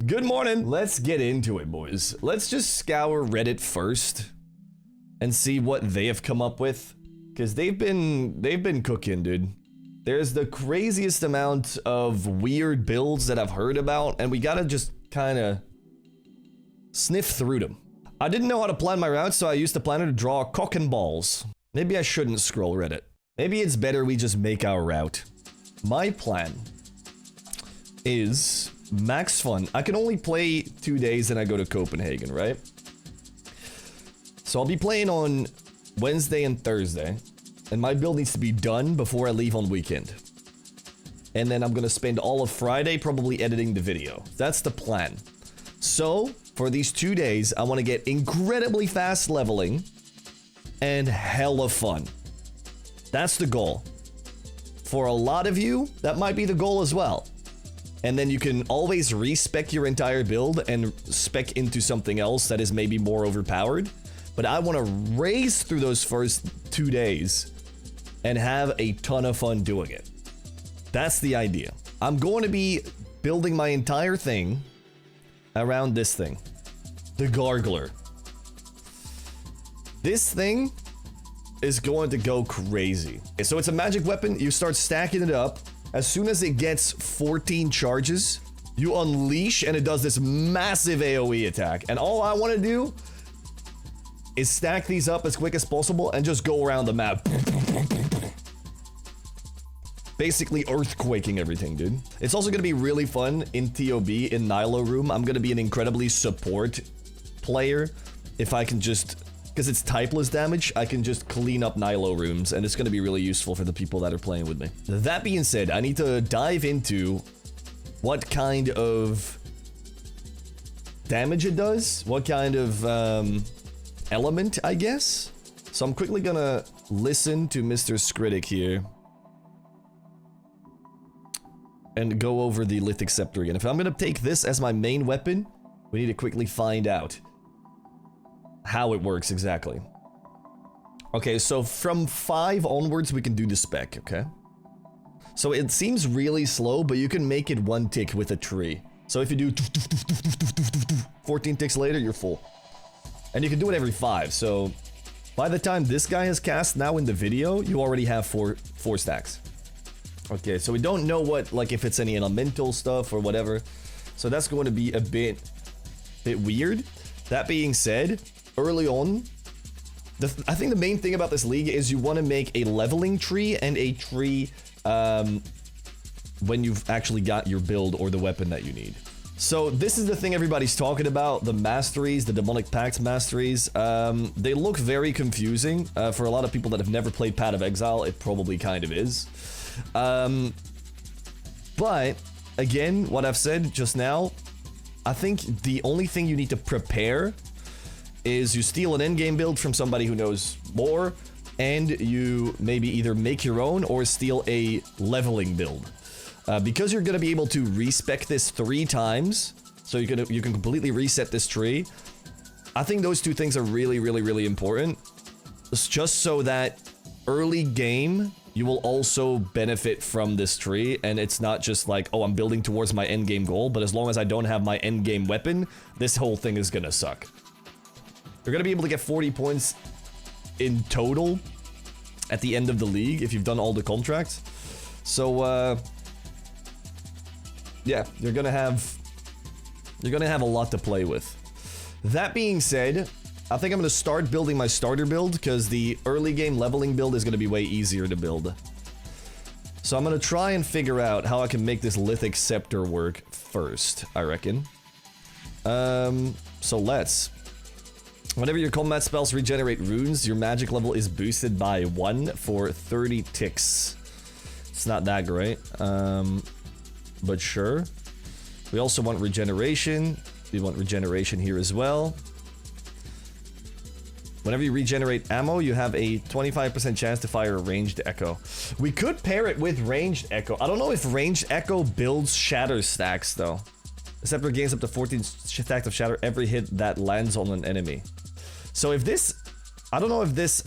Good morning. Let's get into it, boys. Let's just scour Reddit first and see what they have come up with, because they've been cooking, dude. There's the craziest amount of weird builds that I've heard about, and we gotta just kind of sniff through them. I didn't know how to plan my route, so I used the planner to draw cock and balls. Maybe I shouldn't scroll Reddit. Maybe it's better we just make our route. My plan is max fun. I can only play 2 days and I go to Copenhagen, right? So I'll be playing on Wednesday and Thursday, and my build needs to be done before I leave on weekend. And then I'm gonna spend all of Friday probably editing the video. That's the plan. So for these 2 days, I want to get incredibly fast leveling and hella fun. That's the goal. For a lot of you, that might be the goal as well. And then you can always respec your entire build and spec into something else that is maybe more overpowered. But I want to race through those first 2 days and have a ton of fun doing it. That's the idea. I'm going to be building my entire thing around this thing. The Gargler. This thing is going to go crazy. So it's a magic weapon. You start stacking it up. As soon as it gets 14 charges, you unleash and it does this massive AoE attack. And all I want to do is stack these up as quick as possible and just go around the map. Basically earthquaking everything, dude. It's also going to be really fun in TOB in Nilo Room. I'm going to be an incredibly support player. If I can just... because it's typeless damage, I can just clean up Nilo rooms, and it's going to be really useful for the people that are playing with me. That being said, I need to dive into what kind of damage it does, what kind of element, I guess. So I'm quickly gonna listen to Mr. Skritic here and go over the Lithic scepter again. If I'm gonna take this as my main weapon, we need to quickly find out how it works exactly. Okay, so from 5 onwards we can do the spec, okay? So it seems really slow, but you can make it 1 tick with a tree. So if you do 14 ticks later, you're full. And you can do it every 5, so by the time this guy has cast now in the video, you already have 4 stacks. Okay, so we don't know what, like, if it's any elemental stuff or whatever. So that's going to be a bit weird. That being said, early on, I think the main thing about this league is you want to make a leveling tree and a tree when you've actually got your build or the weapon that you need. So this is the thing everybody's talking about, the Masteries, the Demonic Pacts Masteries. They look very confusing. For a lot of people that have never played Path of Exile, it probably kind of is. But, again, what I've said just now, I think the only thing you need to prepare is you steal an endgame build from somebody who knows more, and you maybe either make your own or steal a leveling build. Because you're going to be able to respec this 3 times, so you can completely reset this tree. I think those 2 things are really, really, really important. It's just so that early game, you will also benefit from this tree, and it's not just like, oh, I'm building towards my endgame goal, but as long as I don't have my endgame weapon, this whole thing is going to suck. You're going to be able to get 40 points in total at the end of the league if you've done all the contracts. So, yeah, you're going to have a lot to play with. That being said, I think I'm going to start building my starter build because the early game leveling build is going to be way easier to build. So I'm going to try and figure out how I can make this Lithic scepter work first, I reckon. So let's... Whenever your combat spells regenerate runes, your magic level is boosted by 1 for 30 ticks. It's not that great, but sure. We also want regeneration. We want regeneration here as well. Whenever you regenerate ammo, you have a 25% chance to fire a ranged echo. We could pair it with ranged echo. I don't know if ranged echo builds shatter stacks, though. The scepter gains up to 14 stacks of shatter every hit that lands on an enemy. So if this... I don't know if this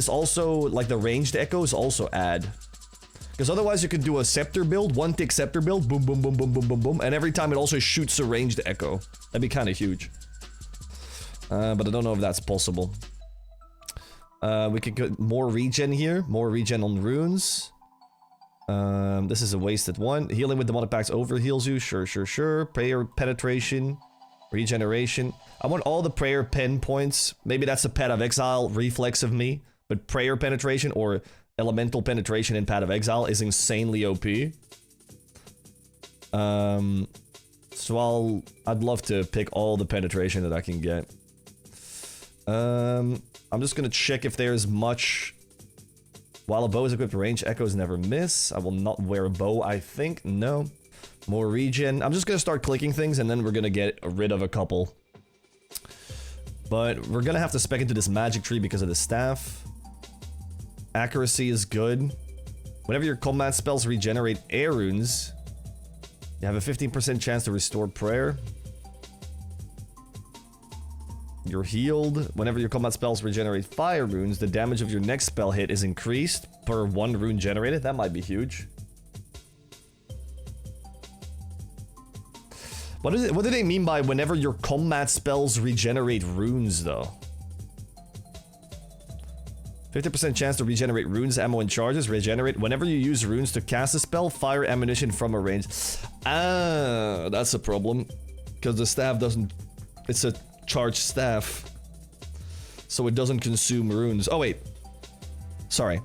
also... like the ranged echoes also add. Because otherwise you could do a scepter build, 1-tick scepter build, boom, boom, boom, boom, boom, boom, boom, and every time it also shoots a ranged echo. That'd be kind of huge. But I don't know if that's possible. We could get more regen here, more regen on runes. This is a wasted one. Healing with Demonic Pacts overheals you, sure, sure, sure. Prayer penetration, regeneration. I want all the prayer pen points. Maybe that's a Path of Exile reflex of me, but prayer penetration or elemental penetration in Path of Exile is insanely OP. So I'd love to pick all the penetration that I can get. I'm just gonna check if there's much. While a bow is equipped, range echoes never miss. I will not wear a bow, I think. No. More regen. I'm just gonna start clicking things and then we're gonna get rid of a couple. But we're gonna have to spec into this magic tree because of the staff. Accuracy is good. Whenever your combat spells regenerate air runes, you have a 15% chance to restore prayer. You're healed. Whenever your combat spells regenerate fire runes, the damage of your next spell hit is increased per 1 rune generated. That might be huge. What is it? What do they mean by whenever your combat spells regenerate runes, though? 50% chance to regenerate runes, ammo, and charges. Regenerate whenever you use runes to cast a spell, fire ammunition from a range. Ah, that's a problem. Because the staff doesn't... It's a charged staff. So it doesn't consume runes. Oh, wait. Sorry.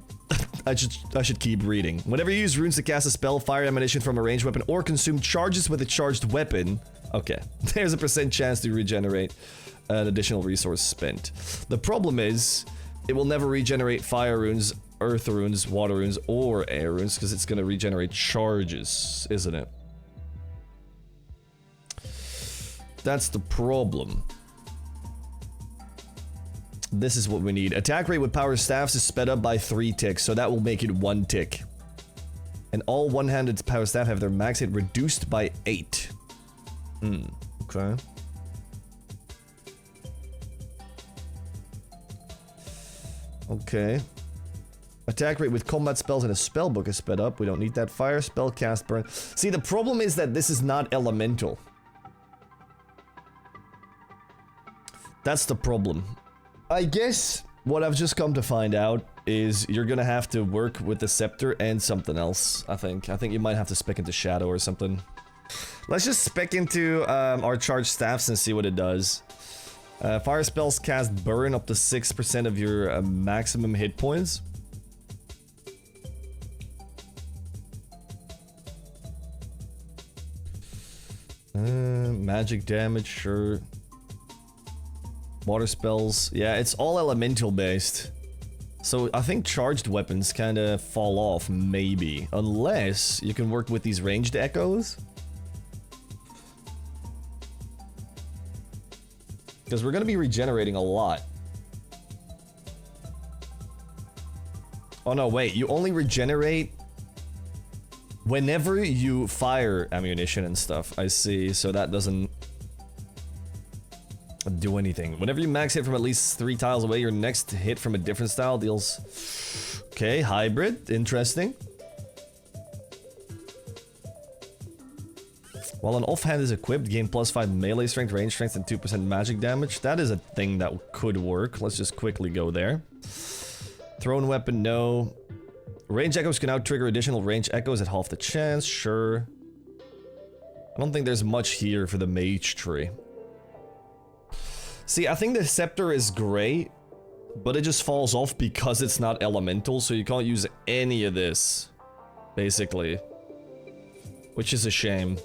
I should keep reading. Whenever you use runes to cast a spell, fire ammunition from a ranged weapon, or consume charges with a charged weapon... Okay. There's a % chance to regenerate an additional resource spent. The problem is... It will never regenerate fire runes, earth runes, water runes, or air runes, because it's going to regenerate charges, isn't it? That's the problem. This is what we need. Attack rate with power staffs is sped up by 3 ticks, so that will make it 1 tick. And all one-handed power staff have their max hit reduced by 8. Okay. Okay. Attack rate with combat spells in a spellbook is sped up. We don't need that. Fire, spell, cast, burn. See, the problem is that this is not elemental. That's the problem. I guess what I've just come to find out is you're gonna have to work with the scepter and something else, I think. I think you might have to spec into shadow or something. Let's just spec into our charged staffs and see what it does. Fire spells cast burn up to 6% of your maximum hit points. Magic damage, sure. Water spells, yeah, it's all elemental based. So I think charged weapons kind of fall off, maybe. Unless you can work with these ranged echoes. Because we're going to be regenerating a lot. Oh no, wait. You only regenerate whenever you fire ammunition and stuff. I see. So that doesn't do anything. Whenever you max hit from at least 3 tiles away, your next hit from a different style deals... Okay, hybrid. Interesting. While an offhand is equipped, gain +5 melee strength, range strength, and 2% magic damage. That is a thing that could work. Let's just quickly go there. Thrown weapon, no. Range echoes can now trigger additional range echoes at half the chance. Sure. I don't think there's much here for the mage tree. See, I think the scepter is great, but it just falls off because it's not elemental, so you can't use any of this, basically. Which is a shame.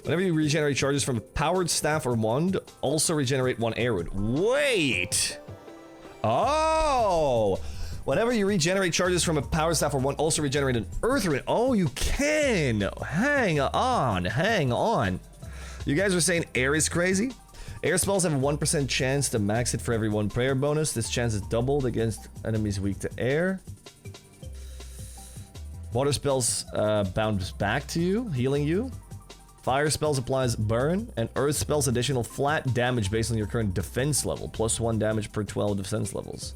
Whenever you regenerate charges from a powered staff or wand, also regenerate 1 air rune. Wait! Oh! Whenever you regenerate charges from a powered staff or wand, also regenerate an earth rune. Oh, you can! Hang on, hang on. You guys were saying air is crazy? Air spells have a 1% chance to max it for every 1 prayer bonus. This chance is doubled against enemies weak to air. Water spells bounce back to you, healing you. Fire spells applies burn, and earth spells additional flat damage based on your current defense level, +1 damage per 12 defense levels.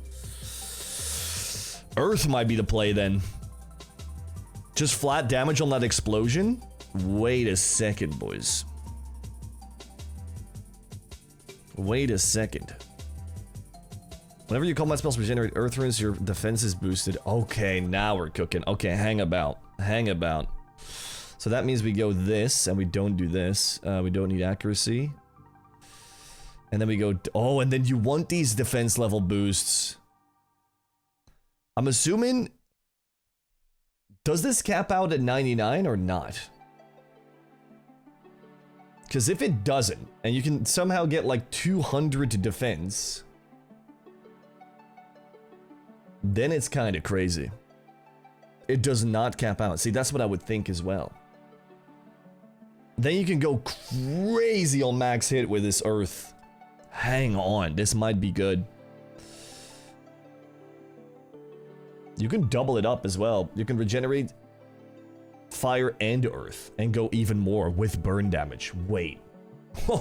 Earth might be the play then. Just flat damage on that explosion? Wait a second, boys. Wait a second. Whenever you combat spells regenerate earth runes, your defense is boosted. Okay, now we're cooking. Okay, hang about. Hang about. So that means we go this, and we don't do this. We don't need accuracy. And then we go... Oh, and then you want these defense level boosts. I'm assuming... Does this cap out at 99 or not? Because if it doesn't, and you can somehow get like 200 to defense... Then it's kind of crazy. It does not cap out. See, that's what I would think as well. Then you can go crazy on max hit with this earth. Hang on, this might be good. You can double it up as well. You can regenerate fire and earth and go even more with burn damage. Wait.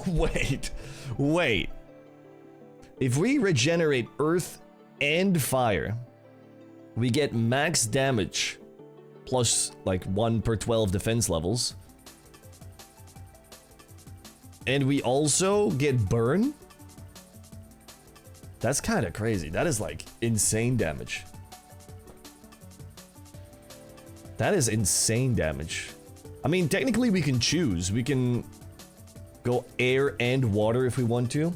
Wait. If we regenerate earth and fire, we get max damage plus like 1 per 12 defense levels. And we also get burn? That's kind of crazy. That is like insane damage. That is insane damage. I mean, technically we can choose. We can go air and water if we want to.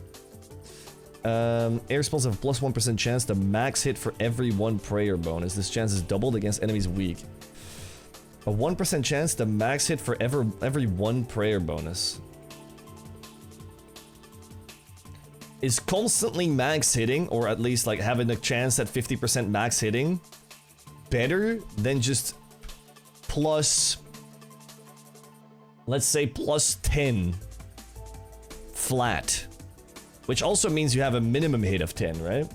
Air spells have a plus 1% chance to max hit for every 1 prayer bonus. This chance is doubled against enemies weak. A 1% chance to max hit for every 1 prayer bonus. Is constantly max hitting, or at least like having a chance at 50% max hitting, better than just plus, let's say plus 10 flat? Which also means you have a minimum hit of 10, right?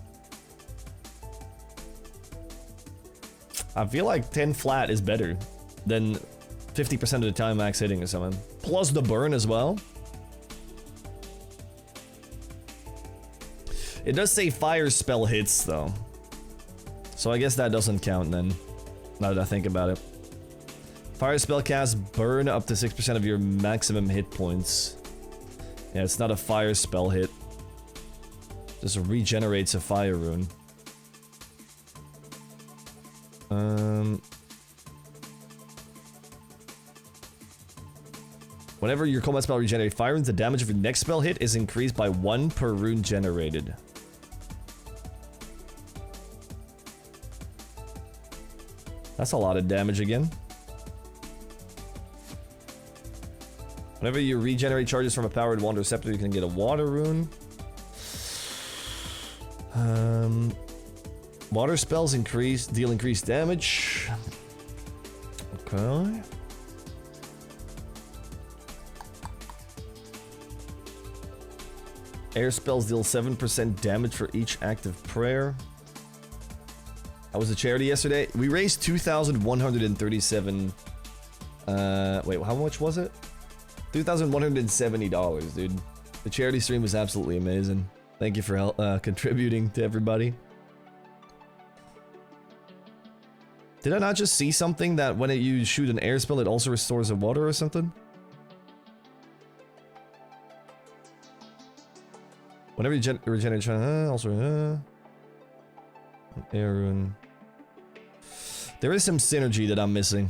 I feel like 10 flat is better than 50% of the time max hitting or something. Plus the burn as well. It does say fire spell hits though. So I guess that doesn't count then, now that I think about it. Fire spell cast burn up to 6% of your maximum hit points. Yeah, it's not a fire spell hit. Just regenerates a fire rune. Whenever your combat spell regenerates fire runes, the damage of your next spell hit is increased by 1 per rune generated. That's a lot of damage again. Whenever you regenerate charges from a powered wand or scepter, you can get a water rune. Water spells deal increased damage. Okay. Air spells deal 7% damage for each active prayer. That was a charity yesterday. We raised 2,137. Wait, how much was it? $2,170, dude. The charity stream was absolutely amazing. Thank you for contributing to everybody. Did I not just see something that when you shoot an air spell, it also restores a water or something? Whenever you regenerate, also an air rune. There is some synergy that I'm missing.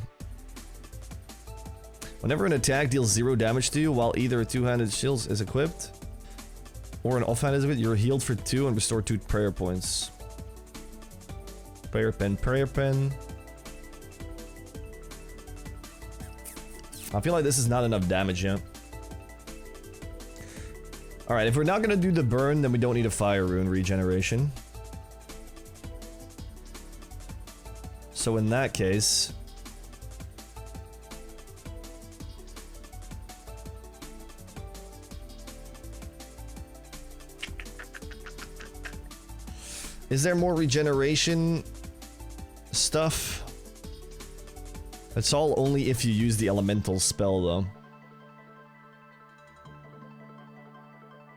Whenever an attack deals 0 damage to you while either a two-handed shield is equipped or an offhand is equipped, you're healed for 2 and restore 2 prayer points. Prayer pen, prayer pen. I feel like this is not enough damage yet. Alright, if we're not gonna do the burn, then we don't need a fire rune regeneration. So in that case... Is there more regeneration stuff? It's all only if you use the elemental spell though.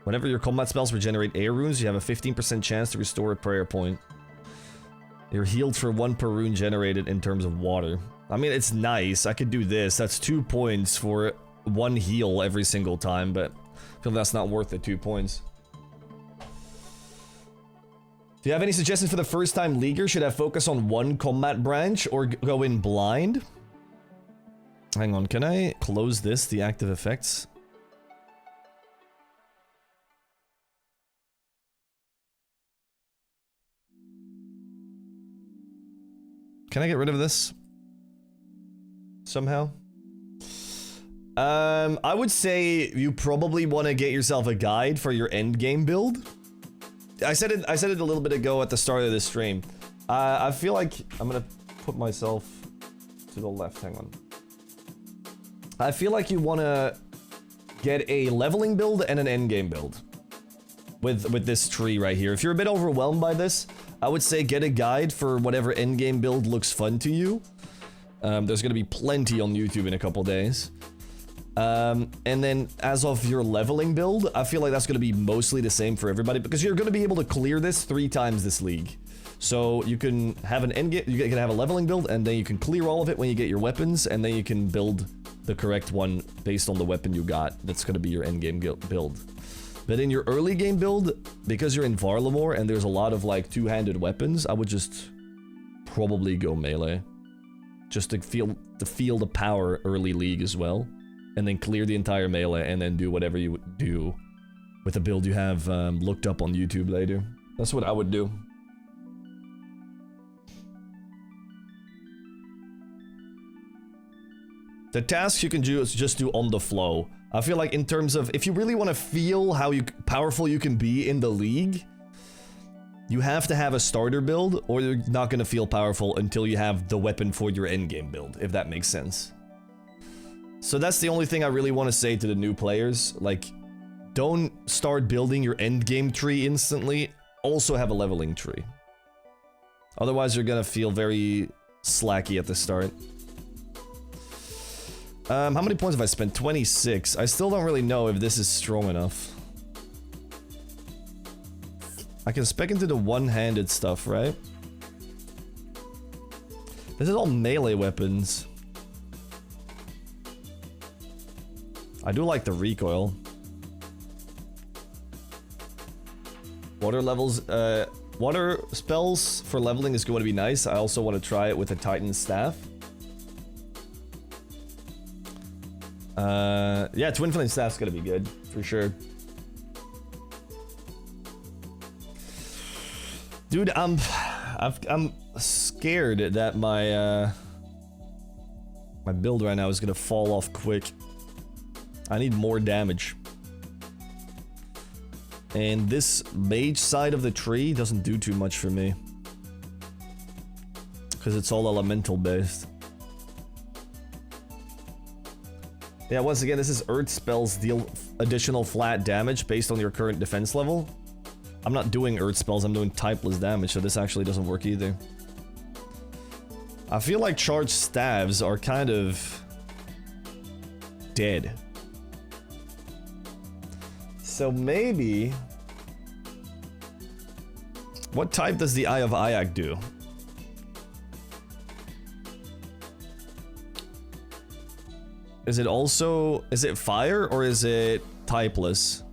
Whenever your combat spells regenerate air runes, you have a 15% chance to restore a prayer point. You're healed for 1 per rune generated in terms of water. I mean, it's nice. I could do this. That's 2 points for 1 heal every single time, but I feel that's not worth the 2 points. Do you have any suggestions for the first-time leaguer? Should I focus on 1 combat branch or go in blind? Hang on, can I close this, the active effects? Can I get rid of this? Somehow? I would say you probably want to get yourself a guide for your endgame build. I said it a little bit ago at the start of this stream. I feel like I'm gonna put myself to the left, hang on. I feel like you want to get a leveling build and an endgame build with this tree right here. If you're a bit overwhelmed by this, I would say get a guide for whatever endgame build looks fun to you. There's gonna be plenty on YouTube in a couple days. And then as of your leveling build, I feel like that's gonna be mostly the same for everybody because you're gonna be able to clear this 3 times this league. So you can have an endgame, you can have a leveling build, and then you can clear all of it when you get your weapons, and then you can build the correct one based on the weapon you got. That's gonna be your endgame build. But in your early game build, because you're in Varlamore and there's a lot of like 2-handed weapons, I would just probably go melee. Just to feel the power early league as well. And then clear the entire melee and then do whatever you would do with a build you have looked up on YouTube later. That's what I would do. The tasks you can do is just do on the flow. I feel like in terms of, if you really want to feel how powerful you can be in the league, you have to have a starter build, or you're not going to feel powerful until you have the weapon for your endgame build, if that makes sense. So that's the only thing I really want to say to the new players. Like, don't start building your endgame tree instantly. Also have a leveling tree. Otherwise, you're going to feel very slacky at the start. How many points have I spent? 26. I still don't really know if this is strong enough. I can spec into the one-handed stuff, right? This is all melee weapons. I do like the recoil. Water levels, water spells for leveling is going to be nice. I also want to try it with a Titan staff. Yeah, Twin Flame Staff's gonna be good, for sure. Dude, I'm scared that my my build right now is gonna fall off quick. I need more damage. And this mage side of the tree doesn't do too much for me. Because it's all elemental based. Yeah, once again, this is Earth spells deal additional flat damage based on your current defense level. I'm not doing Earth spells, I'm doing typeless damage, so this actually doesn't work either. I feel like charged staves are kind of dead. So maybe... What type does the Eye of Ayak do? Is it also... Is it fire or is it typeless?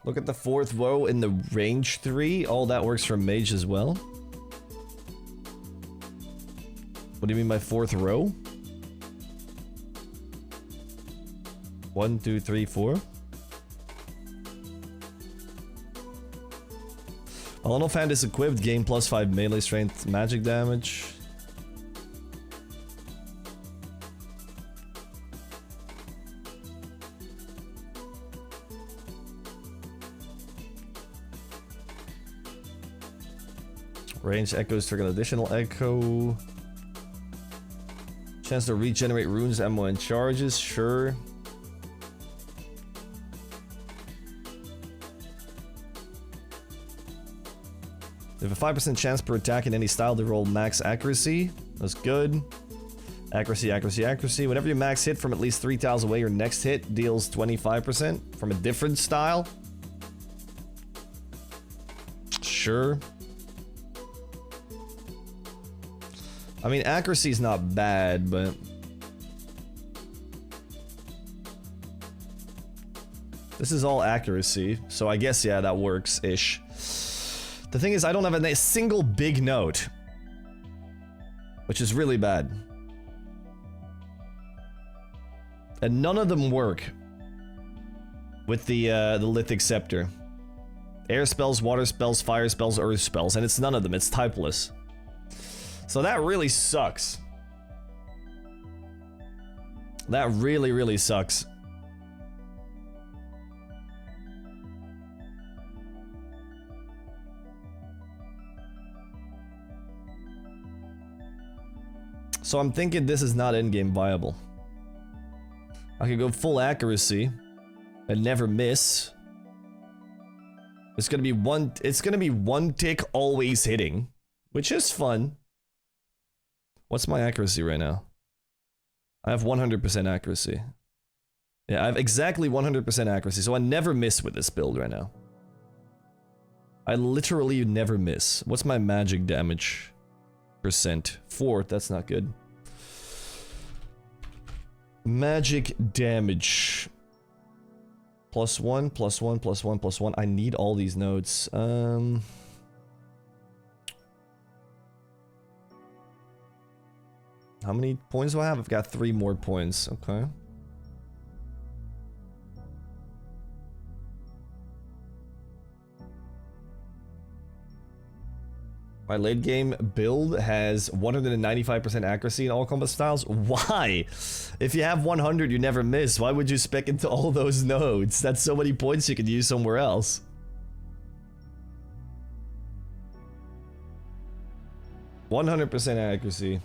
Look at the fourth row in the range 3. Oh, that works for mage as well. What do you mean by fourth row? 1, 2, 3, 4. Alonal Fan is equipped, gain +5 melee strength magic damage. Range echoes trigger an additional echo. Chance to regenerate runes, ammo, and charges. Sure. They have a 5% chance per attack in any style to roll max accuracy. That's good. Accuracy, accuracy, accuracy. Whenever you max hit from at least 3 tiles away, your next hit deals 25% from a different style. Sure. I mean, accuracy is not bad, but... This is all accuracy, so I guess, yeah, that works-ish. The thing is, I don't have a single big note. Which is really bad. And none of them work with the Lithic scepter. Air spells, water spells, fire spells, earth spells, and it's none of them, it's typeless. So that really sucks. That really, really sucks. So I'm thinking this is not endgame viable. I could go full accuracy and never miss. It's gonna be one tick always hitting, which is fun. What's my accuracy right now? I have 100% accuracy. Yeah, I have exactly 100% accuracy, so I never miss with this build right now. I literally never miss. What's my magic damage percent? 4, that's not good. Magic damage. +1, +1, +1, +1. I need all these notes. How many points do I have? I've got 3 more points. Okay. My late game build has 195% accuracy in all combat styles. Why? If you have 100, you never miss. Why would you spec into all those nodes? That's so many points you could use somewhere else. %100% accuracy.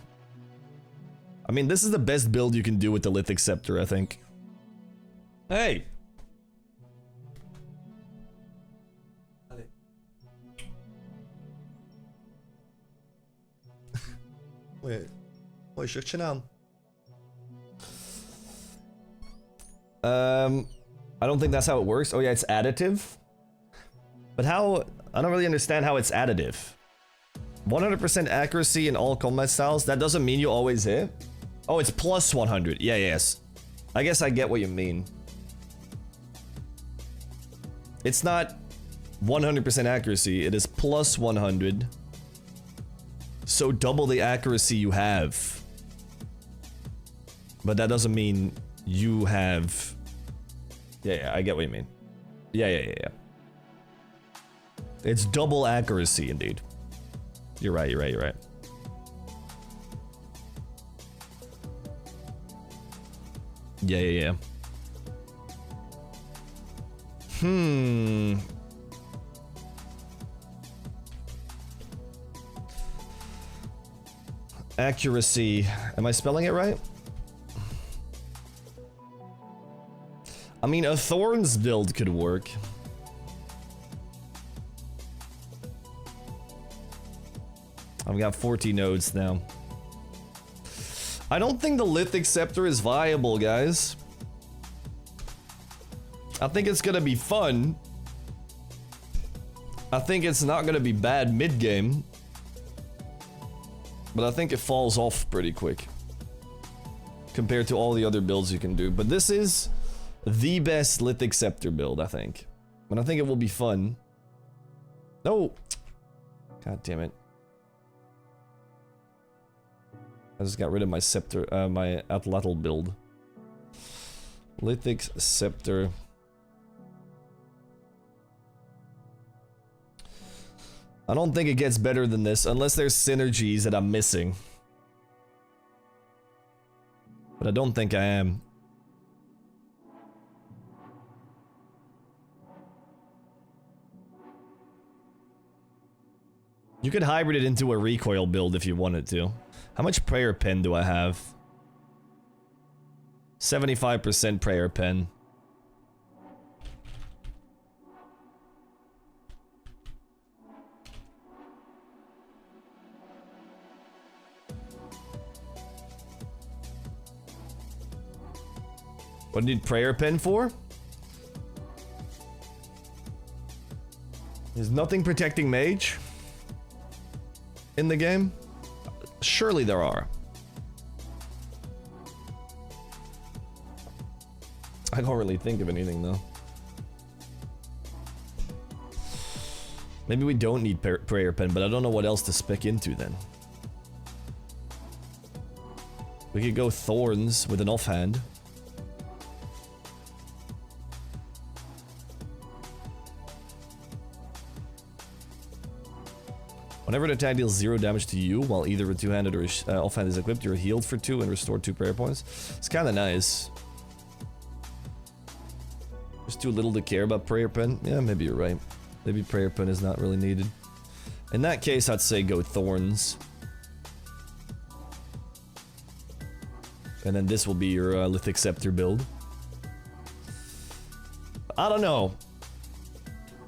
I mean, this is the best build you can do with the Lithic scepter, I think. Hey! Wait, what is your aan? I don't think that's how it works. Oh yeah, it's additive. But how? I don't really understand how it's additive. 100% accuracy in all combat styles. That doesn't mean you always hit. Oh, it's +100. Yeah, yes. I guess I get what you mean. It's not 100% accuracy. It is +100. So double the accuracy you have. But that doesn't mean you have... Yeah, I get what you mean. Yeah. It's double accuracy, indeed. You're right. Yeah. Accuracy. Am I spelling it right? I mean, a Thorns build could work. I've got 40 nodes now. I don't think the Lithic scepter is viable, guys. I think it's gonna be fun. I think it's not gonna be bad mid-game. But I think it falls off pretty quick compared to all the other builds you can do. But this is the best Lithic scepter build, I think. And I think it will be fun. No! God damn it. I just got rid of my scepter, my atlatl build. Lithic scepter. I don't think it gets better than this, unless there's synergies that I'm missing. But I don't think I am. You could hybrid it into a recoil build if you wanted to. How much prayer pen do I have? 75% prayer pen. What do you need prayer pen for? There's nothing protecting Mage in the game? Surely there are. I don't really think of anything though. Maybe we don't need prayer pen, but I don't know what else to spec into then. We could go Thorns with an offhand. Whenever an attack deals 0 damage to you, while either a two-handed or offhand is equipped, you're healed for 2 and restored 2 prayer points. It's kind of nice. There's too little to care about prayer pen. Yeah, maybe you're right. Maybe prayer pen is not really needed. In that case, I'd say go Thorns. And then this will be your Lithic scepter build. I don't know.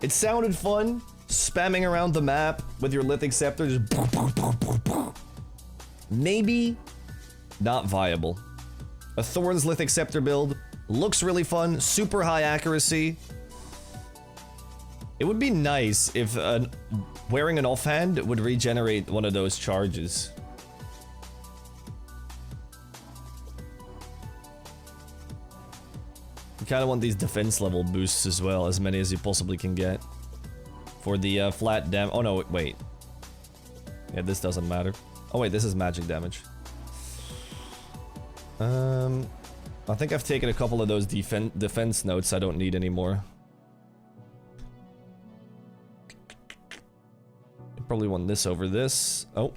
It sounded fun. Spamming around the map with your Lithic scepter, just maybe not viable. A Thorns Lithic scepter build looks really fun, super high accuracy. It would be nice if wearing an offhand would regenerate one of those charges. You kind of want these defense level boosts as well, as many as you possibly can get. For the flat dam. Oh no, wait. Yeah, this doesn't matter. Oh wait, this is magic damage. I think I've taken a couple of those defense notes I don't need anymore. I probably want this over this. Oh.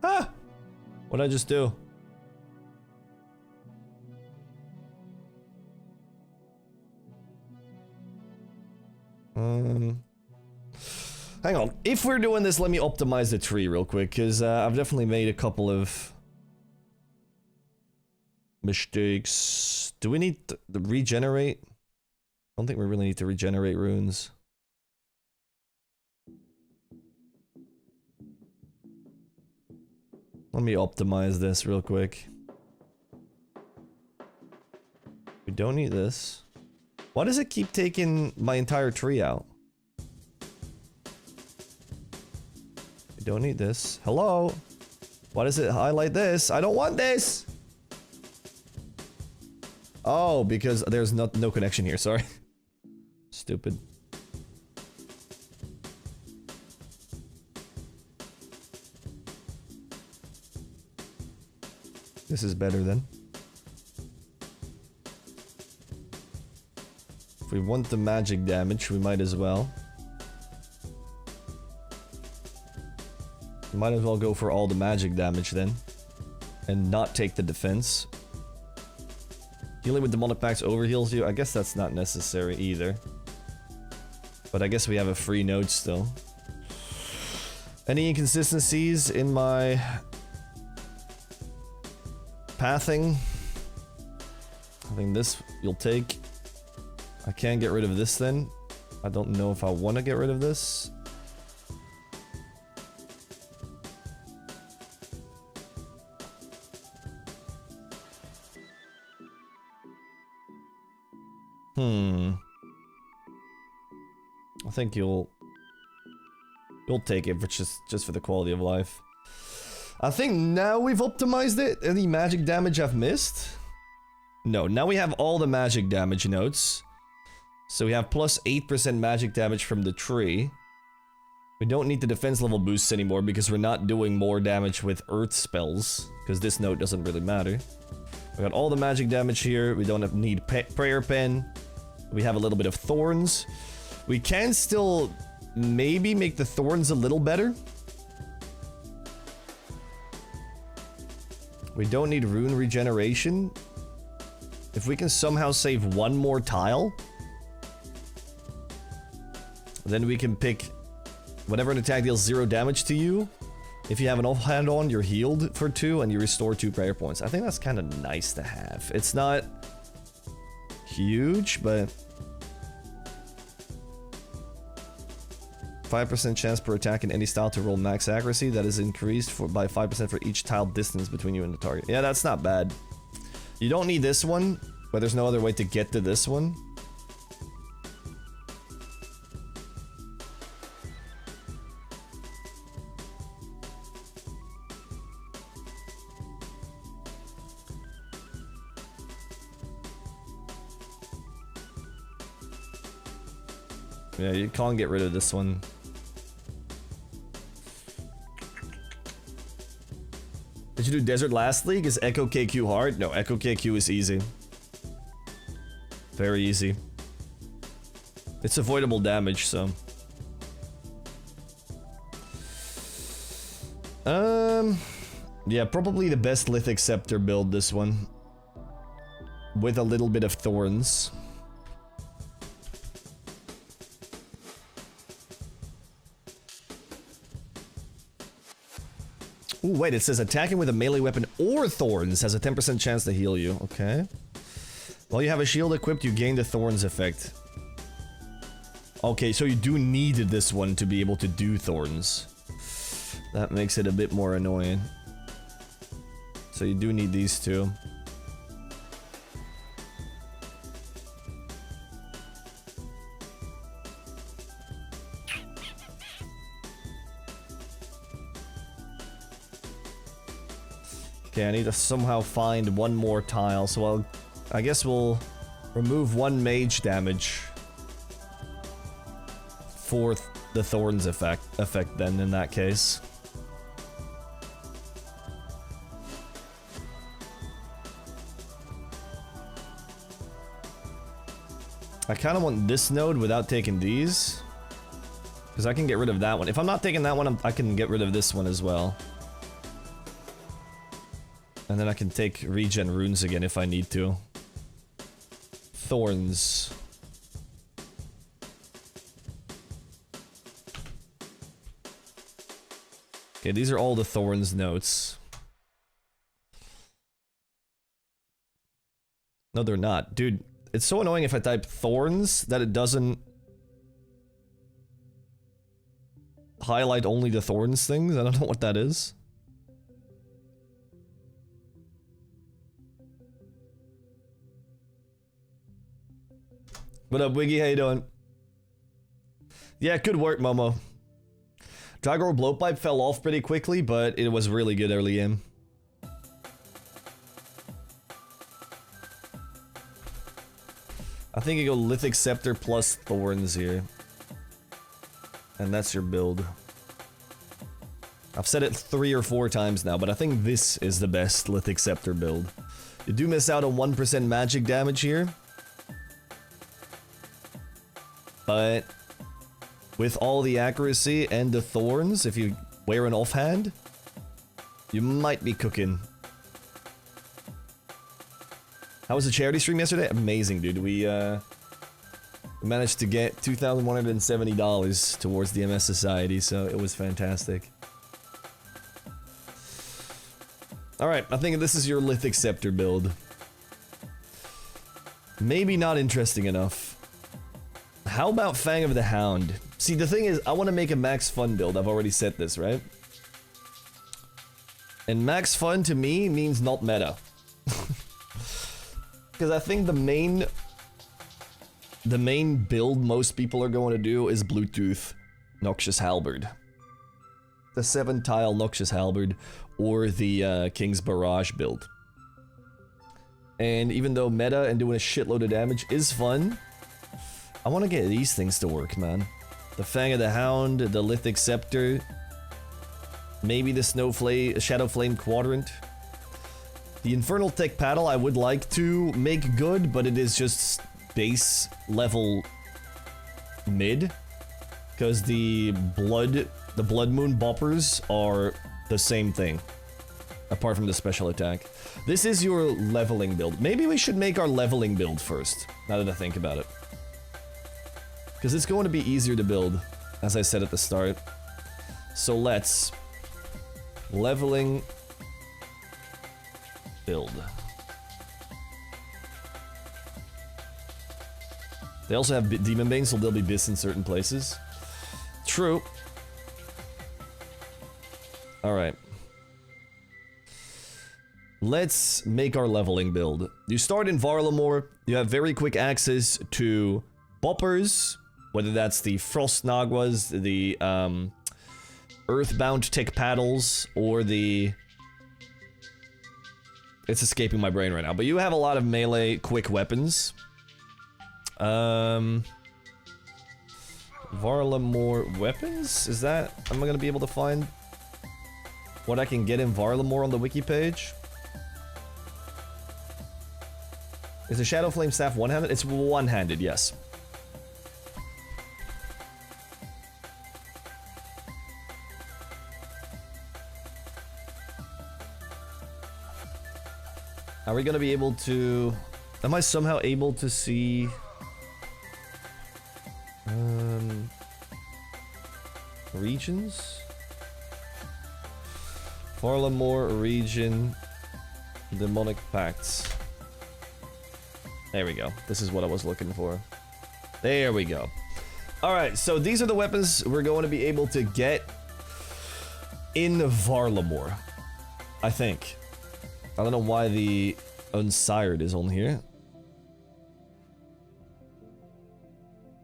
Ah! What'd I just do? Hang on. If we're doing this, let me optimize the tree real quick, because I've definitely made a couple of mistakes. Do we need to regenerate? I don't think we really need to regenerate runes. Let me optimize this real quick. We don't need this. Why does it keep taking my entire tree out? I don't need this. Hello? Why does it highlight this? I don't want this! Oh, because there's no connection here, sorry. Stupid. This is better then. If we want the magic damage, we might as well. We might as well go for all the magic damage then. And not take the defense. Healing with Demonic Pacts overheals you. I guess that's not necessary either. But I guess we have a free node still. Any inconsistencies in my pathing? I think this you'll take. I can't get rid of this then. I don't know if I want to get rid of this. I think you'll take it for just for the quality of life. I think now we've optimized it. Any magic damage I've missed? No, now we have all the magic damage notes. So we have plus 8% magic damage from the tree. We don't need the defense level boosts anymore because we're not doing more damage with earth spells. Because this note doesn't really matter. We got all the magic damage here. We don't need prayer pen. We have a little bit of thorns. We can still maybe make the thorns a little better. We don't need rune regeneration. If we can somehow save one more tile, then we can pick whenever an attack deals 0 damage to you. If you have an offhand on, you're healed for 2 and you restore 2 prayer points. I think that's kind of nice to have. It's not huge, but 5% chance per attack in any style to roll max accuracy. That is increased by 5% for each tile distance between you and the target. Yeah, that's not bad. You don't need this one. But there's no other way to get to this one. Yeah, you can't get rid of this one. Did you do Desert last league? Is Echo KQ hard? No, Echo KQ is easy. Very easy. It's avoidable damage, so. Yeah, probably the best Lithic Scepter build, this one. With a little bit of Thorns. Ooh, wait, it says attacking with a melee weapon or Thorns has a 10% chance to heal you. Okay. While you have a shield equipped, you gain the Thorns effect. Okay, so you do need this one to be able to do Thorns. That makes it a bit more annoying. So you do need these two. Okay, I need to somehow find one more tile, so I guess we'll remove one mage damage for the Thorns effect then, in that case. I kind of want this node without taking these, because I can get rid of that one. If I'm not taking that one, I can get rid of this one as well. And then I can take regen runes again if I need to. Thorns. Okay, these are all the Thorns notes. No, they're not. Dude, it's so annoying if I type Thorns that it doesn't highlight only the Thorns things. I don't know what that is. What up, Wiggy? How you doing? Yeah, good work, Momo. Dragor Blowpipe fell off pretty quickly, but it was really good early game. I think you go Lithic Scepter plus Thorns here. And that's your build. I've said it 3 or 4 times now, but I think this is the best Lithic Scepter build. You do miss out on 1% magic damage here. But with all the accuracy and the Thorns, if you wear an offhand, you might be cooking. How was the charity stream yesterday? Amazing, dude. We managed to get $2,170 towards the MS Society, so it was fantastic. Alright, I think this is your Lithic Scepter build. Maybe not interesting enough. How about Fang of the Hound? See, the thing is, I want to make a max fun build. I've already said this, right? And max fun to me means not meta. Because I think the main build most people are going to do is Bluetooth Noxious Halberd. The 7-tile Noxious Halberd or the King's Barrage build. And even though meta and doing a shitload of damage is fun, I want to get these things to work, man. The Fang of the Hound, the Lithic Scepter, maybe the Shadow Flame Quadrant. The Infernal Tech Paddle I would like to make good, but it is just base level mid. Because the Blood Moon Boppers are the same thing. Apart from the special attack. This is your leveling build. Maybe we should make our leveling build first, now that I think about it. Because it's going to be easier to build, as I said at the start. So let's... leveling... build. They also have Demon Bane, so they'll be bis in certain places. True. Alright. let's make our leveling build. You start in Varlamore, you have very quick access to boppers, whether that's the Frost Naguas, the Earthbound Tick Paddles, or the... It's escaping my brain right now, but you have a lot of melee quick weapons. Varlamore weapons? Is that... Am I gonna be able to find what I can get in Varlamore on the wiki page? Is the Shadow Flame Staff one-handed? It's one-handed, yes. Are we gonna be able to... Am I somehow able to see... regions? Varlamore region... Demonic Pacts. There we go. This is what I was looking for. There we go. Alright, so these are the weapons we're going to be able to get in Varlamore. I think. I don't know why the Unsired is on here.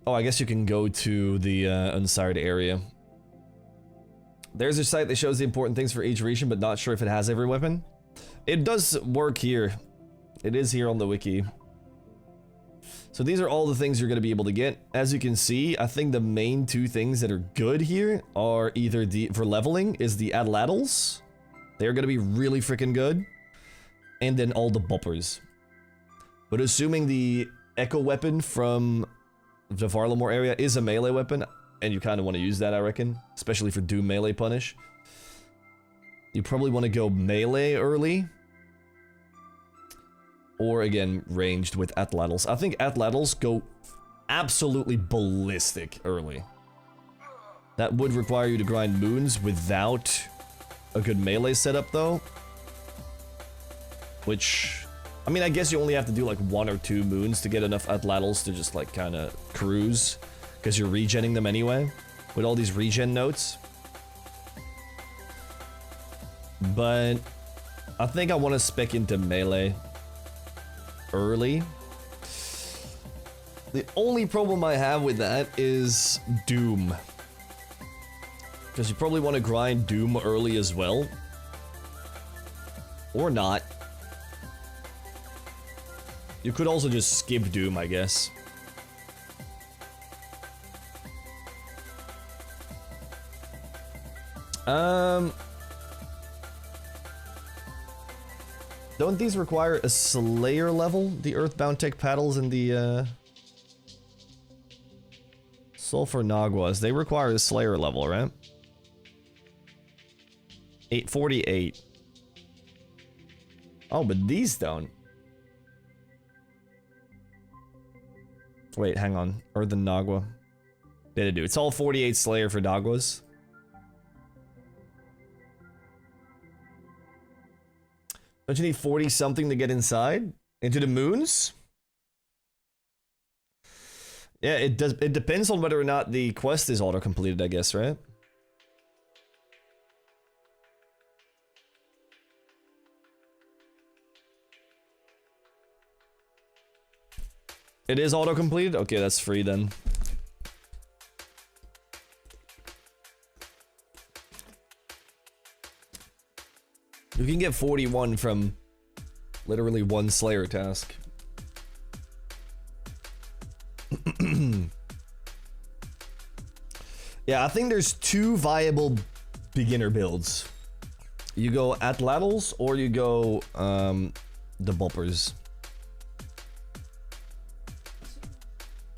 Oh, I guess you can go to the Unsired area. There's a site that shows the important things for each region, but not sure if it has every weapon. It does work here. It is here on the wiki. So these are all the things you're going to be able to get. As you can see, I think the main two things that are good here are either the, for leveling, is the Atlatls. They're going to be really freaking good. And then all the boppers. But assuming the Echo weapon from the Varlamore area is a melee weapon, and you kind of want to use that, I reckon, especially for Doom melee punish, you probably want to go melee early. Or again, ranged with Atlatls. I think Atlatls go absolutely ballistic early. That would require you to grind moons without a good melee setup though. Which, I mean, I guess you only have to do like 1 or 2 moons to get enough Atlatls to just like kind of cruise. Because you're regenning them anyway, with all these regen notes. But I think I want to spec into melee early. The only problem I have with that is Doom. Because you probably want to grind Doom early as well. Or not. You could also just skip Doom, I guess. Don't these require a Slayer level? The Earthbound Tech Paddles and the, Sulfur Naguas. They require a Slayer level, right? 848. Oh, but these don't. Wait, hang on. Or the Nagua. Yeah, they do. It's all 48 Slayer for Naguas. Don't you need 40 something to get inside? Into the moons? Yeah, it does. It depends on whether or not the quest is auto-completed, I guess, right? It is auto-completed? Okay, that's free then. You can get 41 from literally 1 Slayer task. Yeah, I think there's 2 viable beginner builds. You go Atlatls or you go the boppers.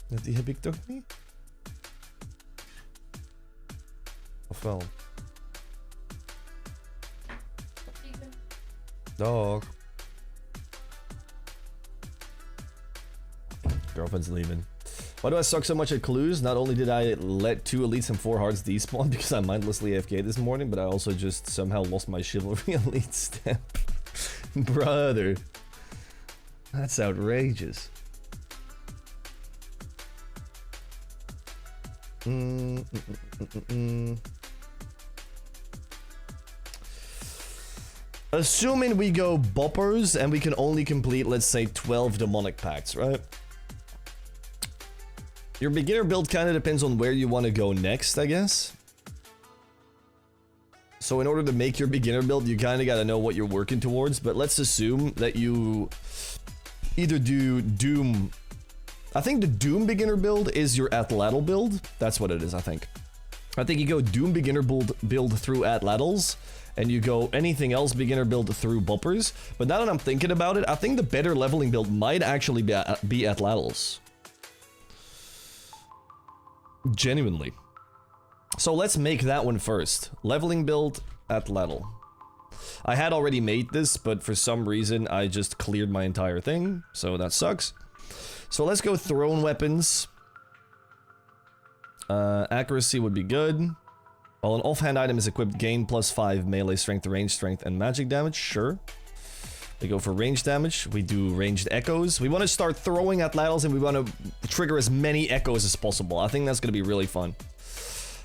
Net die heb ik toch niet? Of wel? Dog. Girlfriend's leaving. Why do I suck so much at clues? Not only did I let 2 elites and 4 hearts despawn because I mindlessly AFK this morning, but I also just somehow lost my chivalry elite step. Brother. That's outrageous. Assuming we go boppers and we can only complete, let's say, 12 Demonic Pacts, right? Your beginner build kind of depends on where you want to go next, I guess. So in order to make your beginner build, you kind of got to know what you're working towards. But let's assume that you either do Doom. I think the Doom beginner build is your Atlatl build. That's what it is, I think. I think you go Doom beginner build through Atlatls, and you go anything else beginner build through Boppers. But now that I'm thinking about it, I think the better leveling build might actually be Atlatls. Genuinely. So let's make that one first. Leveling build, Atlatl. I had already made this, but for some reason I just cleared my entire thing, so that sucks. So let's go thrown weapons. Accuracy would be good. While an offhand item is equipped, gain +5 melee strength, range strength, and magic damage. Sure. We go for range damage. We do ranged echoes. We want to start throwing Atlatls and we want to trigger as many echoes as possible. I think that's going to be really fun.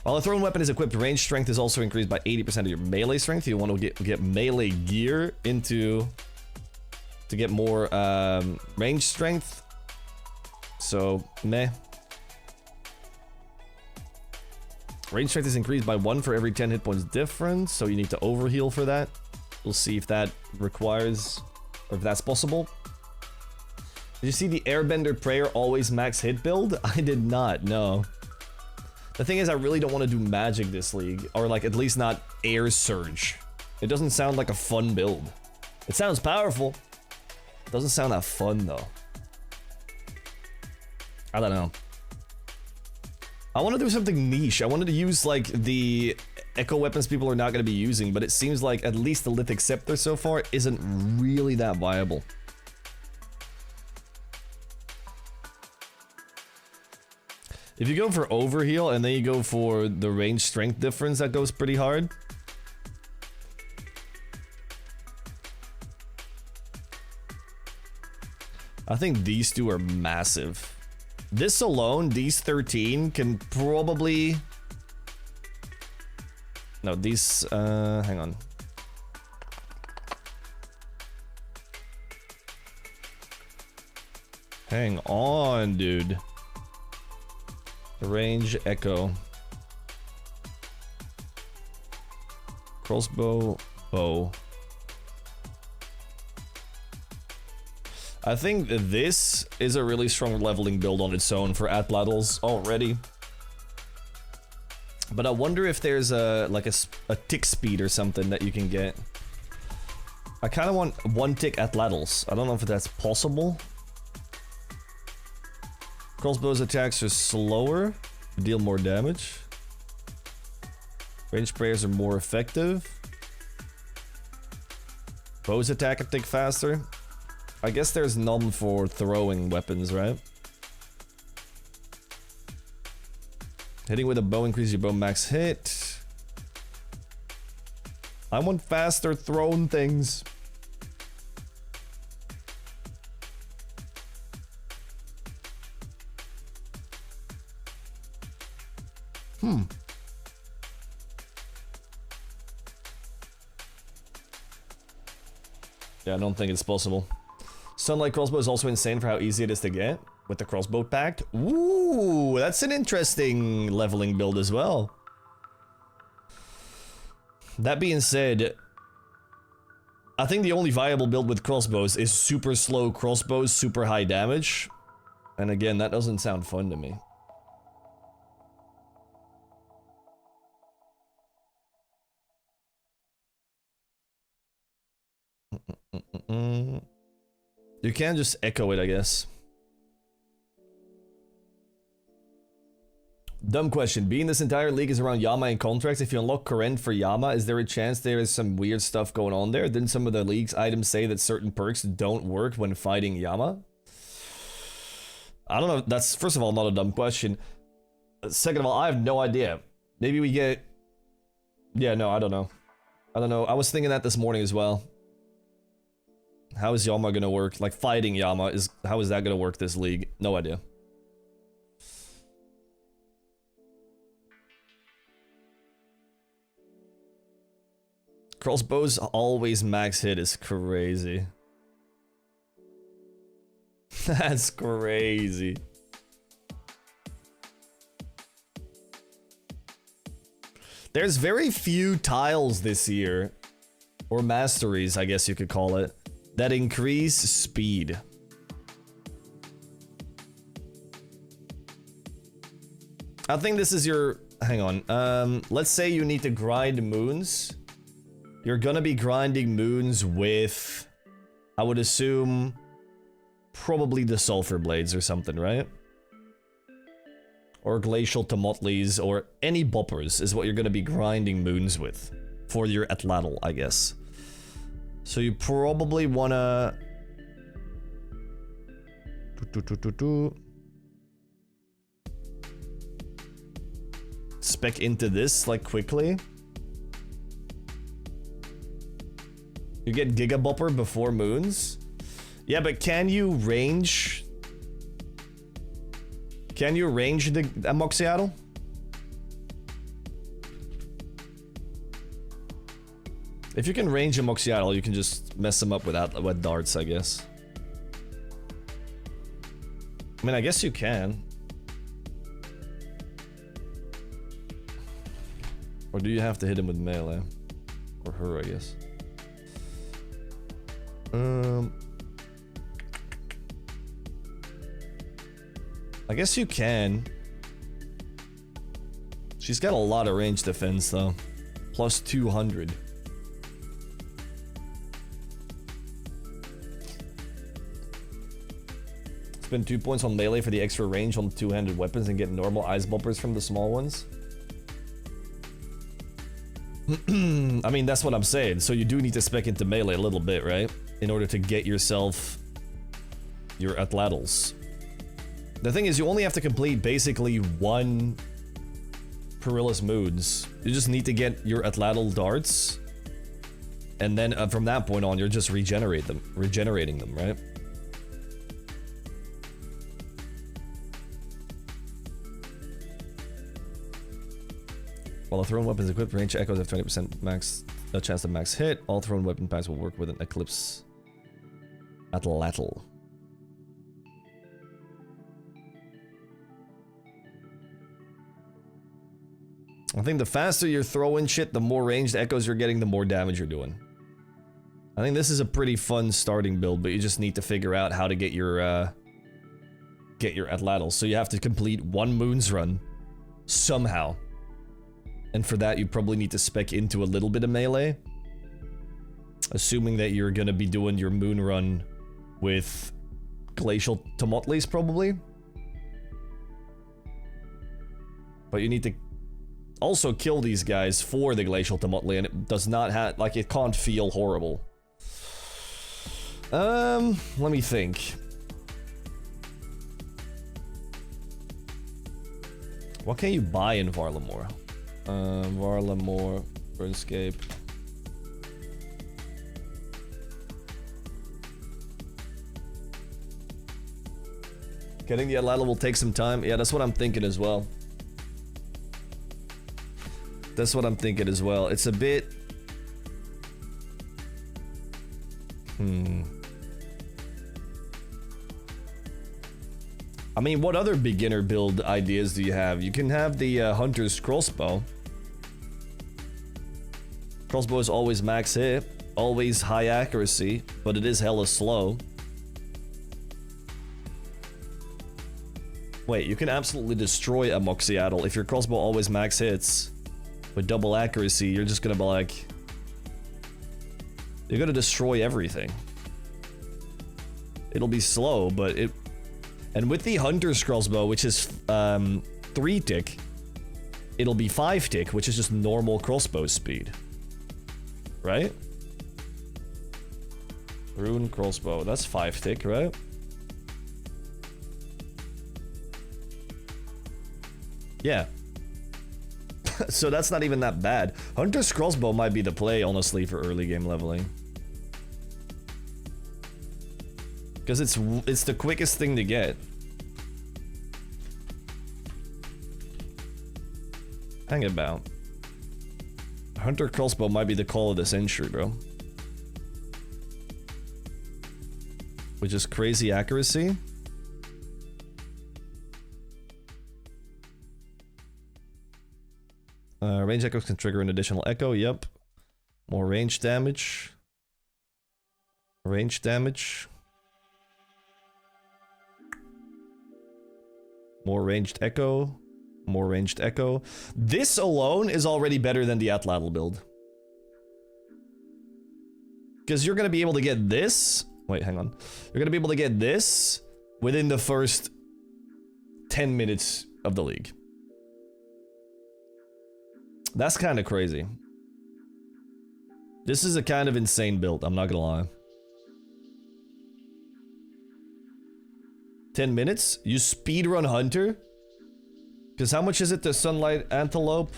While a thrown weapon is equipped, range strength is also increased by 80% of your melee strength. You want to get melee gear into to get more range strength. So, meh. Range strength is increased by 1 for every 10 hit points difference, so you need to overheal for that. We'll see if that requires, or if that's possible. Did you see the Airbender Prayer always max hit build? I did not, no. The thing is, I really don't want to do magic this league, or like at least not air surge. It doesn't sound like a fun build. It sounds powerful. It doesn't sound that fun though. I don't know. I want to do something niche. I wanted to use like the echo weapons people are not going to be using, but it seems like at least the Lithic scepter so far isn't really that viable. If you go for overheal and then you go for the range strength difference, that goes pretty hard. I think these two are massive. This alone, these 13 can probably... No, these, hang on. Hang on, dude. Range echo. Crossbow, bow. I think this is a really strong leveling build on its own for Atlatls already. But I wonder if there's a like a tick speed or something that you can get. I kind of want 1 tick Atlatls. I don't know if that's possible. Crossbow's attacks are slower, deal more damage. Range prayers are more effective. Bow's attack and tick faster. I guess there's none for throwing weapons, right? Hitting with a bow increases your bow max hit. I want faster thrown things. Yeah, I don't think it's possible. Sunlight Crossbow is also insane for how easy it is to get with the Crossbow Pact. Ooh, that's an interesting leveling build as well. That being said, I think the only viable build with crossbows is super slow crossbows, super high damage. And again, that doesn't sound fun to me. You can just echo it, I guess. Dumb question. Being this entire league is around Yama and contracts, if you unlock Current for Yama, is there a chance there is some weird stuff going on there? Didn't some of the league's items say that certain perks don't work when fighting Yama? I don't know. That's, first of all, not a dumb question. Second of all, I have no idea. Maybe we get... Yeah, no, I don't know. I don't know. I was thinking that this morning as well. How is Yama gonna work? Like, fighting Yama, is how is that gonna work this league? No idea. Crossbows always max hit is crazy. That's crazy. There's very few tiles this year, or masteries, I guess you could call it, that increase speed. I think this is your... Hang on. Let's say you need to grind moons. You're gonna be grinding moons with... I would assume... probably the sulfur blades or something, right? Or glacial tomotlis, or any boppers is what you're gonna be grinding moons with. For your atlatl, I guess. So you probably wanna... spec into this, like, quickly. You get Giga Bopper before moons? Yeah, but can you range... Can you range the Amoxiatl? If you can range Amoxiatl, you can just mess them up with darts, I guess. I mean, I guess you can. Or do you have to hit him with melee? Or her, I guess. I guess you can. She's got a lot of range defense, though. Plus 200. Spend 2 points on melee for the extra range on two-handed weapons and get normal ice bumpers from the small ones. I mean, that's what I'm saying. So you do need to spec into melee a little bit, right? In order to get yourself your atlatls. The thing is, you only have to complete basically one Perilous Moons. You just need to get your atlatl darts. And then from that point on, you're just regenerating them, right? While a thrown weapon is equipped, range echoes have 20% max chance to max hit. All thrown weapon packs will work with an Eclipse Atlatl. I think the faster you're throwing shit, the more ranged echoes you're getting, the more damage you're doing. I think this is a pretty fun starting build, but you just need to figure out how to get your Atlatl. So you have to complete one Moon's run somehow. And for that, you probably need to spec into a little bit of melee. Assuming that you're gonna be doing your moon run with Glacial Tomotlis, probably. But you need to also kill these guys for the Glacial Tomotli, and it does not have, like, it can't feel horrible. Let me think. What can you buy in Varlamore? Varlamore, RuneScape. Getting the Atlatl will take some time. Yeah, that's what I'm thinking as well. That's what I'm thinking as well. It's a bit... I mean, what other beginner build ideas do you have? You can have the Hunter's Crossbow. Crossbow is always max hit, always high accuracy, but it is hella slow. Wait, you can absolutely destroy a Amoxiatl. If your crossbow always max hits with double accuracy, you're just gonna be like... You're gonna destroy everything. It'll be slow, but it... And with the Hunter's Crossbow, which is 3 tick, it'll be 5 tick, which is just normal crossbow speed. Right? Rune Crossbow, that's 5 tick, right? Yeah. So that's not even that bad. Hunter's Crossbow might be the play, honestly, for early game leveling. Because it's the quickest thing to get. Hang about. Hunter Crossbow might be the call of the century, bro. Which is crazy accuracy. Range echoes can trigger an additional echo, yep. More range damage. Range damage. More ranged echo. More ranged echo. This alone is already better than the Atlatl build. Because you're going to be able to get this. Wait, hang on. You're going to be able to get this within the first 10 minutes of the league. That's kind of crazy. This is a kind of insane build, I'm not going to lie. 10 minutes? You speedrun Hunter? Because how much is it to Sunlight Antelope?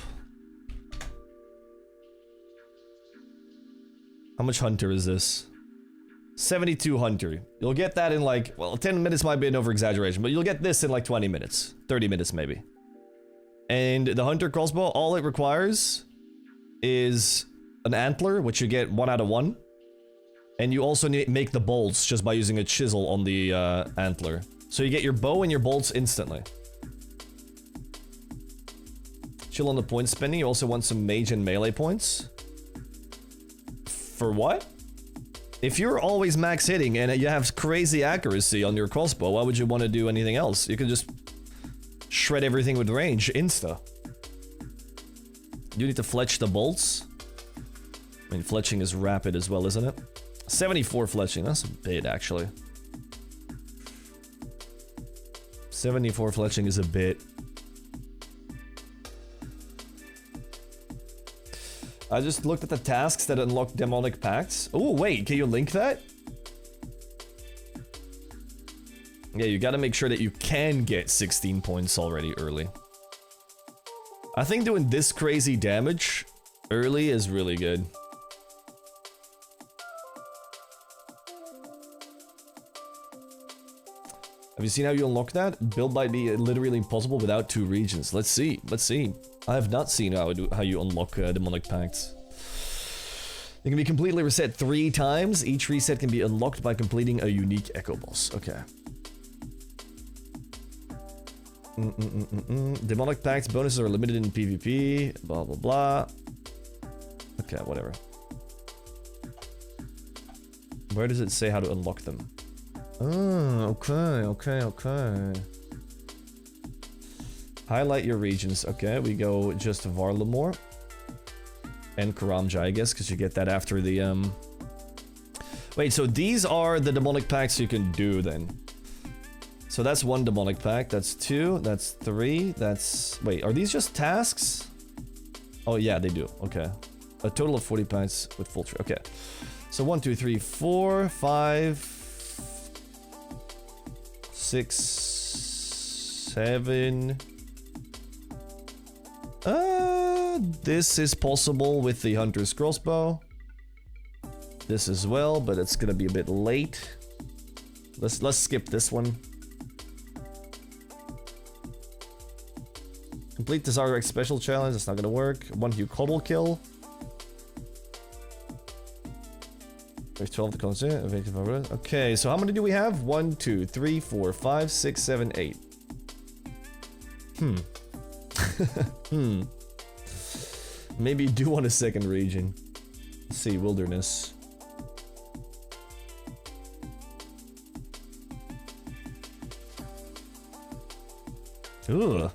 How much Hunter is this? 72 Hunter. You'll get that in like, well, 10 minutes might be an over-exaggeration, but you'll get this in like 20 minutes. 30 minutes maybe. And the Hunter Crossbow, all it requires is an antler, which you get 1 out of 1. And you also need make the bolts just by using a chisel on the antler. So you get your bow and your bolts instantly. Chill on the point spending. You also want some mage and melee points. For what? If you're always max hitting and you have crazy accuracy on your crossbow, why would you want to do anything else? You can just shred everything with range, insta. You need to fletch the bolts. I mean, fletching is rapid as well, isn't it? 74 fletching, that's a bit, actually. 74 fletching is a bit. I just looked at the tasks that unlock Demonic Pacts. Oh, wait, can you link that? Yeah, you gotta make sure that you can get 16 points already early. I think doing this crazy damage early is really good. Have you seen how you unlock that? Build might be literally impossible without 2 regions. Let's see, let's see. I have not seen how you unlock Demonic Pacts. It can be completely reset 3 times. Each reset can be unlocked by completing a unique Echo Boss. Okay. Demonic Pacts bonuses are limited in PvP. Blah, blah, blah. Okay, whatever. Where does it say how to unlock them? Oh, okay. Highlight your regions. Okay, we go just Varlamore. And Karamja, I guess, because you get that after the, Wait, so these are the Demonic Pacts you can do, then. So that's 1 Demonic Pact, that's 2, that's 3, that's... Wait, are these just tasks? Oh, yeah, they do. Okay. A total of 40 packs with full tree. Okay. So 1, 2, 3, 4, 5... 6, 7... This is possible with the Hunter's Crossbow. This as well, but it's gonna be a bit late. Let's skip this one. Complete the Zarek special challenge, that's not gonna work. 1 Hugh Coddle kill. There's 12 to consider. Okay, so how many do we have? 1, 2, 3, 4, 5, 6, 7, 8. Maybe you do want a second region. Let's see, wilderness. Ugh.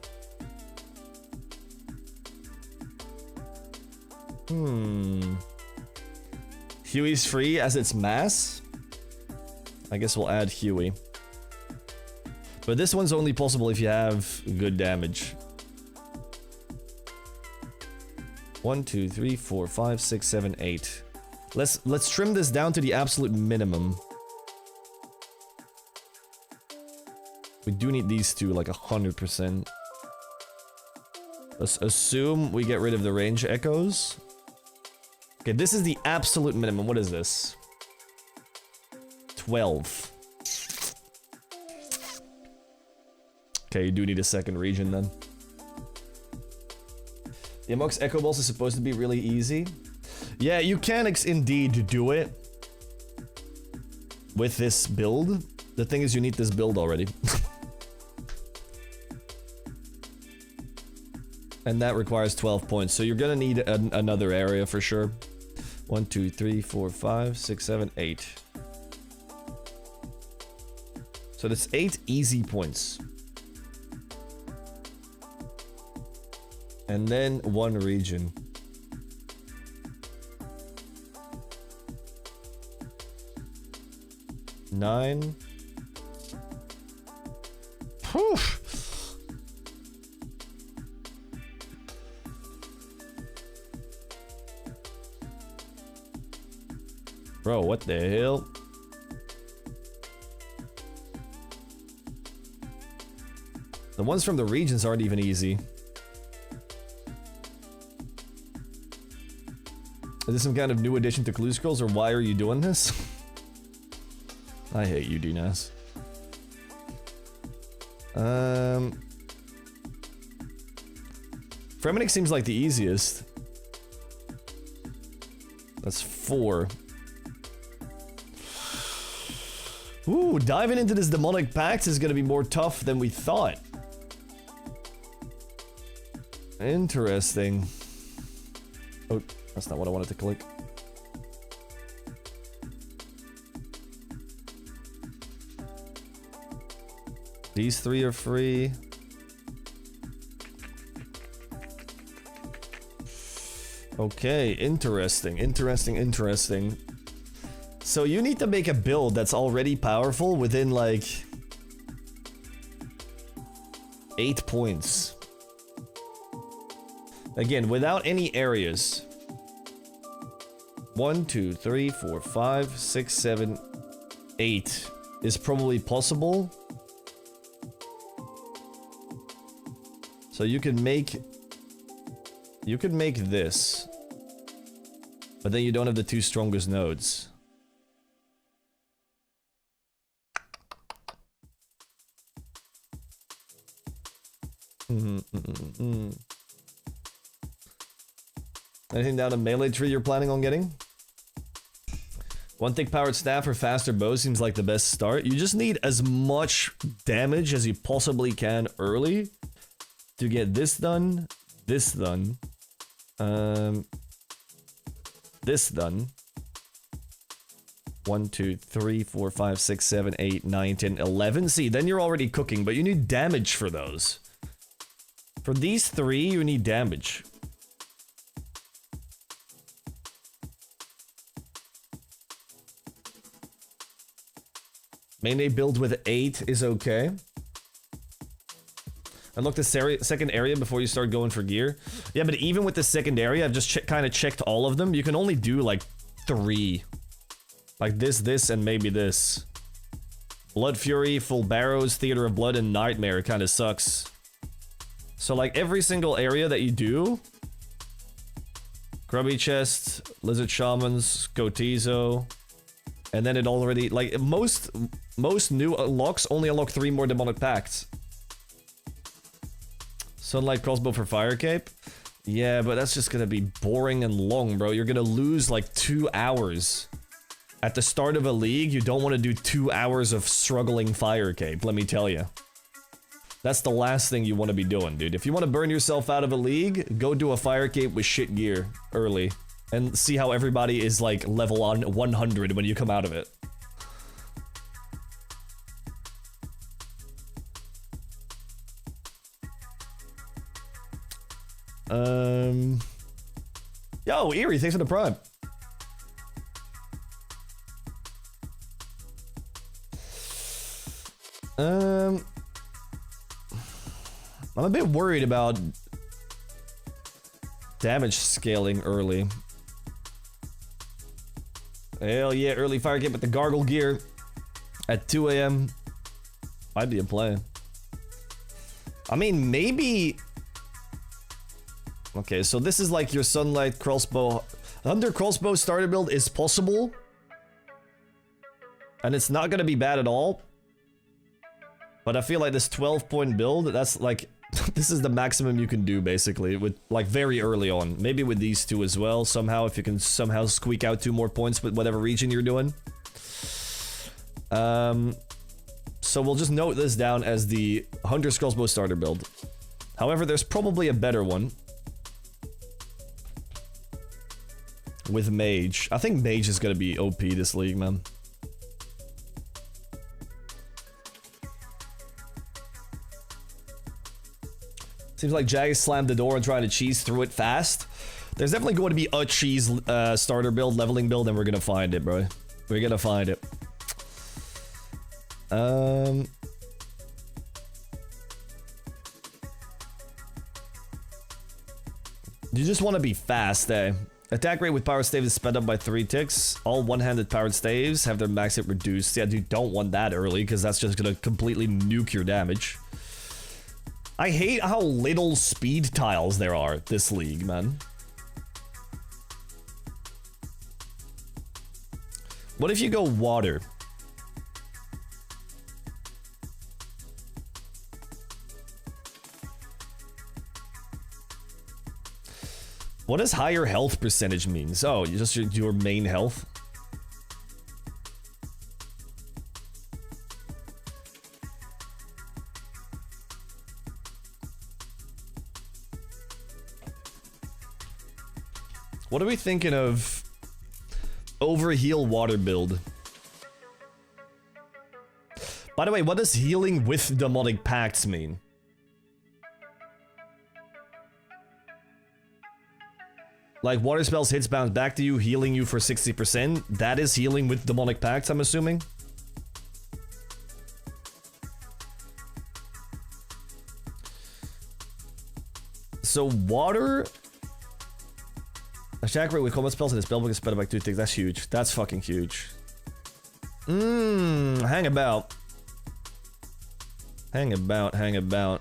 Huey's free as it's mass? I guess we'll add Huey. But this one's only possible if you have good damage. 1, 2, 3, 4, 5, 6, 7, 8. Let's trim this down to the absolute minimum. We do need these two like 100%. Let's assume we get rid of the range echoes. Okay, this is the absolute minimum. What is this? 12. Okay, you do need a second region then. The Amok's Echo Balls is supposed to be really easy. Yeah, you can indeed do it with this build. The thing is, you need this build already. And that requires 12 points, so you're gonna need another area for sure. 1, 2, 3, 4, 5, 6, 7, 8. So that's 8 easy points. And then 1 region. Nine. Whew. Bro, what the hell? The ones from the regions aren't even easy. Is this some kind of new addition to Clue Scrolls, or why are you doing this? I hate you, DNAS. Fremenic seems like the easiest. That's 4. Ooh, diving into this Demonic Pacts is gonna be more tough than we thought. Interesting. Oh, that's not what I wanted to click. These 3 are free. Okay, interesting, interesting. So you need to make a build that's already powerful within like 8 points. Again, without any areas. 1, 2, 3, 4, 5, 6, 7, 8 is probably possible. So you could make this, but then you don't have the 2 strongest nodes. Anything down a melee tree you're planning on getting? 1 thick powered staff or faster bow seems like the best start. You just need as much damage as you possibly can early to get this done, this done, this done. 1, 2, 3, 4, 5, 6, 7, 8, 9, 10, 11. See, then you're already cooking, but you need damage for those. For these 3, you need damage. Mainly build with 8 is okay. Unlock the second area before you start going for gear. Yeah, but even with the second area, I've just kind of checked all of them. You can only do like 3. Like this, and maybe this. Blood Fury, Full Barrows, Theater of Blood, and Nightmare kind of sucks. So like every single area that you do. Grubby Chest, Lizard Shamans, Gotizo. And then it already, like, most new unlocks only unlock 3 more Demonic Pacts. Sunlight Crossbow for Fire Cape? Yeah, but that's just gonna be boring and long, bro. You're gonna lose, like, 2 hours. At the start of a league, you don't want to do 2 hours of struggling Fire Cape, let me tell you. That's the last thing you want to be doing, dude. If you want to burn yourself out of a league, go do a Fire Cape with shit gear early. And see how everybody is, like, level on 100 when you come out of it. Yo, Eerie, thanks for the prime. I'm a bit worried about damage scaling early. Hell yeah, early Fire Cape with the Gargle gear at 2 AM. Might be a play. I mean, maybe... Okay, so this is like your Sunlight Crossbow. Thunder Crossbow starter build is possible. And it's not gonna be bad at all. But I feel like this 12-point build, that's like This is the maximum you can do, basically, with, like, very early on. Maybe with these two as well, somehow, if you can somehow squeak out 2 more points with whatever region you're doing. So we'll just note this down as the Hunter's Crossbow starter build. However, there's probably a better one. With Mage. I think Mage is gonna be OP this league, man. Seems like Jag slammed the door and trying to cheese through it fast. There's definitely going to be a cheese starter build, leveling build, and we're gonna find it, bro. We're gonna find it. You just want to be fast, eh? Attack rate with powered staves is sped up by 3 ticks. All one-handed powered staves have their max hit reduced. Yeah, you don't want that early, because that's just gonna completely nuke your damage. I hate how little speed tiles there are this league, man. What if you go water? What does higher health percentage mean? Oh, just your main health? What are we thinking of? Overheal water build. By the way, what does healing with Demonic Pacts mean? Like, water spells hits bounce back to you, healing you for 60%. That is healing with Demonic Pacts, I'm assuming. So, water... Attack rate with combat spells and the spellbook is sped up by 2 ticks. That's huge. That's fucking huge. Hang about. Hang about, hang about.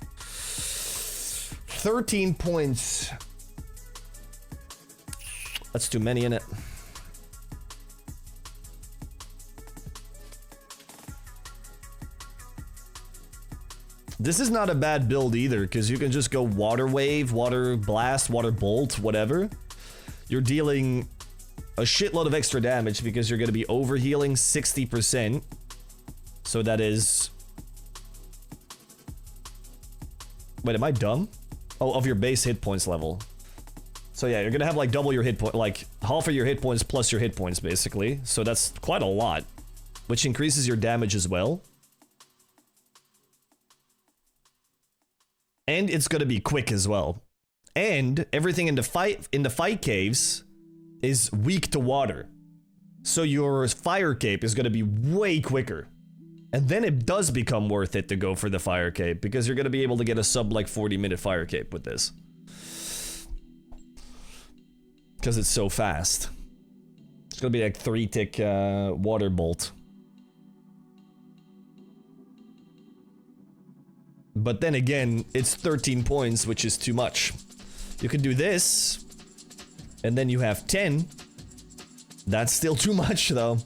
13 points. That's too many, innit? This is not a bad build either, because you can just go Water Wave, Water Blast, Water Bolt, whatever. You're dealing a shitload of extra damage because you're going to be overhealing 60%. So that is... Wait, am I dumb? Oh, of your base hit points level. So yeah, you're going to have like double your hit point, like half of your hit points plus your hit points basically. So that's quite a lot, which increases your damage as well. And it's gonna be quick as well. And everything in the fight caves is weak to water. So your fire cape is gonna be way quicker. And then it does become worth it to go for the fire cape, because you're gonna be able to get a sub like 40-minute fire cape with this. Because it's so fast. It's gonna be like 3-tick water bolt. But then again, it's 13 points, which is too much. You can do this, and then you have 10. That's still too much, though.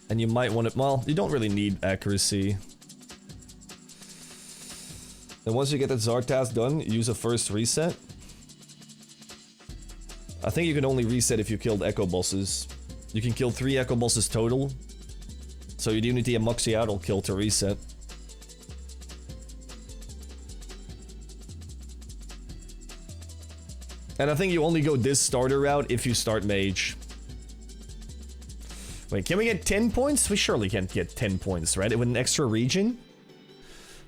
And you might want to... Well, you don't really need accuracy. And once you get the Czar task done, use a first reset. I think you can only reset if you killed Echo Bosses. You can kill 3 Echo Bosses total. So your Unity and Moxie out will kill to reset. And I think you only go this starter route if you start Mage. Wait, can we get 10 points? We surely can't get 10 points, right? With an extra region?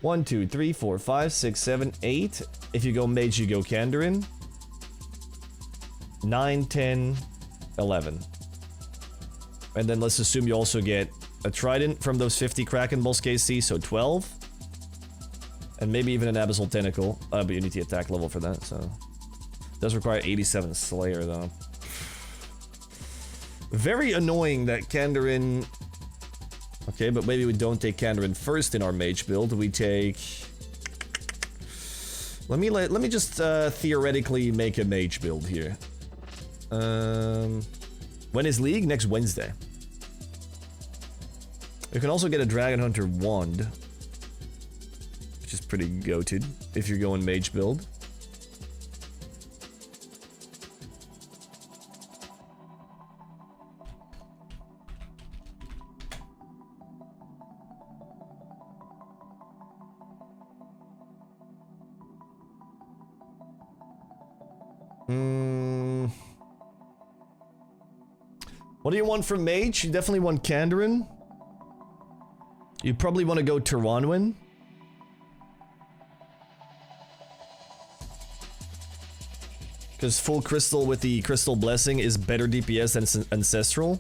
1, 2, 3, 4, 5, 6, 7, 8. If you go Mage, you go Kandarin. 9, 10, 11. And then let's assume you also get a Trident from those 50 Kraken Balls KC, so 12. And maybe even an Abyssal Tentacle. But you need the attack level for that, so... Does require 87 Slayer, though. Very annoying that Kandarin... Okay, but maybe we don't take Kandarin first in our Mage build. We take... Let me just theoretically make a Mage build here. When is League? Next Wednesday. You can also get a Dragon Hunter wand, which is pretty goated if you're going Mage build. What do you want from Mage? You definitely want Kandarin. You probably want to go Tyranwin. Because full crystal with the crystal blessing is better DPS than ancestral.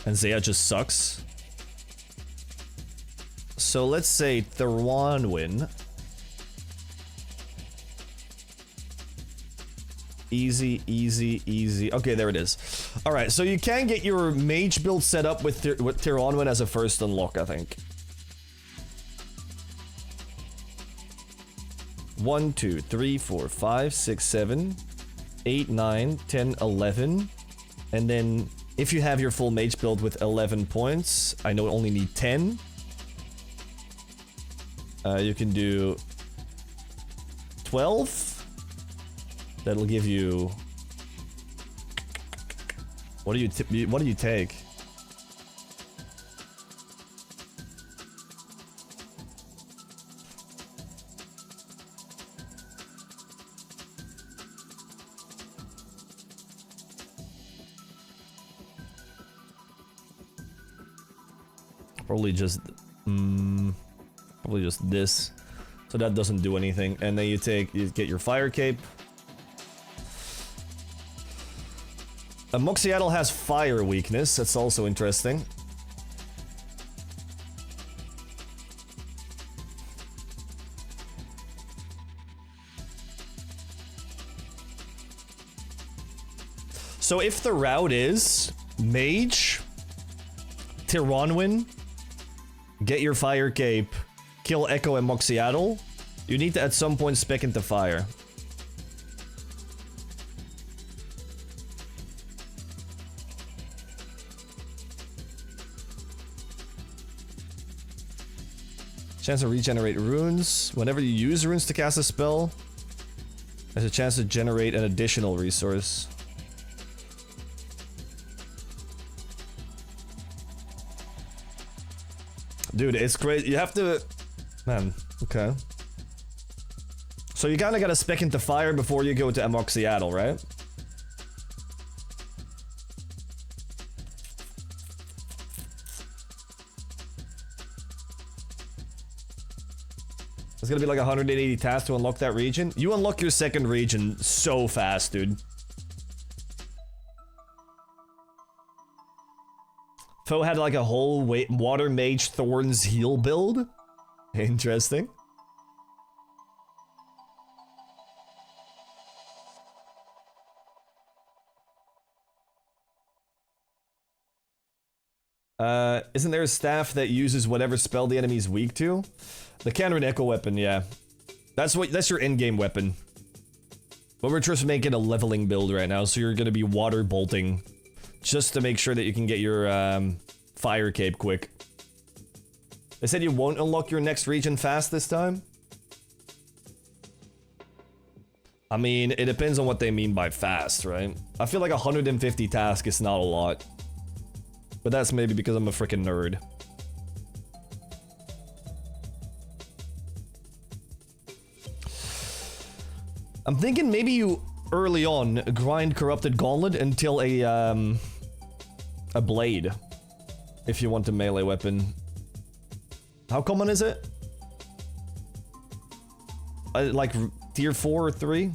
And Zaya just sucks. So let's say Tyranwin. Easy, easy, easy. Okay, there it is. Alright, so you can get your Mage build set up with Tyranwin as a first unlock, I think. 1, 2, 3, 4, 5, 6, 7, 8, 9, 10, 11. And then if you have your full Mage build with 11 points, I know it only need 10. You can do 12. That'll give you... What do you take? Probably just this. So that doesn't do anything. And then you get your fire cape. Moxiatl has fire weakness, that's also interesting. So if the route is Mage, Tyranwin, get your fire cape, kill Echo and Moxiatl, you need to at some point spec into fire. Chance to regenerate runes. Whenever you use runes to cast a spell, there's a chance to generate an additional resource. Dude, it's great. You have to... Man, okay. So you kinda gotta spec into fire before you go to Moxiatl, right? It's gonna be like 180 tasks to unlock that region. You unlock your second region so fast, dude. Foe had like a whole water mage Thorns heal build. Interesting. Isn't there a staff that uses whatever spell the enemy is weak to? The Kandarin Echo weapon, yeah. That's your endgame weapon. But we're just making a leveling build right now, so you're gonna be water bolting. Just to make sure that you can get your fire cape quick. They said you won't unlock your next region fast this time? I mean, it depends on what they mean by fast, right? I feel like 150 tasks is not a lot. But that's maybe because I'm a freaking nerd. I'm thinking maybe you, early on, grind Corrupted Gauntlet until a blade. If you want a melee weapon. How common is it? Like tier 4 or 3?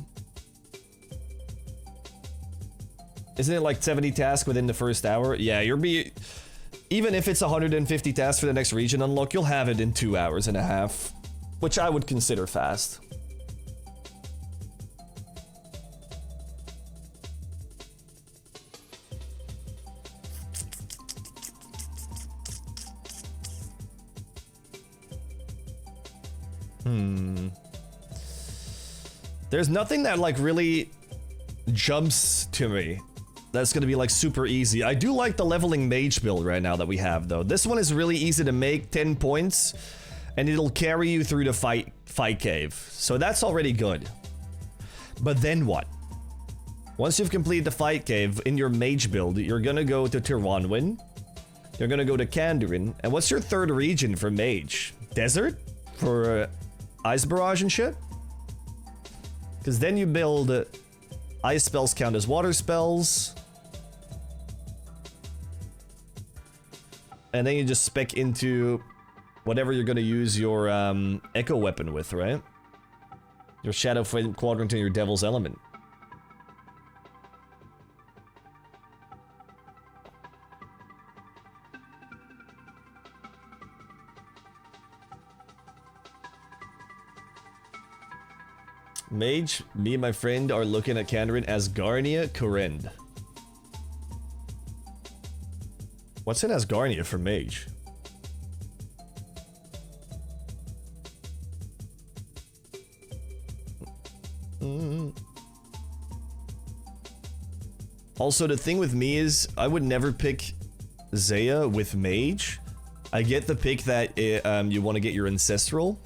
Isn't it like 70 tasks within the first hour? Yeah, even if it's 150 tasks for the next region unlock, you'll have it in 2.5 hours. Which I would consider fast. There's nothing that like really jumps to me That's gonna be like super easy. I do like the leveling mage build right now that we have though. This one is really easy to make, 10 points, and it'll carry you through the fight cave. So that's already good. But then what? Once you've completed the fight cave in your mage build, you're gonna go to Tiranwin. You're gonna go to Kandarin. And what's your third region for mage? Desert? For ice barrage and shit? Because then you build ice spells count as water spells. And then you just spec into whatever you're gonna use your echo weapon with, right? Your Shadow Flame Quadrant and your Devil's Element. Mage, me and my friend are looking at Kandarin as Garnia Korend. What's in Asgarnia for Mage? Also, the thing with me is, I would never pick Zaya with Mage. I get the pick that you want to get your Ancestral.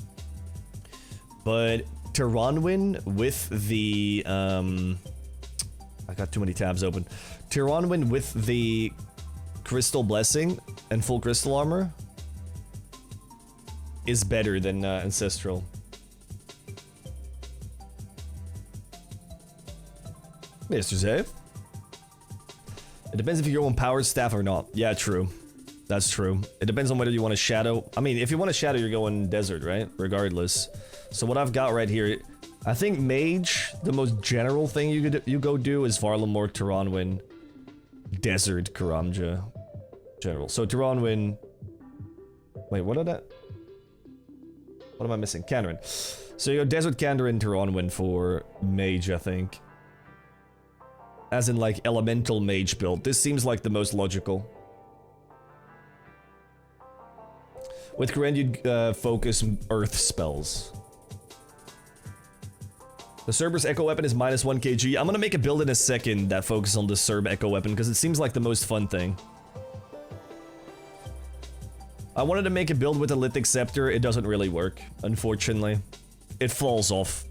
But Tiranwin with the... I got too many tabs open. Tiranwin with the Crystal Blessing and full Crystal Armor is better than Ancestral. Mr. Zave. It depends if you're on Power Staff or not. Yeah, true. That's true. It depends on whether you want to Shadow. I mean, if you want to Shadow, you're going Desert, right? Regardless. So what I've got right here, I think Mage, the most general thing you go do is Varlamore, Tiranwin, Desert, Karamja. General. So Tiranwin... Wait, what am I missing? Kandarin. So you go Desert, Kandarin, Tiranwin for Mage, I think. As in, like, elemental mage build. This seems like the most logical. With Korend, you'd focus earth spells. The Cerberus Echo Weapon is -1 kg. I'm gonna make a build in a second that focuses on the Cerb Echo Weapon, because it seems like the most fun thing. I wanted to make a build with a Lithic Scepter. It doesn't really work, unfortunately. It falls off.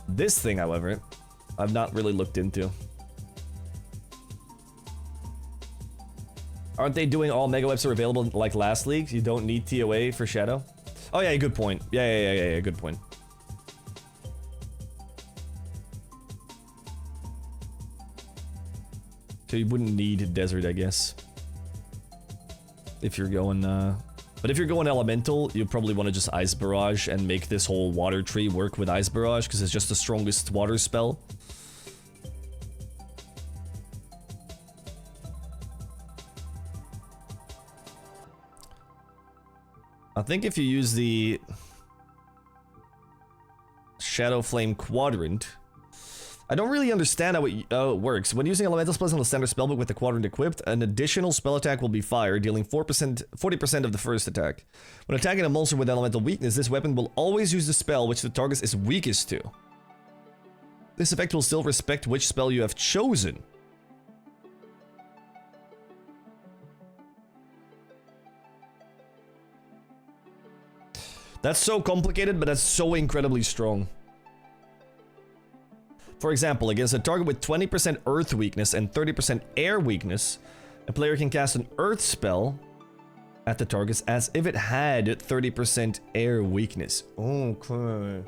This thing, however, I've not really looked into. Aren't they doing all Mega Webs are available like last league? You don't need TOA for Shadow? Oh yeah, good point. Yeah, good point. So you wouldn't need Desert, I guess. If you're going, But if you're going Elemental, you probably want to just Ice Barrage and make this whole Water Tree work with Ice Barrage, because it's just the strongest water spell. I think if you use the Shadow Flame Quadrant, I don't really understand how it works. When using elemental spells on the standard spellbook with the quadrant equipped, an additional spell attack will be fired, dealing 40% of the first attack. When attacking a monster with elemental weakness, this weapon will always use the spell which the target is weakest to. This effect will still respect which spell you have chosen. That's so complicated, but that's so incredibly strong. For example, against a target with 20% Earth weakness and 30% Air weakness, a player can cast an Earth spell at the target as if it had 30% Air weakness. Okay.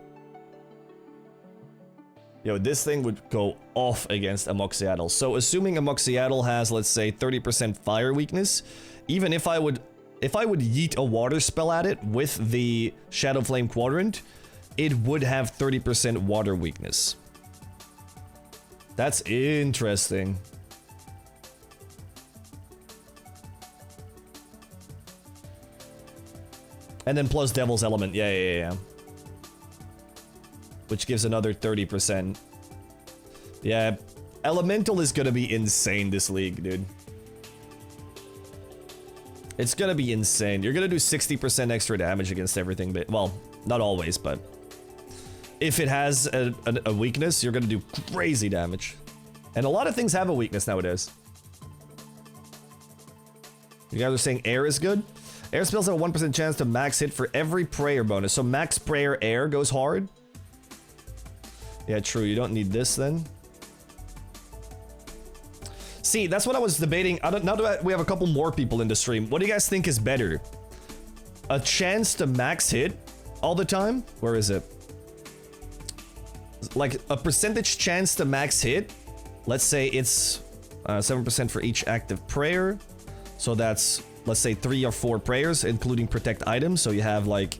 Yo, this thing would go off against Amoxiatl. So assuming Amoxiatl has, let's say, 30% Fire weakness, even if I would yeet a water spell at it with the Shadow Flame Quadrant, it would have 30% water weakness. That's interesting. And then plus Devil's Element. Yeah. Which gives another 30%. Yeah, Elemental is gonna be insane this league, dude. It's gonna be insane. You're gonna do 60% extra damage against everything, but, well, not always, but if it has a weakness, you're gonna do crazy damage. And a lot of things have a weakness nowadays. You guys are saying air is good? Air spells have a 1% chance to max hit for every prayer bonus. So max prayer air goes hard. Yeah, true. You don't need this then. See, that's what I was debating. Now that we have a couple more people in the stream, what do you guys think is better? A chance to max hit all the time? Where is it? Like a percentage chance to max hit. Let's say it's 7% for each active prayer. So that's, let's say 3 or 4 prayers, including protect items. So you have like,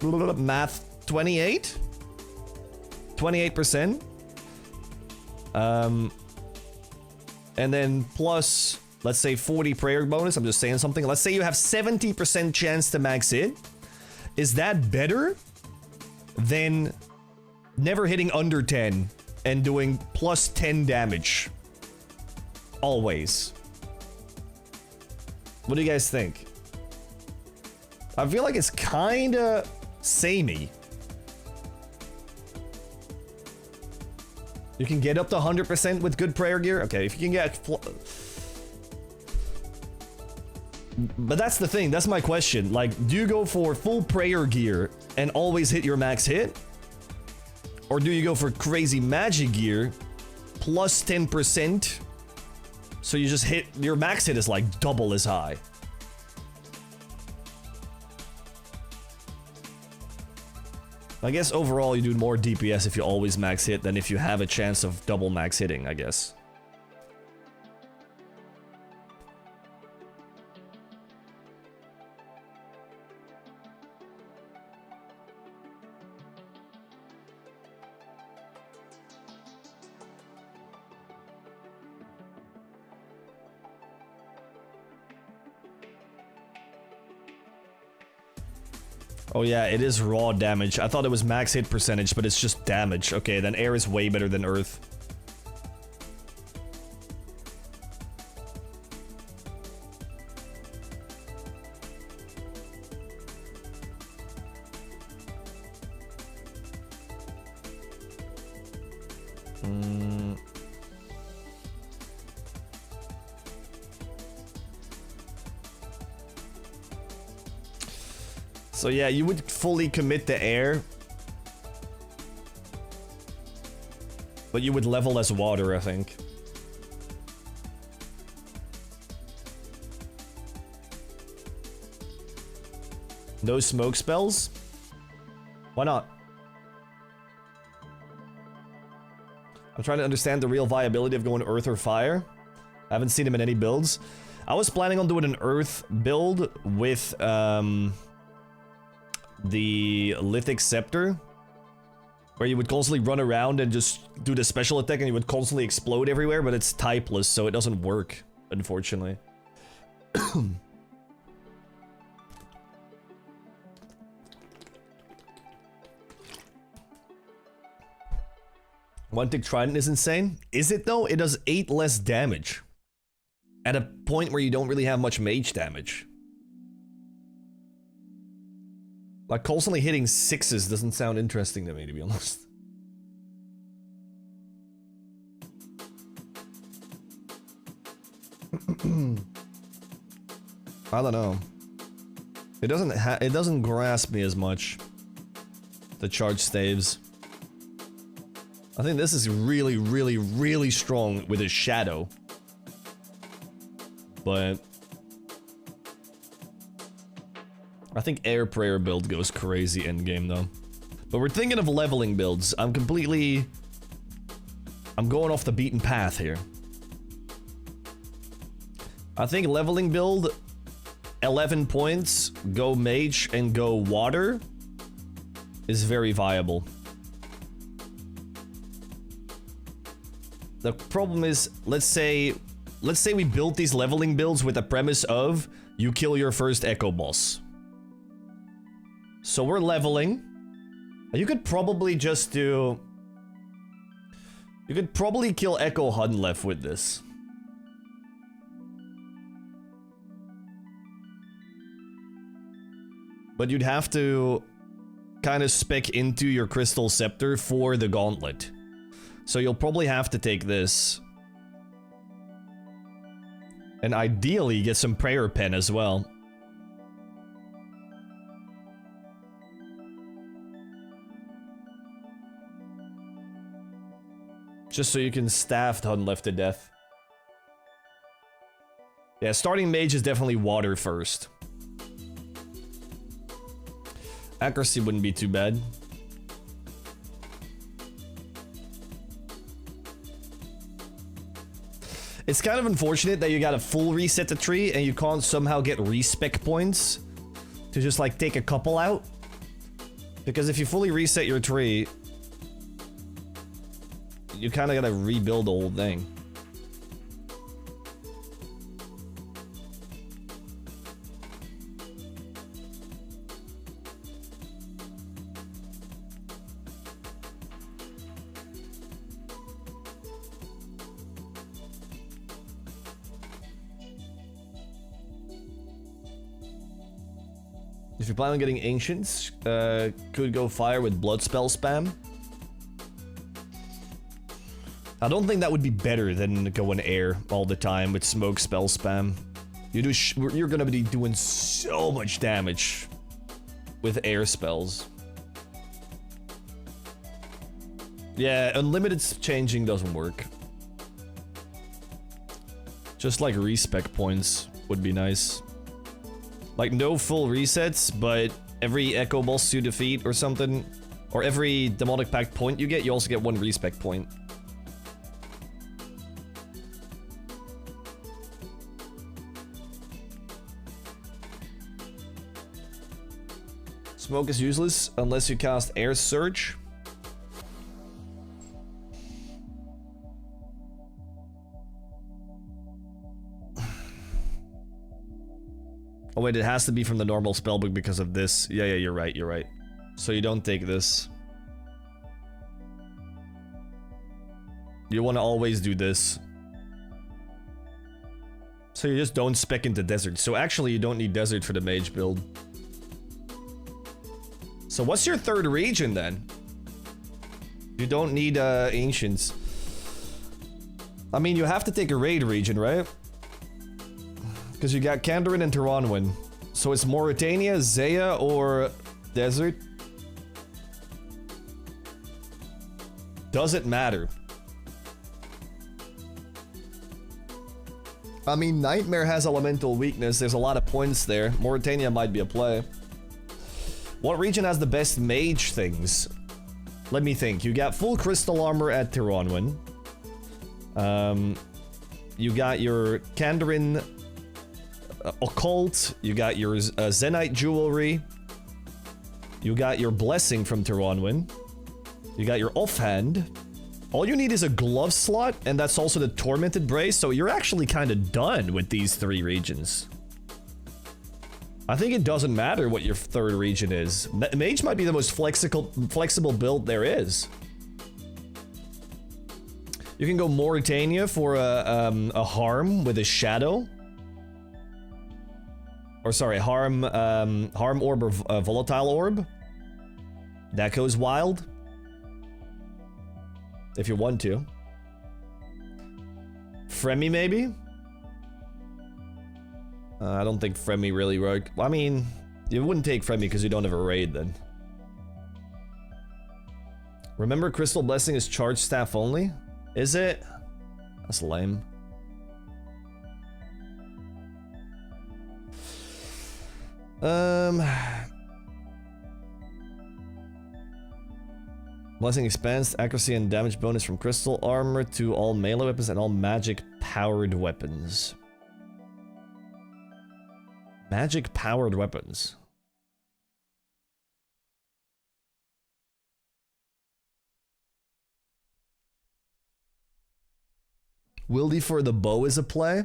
math 28? 28%. And then plus, let's say 40 prayer bonus. I'm just saying something. Let's say you have 70% chance to max hit. Is that better than never hitting under 10 and doing plus 10 damage? Always. What do you guys think? I feel like it's kinda samey. You can get up to 100% with good prayer gear? Okay, if you can get... But that's the thing, that's my question. Like, do you go for full prayer gear and always hit your max hit? Or do you go for crazy magic gear plus 10%? So you just hit... Your max hit is like double as high. I guess overall you do more DPS if you always max hit than if you have a chance of double max hitting, I guess. Oh yeah, it is raw damage. I thought it was max hit percentage, but it's just damage. Okay, then air is way better than earth. So yeah, you would fully commit to air. But you would level as water, I think. No smoke spells? Why not? I'm trying to understand the real viability of going earth or fire. I haven't seen him in any builds. I was planning on doing an earth build with, the Lithic scepter, where you would constantly run around and just do the special attack and you would constantly explode everywhere, but it's typeless, so it doesn't work, unfortunately. One tick trident is insane. Is it though? It does 8 less damage. At a point where you don't really have much mage damage. Like, constantly hitting 6s doesn't sound interesting to me, to be honest. I don't know. It doesn't grasp me as much. The charge staves. I think this is really, really, really strong with his shadow. But I think air prayer build goes crazy endgame though. But we're thinking of leveling builds. I'm going off the beaten path here. I think leveling build, 11 points, go mage and go water is very viable. The problem is, let's say we build these leveling builds with the premise of you kill your first echo boss. So we're leveling. You could probably just do... You could probably kill Echo Hunlef with this. But you'd have to kind of spec into your crystal scepter for the gauntlet. So you'll probably have to take this. And ideally get some prayer pen as well. Just so you can staff Hun left to death. Yeah, starting mage is definitely water first. Accuracy wouldn't be too bad. It's kind of unfortunate that you gotta full reset the tree and you can't somehow get respec points to just like take a couple out. Because if you fully reset your tree, you kind of gotta rebuild the whole thing. If you plan on getting Ancients, could go fire with Blood Spell spam. I don't think that would be better than going air all the time with Smoke Spell spam. You're gonna be doing so much damage with air spells. Yeah, unlimited changing doesn't work. Just like respec points would be nice. Like, no full resets, but every Echo Boss you defeat or something, or every Demonic Pact point you get, you also get one respec point. Smoke is useless unless you cast Air Surge. Oh wait, it has to be from the normal spellbook because of this. Yeah, you're right, you're right. So you don't take this. You want to always do this. So you just don't spec into Desert. So actually you don't need Desert for the Mage build. So what's your third region then? You don't need Ancients. I mean, you have to take a raid region, right? Because you got Kandarin and Taranwin. So it's Mauritania, Zaya, or Desert? Does it matter? I mean, Nightmare has elemental weakness. There's a lot of points there. Mauritania might be a play. What region has the best mage things? Let me think. You got full crystal armor at Taranwin. You got your Kandarin Occult. You got your Zenite jewelry. You got your blessing from Taranwin. You got your offhand. All you need is a glove slot, and that's also the Tormented Brace, so you're actually kind of done with these three regions. I think it doesn't matter what your third region is. Mage might be the most flexible build there is. You can go Mauritania for a harm with a shadow. Or sorry, harm orb or volatile orb. That goes wild. If you want to. Fremi maybe? I don't think Fremi really work. I mean, you wouldn't take Fremi because you don't have a raid then. Remember, Crystal Blessing is charge staff only? Is it? That's lame. Blessing expands accuracy and damage bonus from crystal armor to all melee weapons and all magic powered weapons. Magic powered weapons. Wildy for the bow is a play.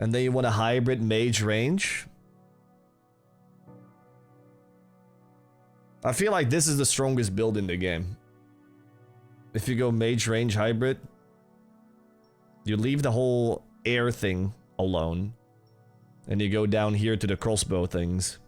And then you want a hybrid mage range. I feel like this is the strongest build in the game. If you go mage range hybrid, you leave the whole air thing alone. And you go down here to the crossbow things.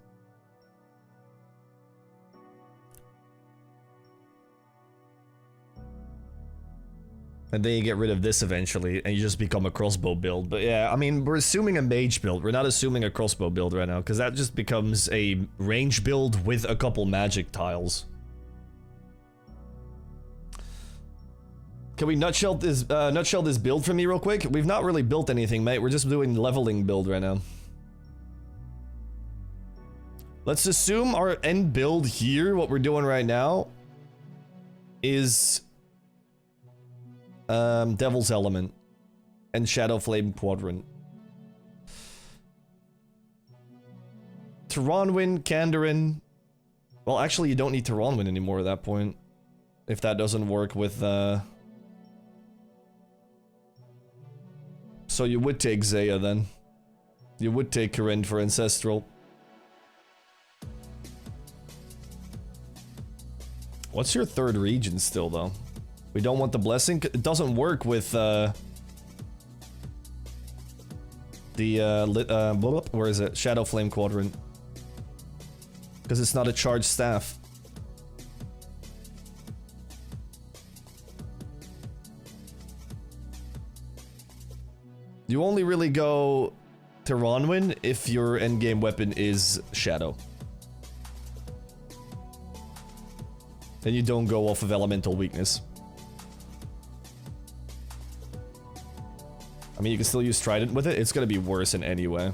And then you get rid of this eventually, and you just become a crossbow build. But yeah, I mean, we're assuming a mage build. We're not assuming a crossbow build right now, because that just becomes a range build with a couple magic tiles. Can we nutshell this build for me real quick? We've not really built anything, mate. We're just doing leveling build right now. Let's assume our end build here, what we're doing right now, is Devil's Element and Shadow Flame Quadrant. Taronwyn, Kandarin. Well, actually, you don't need Taronwyn anymore at that point. If that doesn't work with, So you would take Zaya then. You would take Karen for Ancestral. What's your third region still, though? We don't want the Blessing? It doesn't work with, where is it? Shadow Flame Quadrant. Because it's not a charged staff. You only really go to Ronwyn if your endgame weapon is Shadow. And you don't go off of elemental weakness. I mean, you can still use Trident with it. It's gonna be worse in any way.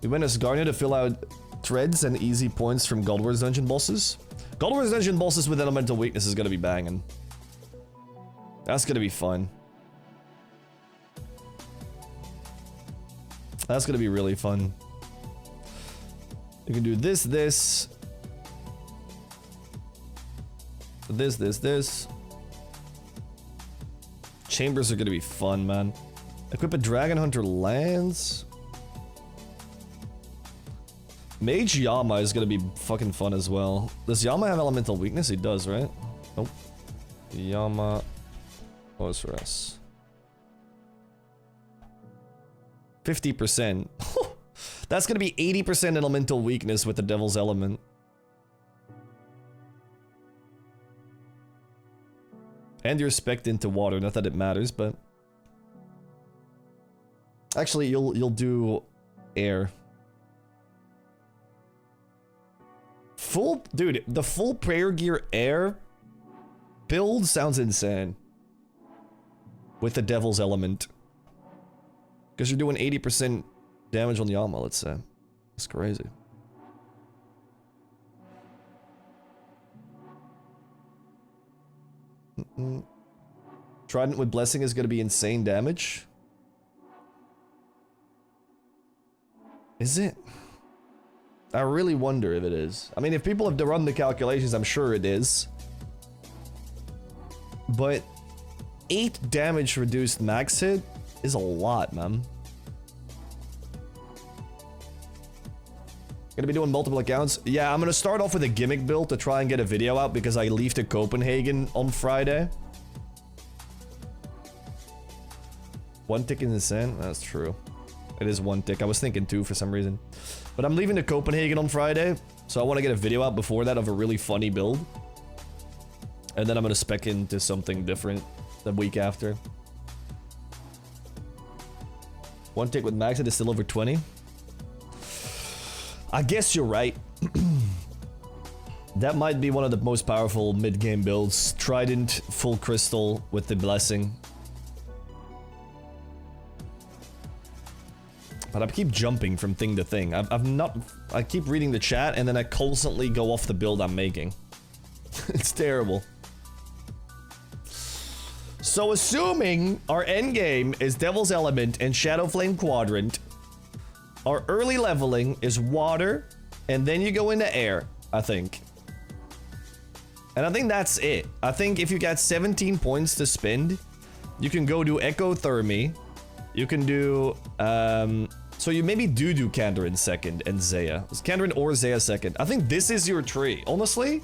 We went as Garnia to fill out threads and easy points from Goldwar's dungeon bosses. Goldwar's dungeon bosses with elemental weakness is gonna be banging. That's gonna be fun. That's gonna be really fun. You can do this. This. Chambers are gonna be fun, man. Equip a Dragon Hunter Lance. Mage Yama is gonna be fucking fun as well. Does Yama have elemental weakness? He does, right? Nope. Yama. Osiris. 50%. That's gonna be 80% elemental weakness with the Devil's Element. And you're spec'd into water, not that it matters, but... Actually, you'll do air. Dude, the full prayer gear air build sounds insane. With the Devil's Element. Because you're doing 80% damage on Yama, let's say. That's crazy. Trident with Blessing is going to be insane damage. Is it? I really wonder if it is. I mean, if people have to run the calculations, I'm sure it is. But 8 damage reduced max hit is a lot, man. Gonna be doing multiple accounts? Yeah, I'm gonna start off with a gimmick build to try and get a video out because I leave to Copenhagen on Friday. One tick in the sand? That's true. It is 1 tick. I was thinking 2 for some reason. But I'm leaving to Copenhagen on Friday, so I want to get a video out before that of a really funny build. And then I'm gonna spec into something different the week after. 1 tick with max hit is still over 20. I guess you're right. That might be one of the most powerful mid-game builds. Trident, full crystal with the Blessing. But I keep jumping from thing to thing. I keep reading the chat and then I constantly go off the build I'm making. It's terrible. So assuming our endgame is Devil's Element and Shadow Flame Quadrant, our early leveling is water, and then you go into air, I think. And I think that's it. I think if you got 17 points to spend, you can go do Ecothermy. You can do, so you maybe do Kandarin second and Zaya. It's Kandarin or Zaya second. I think this is your tree. Honestly,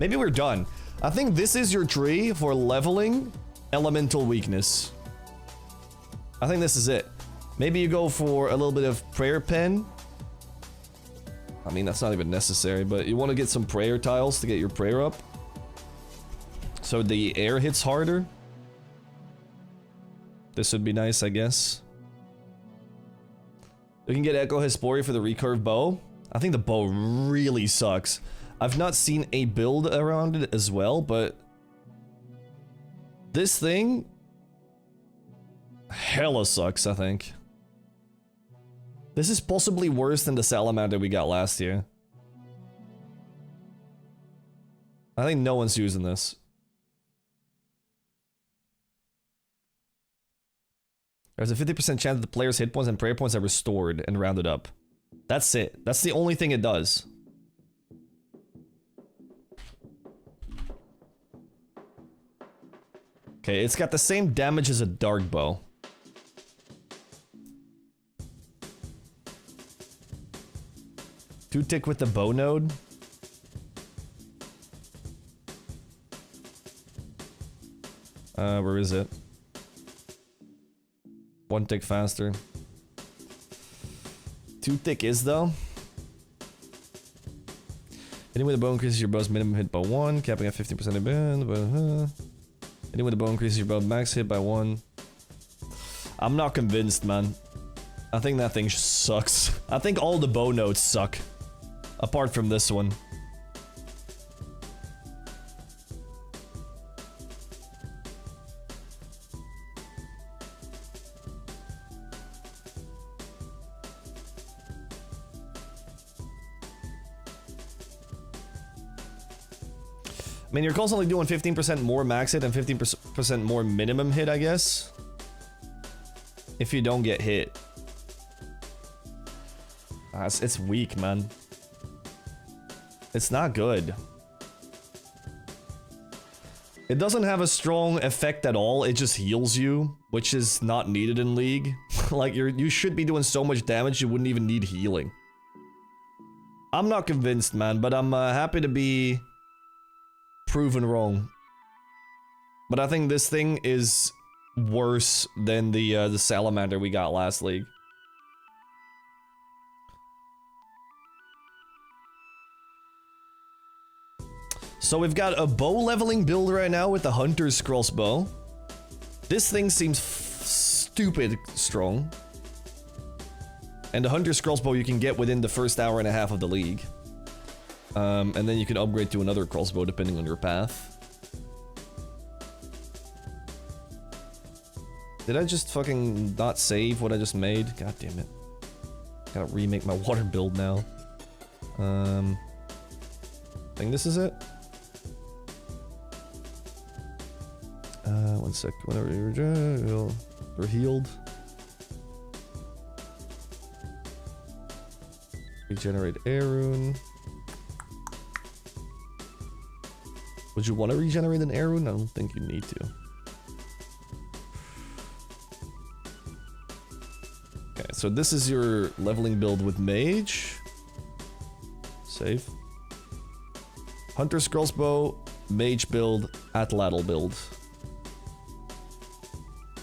maybe we're done. I think this is your tree for leveling elemental weakness. I think this is it. Maybe you go for a little bit of prayer pen. I mean, that's not even necessary, but you want to get some prayer tiles to get your prayer up. So So the air hits harder. This would be nice, I guess. We can get Echo Hesperia for the recurve bow. I think the bow really sucks. I've not seen a build around it as well, but this thing hella sucks, I think. This is possibly worse than the salamander we got last year. I think no one's using this. There's a 50% chance that the player's hit points and prayer points are restored and rounded up. That's it. That's the only thing it does. Okay, it's got the same damage as a dark bow. Two tick with the bow node. Where is it? One tick faster. Two tick is though. Hitting with a bow increases your bow's minimum hit by 1, capping at 15% of bend. Hitting with a bow increases your bow max hit by 1. I'm not convinced, man. I think that thing sucks. I think all the bow nodes suck. Apart from this one. I mean, you're constantly doing 15% more max hit and 15% more minimum hit, I guess. If you don't get hit. It's weak, man. It's not good. It doesn't have a strong effect at all, it just heals you, which is not needed in League. Like, you should be doing so much damage you wouldn't even need healing. I'm not convinced, man, but I'm happy to be proven wrong. But I think this thing is worse than the salamander we got last League. So we've got a bow leveling build right now with the Hunter's Crossbow. This thing seems stupid strong. And the Hunter's Crossbow you can get within the first hour and a half of the League. And then you can upgrade to another crossbow depending on your path. Did I just fucking not save what I just made? God damn it. Gotta remake my water build now. I think this is it. One sec. Whenever you're healed. Regenerate air rune. Would you want to regenerate an air rune? I don't think you need to. Okay, so this is your leveling build with Mage. Save. Hunter's Crossbow, Mage build, Atlatl build.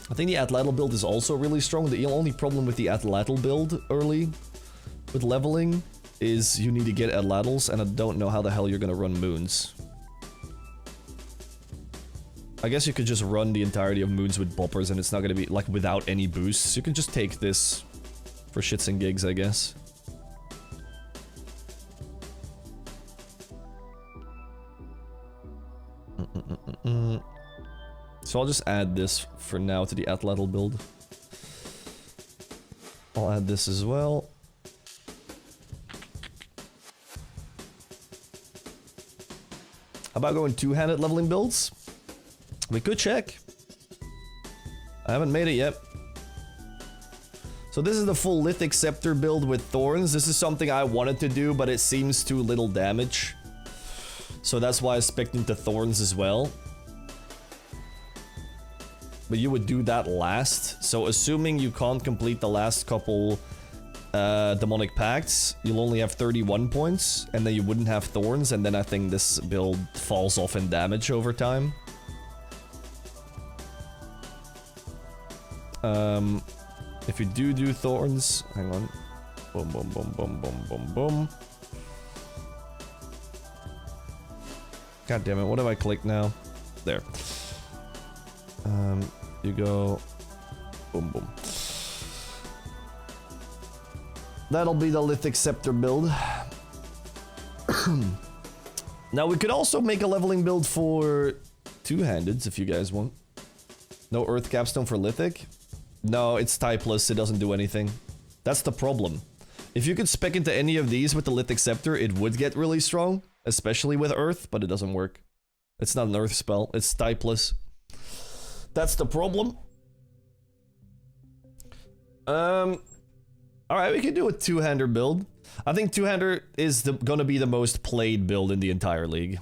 I think the Atlatl build is also really strong. The only problem with the Atlatl build early with leveling is you need to get Atlatls, and I don't know how the hell you're gonna run moons. I guess you could just run the entirety of moons with boppers and it's not gonna be, like, without any boosts. You can just take this for shits and gigs, I guess. So I'll just add this for now to the Atlatl build. I'll add this as well. How about going two-handed leveling builds? We could check. I haven't made it yet. So this is the full Lithic scepter build with Thorns. This is something I wanted to do, but it seems too little damage. So that's why I spec'd into Thorns as well. But you would do that last. So assuming you can't complete the last couple Demonic Pacts, you'll only have 31 points, and then you wouldn't have Thorns, and then I think this build falls off in damage over time. If you do Thorns, hang on. Boom, boom, boom, boom, boom, boom, boom. God damn it, what have I clicked now? There. You go... Boom, boom. That'll be the Lithic scepter build. Now we could also make a leveling build for two-handeds if you guys want. No earth capstone for Lithic? No, it's typeless, it doesn't do anything. That's the problem. If you could spec into any of these with the Lithic scepter, it would get really strong. Especially with earth, but it doesn't work. It's not an earth spell, it's typeless. That's the problem. Alright, we can do a two-hander build. I think two-hander is gonna be the most played build in the entire league.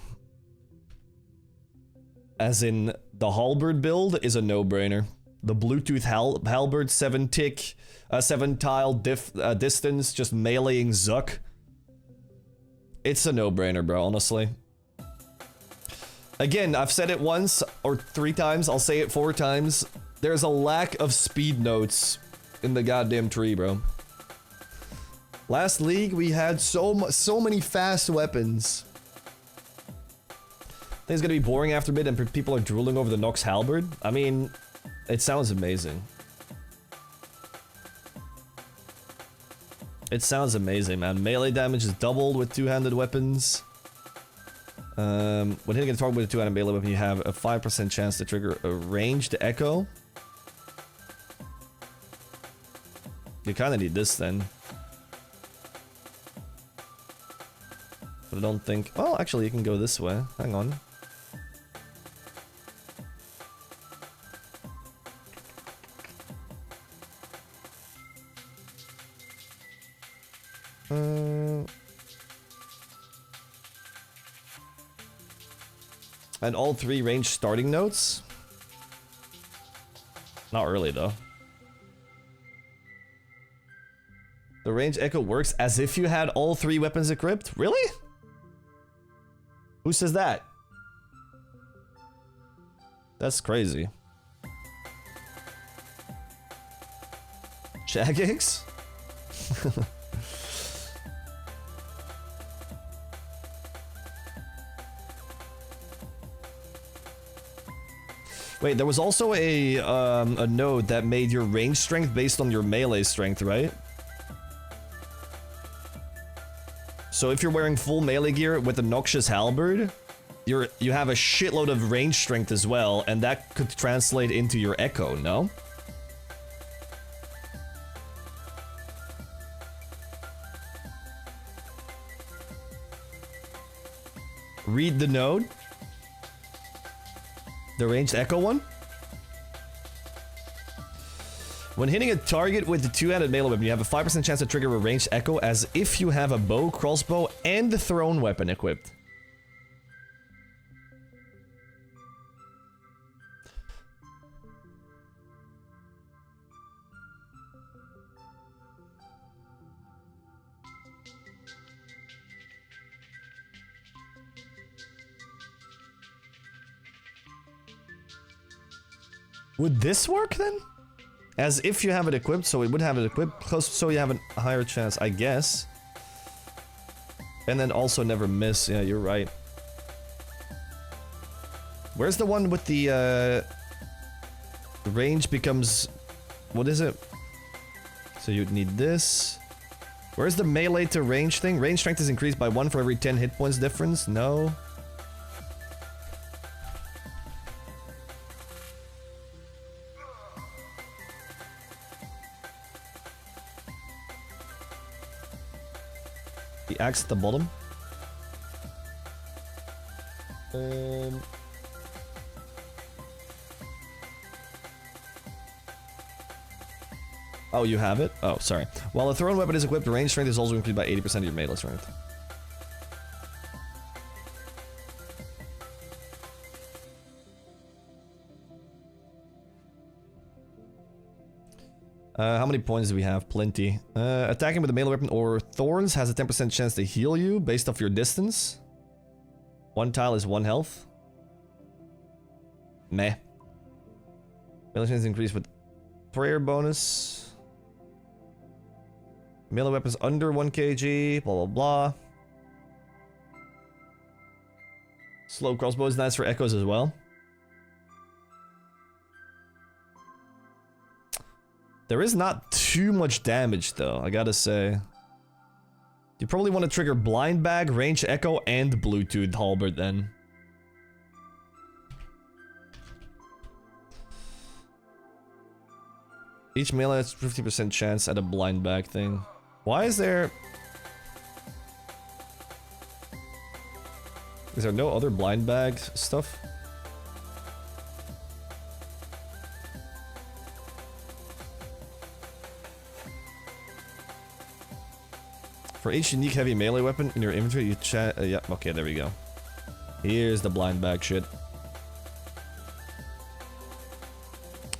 As in, the Halberd build is a no-brainer. The Bluetooth Halberd 7-tick, 7-tile distance, just meleeing Zuck. It's a no-brainer, bro, honestly. Again, I've said it once or 3 times, I'll say it 4 times. There's a lack of speed notes in the goddamn tree, bro. Last league, we had so many fast weapons. I think it's gonna be boring after mid and people are drooling over the Nox Halberd. I mean, it sounds amazing. It sounds amazing, man. Melee damage is doubled with two-handed weapons. When hitting a target with a two-handed melee weapon, you have a 5% chance to trigger a ranged echo. You kind of need this then. But I don't think... Well, actually, you can go this way. Hang on. And all 3 range starting notes? Not really, though. The range echo works as if you had all 3 weapons equipped? Really? Who says that? That's crazy. Shagex? Wait, there was also a node that made your range strength based on your melee strength, right? So if you're wearing full melee gear with the Noxious Halberd, you have a shitload of range strength as well, and that could translate into your echo, no? Read the node. The ranged echo one? When hitting a target with the two-handed melee weapon, you have a 5% chance to trigger a ranged echo as if you have a bow, crossbow, and the thrown weapon equipped. Would this work then? As if you have it equipped, so it would have it equipped, so you have a higher chance, I guess. And then also never miss, yeah, you're right. Where's the one with the range becomes... What is it? So you'd need this. Where's the melee to range thing? Range strength is increased by 1 for every 10 hit points difference? No. The axe at the bottom. Oh, you have it? Oh, sorry. While a thrown weapon is equipped, range strength is also increased by 80% of your melee strength. How many points do we have? Plenty. Attacking with a melee weapon or Thorns has a 10% chance to heal you based off your distance. 1 tile is 1 health. Meh. Melee chance increased with prayer bonus. Melee weapons under 1 kg. Blah, blah, blah. Slow crossbow is nice for echoes as well. There is not too much damage though, I gotta say. You probably want to trigger Blind Bag, Range Echo, and Bluetooth Halberd then. Each melee has 50% chance at a Blind Bag thing. Why is there... Is there no other Blind Bag stuff? For each unique heavy melee weapon in your inventory, you chat. Yeah, okay, there we go. Here's the Blind Bag shit.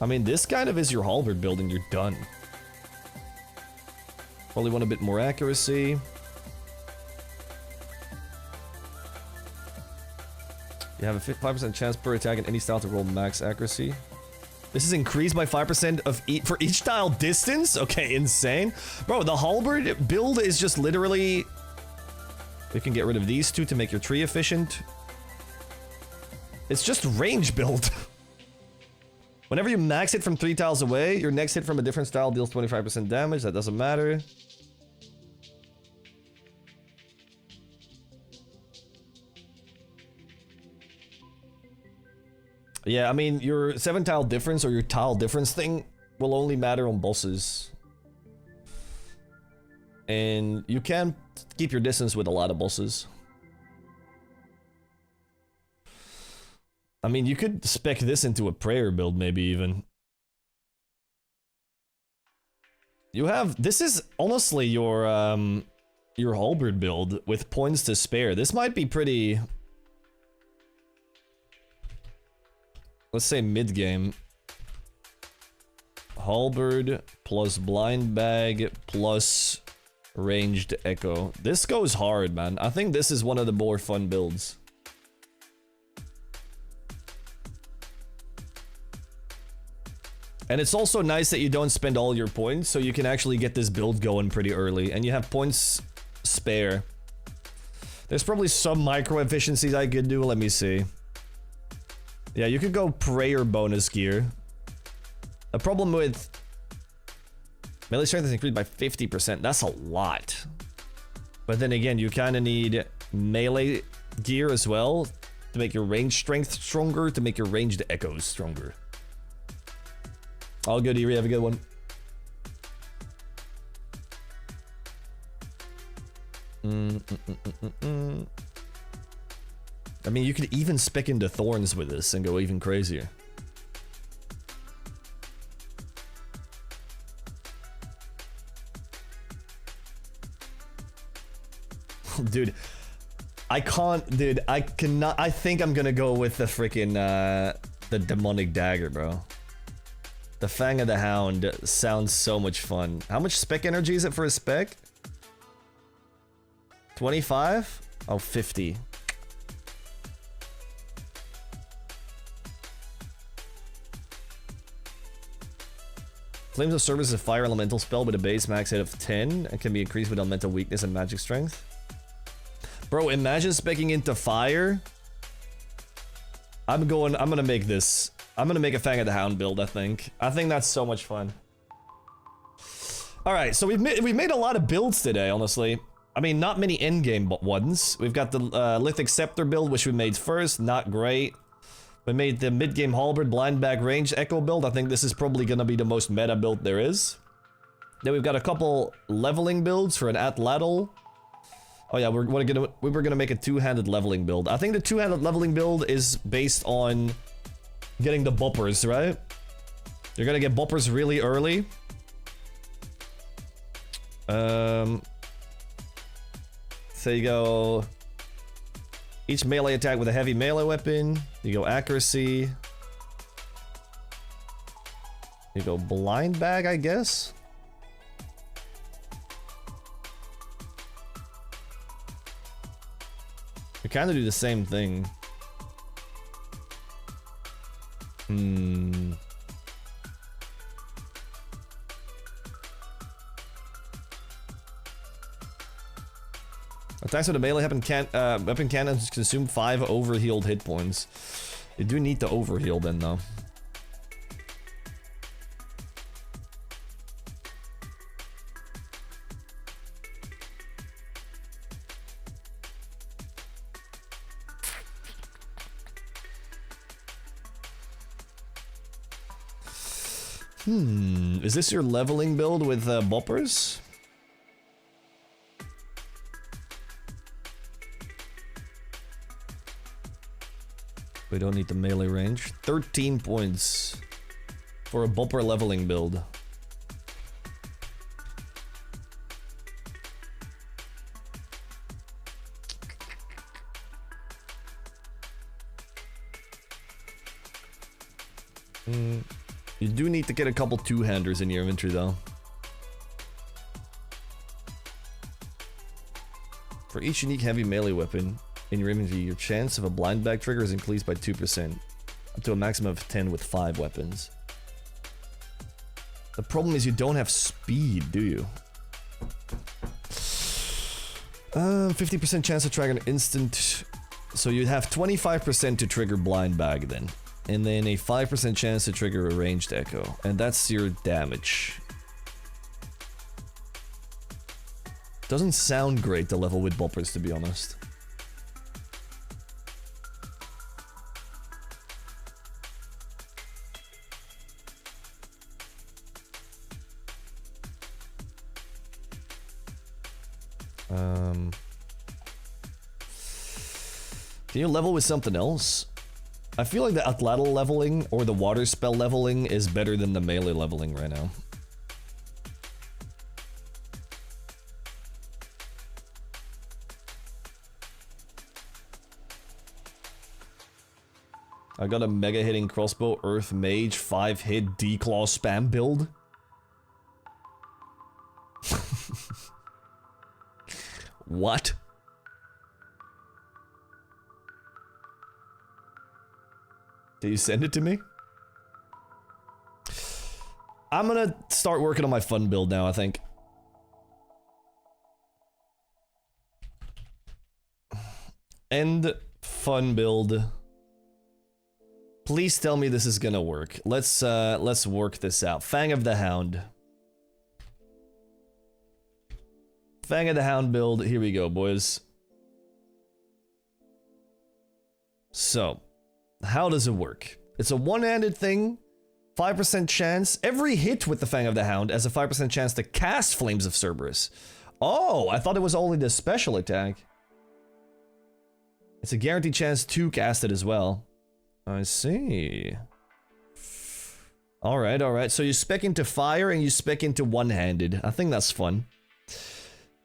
I mean, this kind of is your Halberd build and you're done. Probably want a bit more accuracy. You have a 5% chance per attack in any style to roll max accuracy. This is increased by 5% of for each tile distance? Okay, insane. Bro, the Halberd build is just literally... We can get rid of these two to make your tree efficient. It's just range build. Whenever you max it from 3 tiles away, your next hit from a different style deals 25% damage. That doesn't matter. Yeah, I mean, your 7 tile difference or your tile difference thing will only matter on bosses. And you can keep your distance with a lot of bosses. I mean, you could spec this into a prayer build, maybe even. You have... This is honestly your Halberd build with points to spare. This might be pretty... Let's say mid-game. Halberd plus Blind Bag plus Ranged Echo. This goes hard, man. I think this is one of the more fun builds. And it's also nice that you don't spend all your points, so you can actually get this build going pretty early, and you have points spare. There's probably some micro efficiencies I could do, let me see. Yeah, you could go prayer bonus gear. The problem with melee strength is increased by 50%. That's a lot. But then again, you kind of need melee gear as well to make your range strength stronger, to make your ranged echoes stronger. All good, Eerie. Have a good one. I mean, you could even spec into Thorns with this and go even crazier. Dude, I can't, dude, I cannot, I think I'm gonna go with the freaking, the Demonic Dagger, bro. The Fang of the Hound sounds so much fun. How much spec energy is it for a spec? 25? Oh, 50. Flames of Service is a fire elemental spell with a base max hit of 10 and can be increased with elemental weakness and magic strength. Bro, imagine specking into fire. I'm gonna make this. I'm gonna make a Fang of the Hound build, I think. I think that's so much fun. Alright, so we've made a lot of builds today, honestly. I mean, not many endgame ones. We've got the Lithic Scepter build, which we made first. Not great. We made the mid-game Halberd Blind Bag Range Echo build. I think this is probably gonna be the most meta build there is. Then we've got a couple leveling builds for an Atlatl. Oh yeah, we were gonna make a two-handed leveling build. I think the two-handed leveling build is based on getting the boppers, right? You're gonna get boppers really early. So you go each melee attack with a heavy melee weapon. You go accuracy. You go blind bag, I guess. You kind of do the same thing. Attacks with a melee weapon cannons consume 5 overhealed hit points. You do need to overheal then, though. Is this your leveling build with boppers? We don't need the melee range. 13 points for a bopper leveling build. You do need to get a couple two-handers in your inventory though. For each unique heavy melee weapon in your inventory, your chance of a blind bag trigger is increased by 2%, up to a maximum of 10 with 5 weapons. The problem is you don't have speed, do you? 50% chance to trigger an instant, so you'd have 25% to trigger blind bag then. And then a 5% chance to trigger a ranged echo. And that's your damage. Doesn't sound great to level with boppers, to be honest. Can you level with something else? I feel like the atlatl leveling or the water spell leveling is better than the melee leveling right now. I got a mega hitting crossbow earth mage 5-hit D-claw spam build. What? Did you send it to me? I'm gonna start working on my fun build now, I think. End fun build. Please tell me this is gonna work. Let's work this out. Fang of the Hound. Fang of the Hound build. Here we go, boys. So, how does it work? It's a one-handed thing, 5% chance. Every hit with the Fang of the Hound has a 5% chance to cast Flames of Cerberus. Oh, I thought it was only the special attack. It's a guaranteed chance to cast it as well. I see. Alright, alright. So you spec into fire and you spec into one-handed. I think that's fun.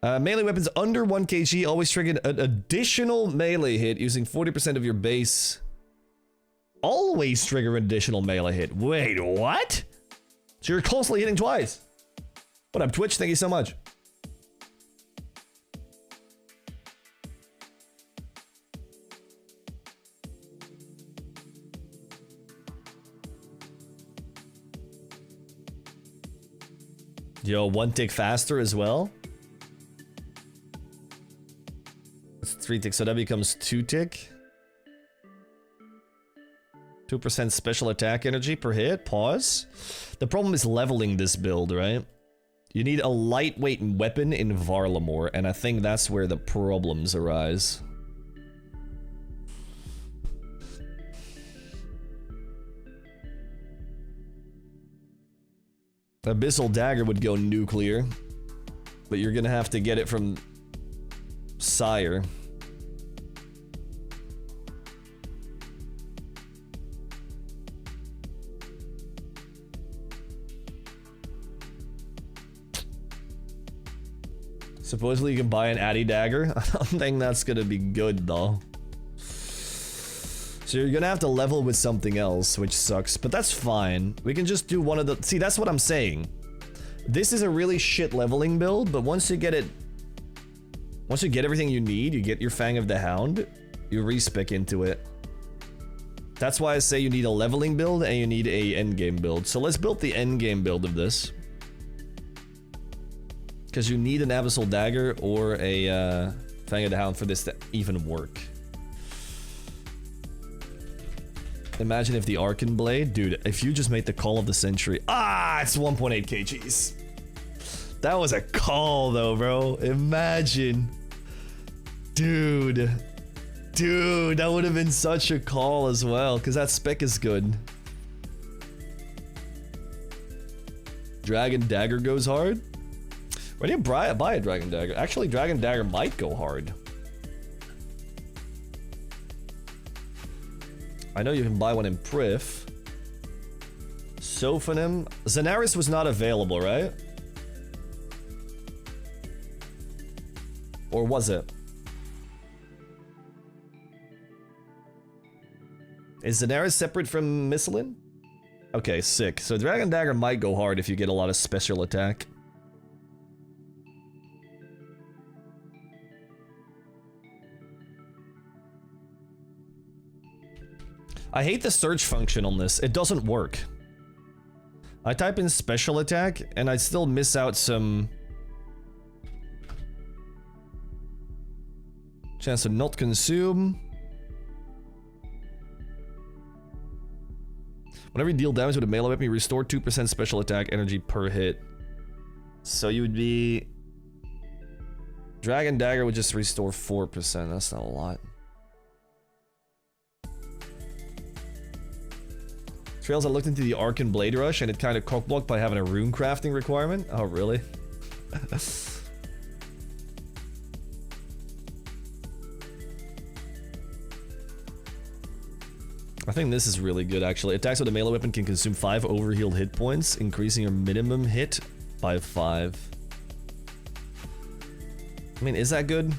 Melee weapons under 1 kg always trigger an additional melee hit using 40% of your base. Always trigger an additional melee hit. Wait, what? So you're constantly hitting twice. What up, Twitch? Thank you so much. Yo, 1 tick faster as well. That's 3 ticks, so that becomes 2 tick. 2% special attack energy per hit. Pause. The problem is leveling this build, right? You need a lightweight weapon in Varlamore, and I think that's where the problems arise. Abyssal Dagger would go nuclear, but you're gonna have to get it from Sire. Supposedly you can buy an Addy Dagger. I don't think that's gonna be good though. So you're gonna have to level with something else, which sucks, but that's fine. We can just do one of the... See, that's what I'm saying. This is a really shit leveling build, but once you get it... Once you get everything you need, you get your Fang of the Hound, you respec into it. That's why I say you need a leveling build and you need a endgame build. So let's build the endgame build of this. Because you need an Abyssal Dagger or a Fang of the Hound for this to even work. Imagine if the Arcan Blade... Dude, if you just made the Call of the Century... Ah, it's 1.8 kgs. That was a call though, bro. Imagine. Dude. Dude, that would have been such a call as well, because that spec is good. Dragon Dagger goes hard. Why do you buy a Dragon Dagger? Actually, Dragon Dagger might go hard. I know you can buy one in Prif. Sophonim. Zenaris was not available, right? Or was it? Is Zenaris separate from Missilin? Okay, sick. So Dragon Dagger might go hard if you get a lot of special attack. I hate the search function on this. It doesn't work. I type in special attack and I still miss out some chance to not consume. Whenever you deal damage with a melee weapon, you restore 2% special attack energy per hit. So you would be... Dragon Dagger would just restore 4%. That's not a lot. Trails, I looked into the Arcan Blade Rush and it kind of cockblocked by having a rune crafting requirement. Oh, really? I think this is really good, actually. Attacks with a melee weapon can consume 5 overhealed hit points, increasing your minimum hit by 5. I mean, is that good?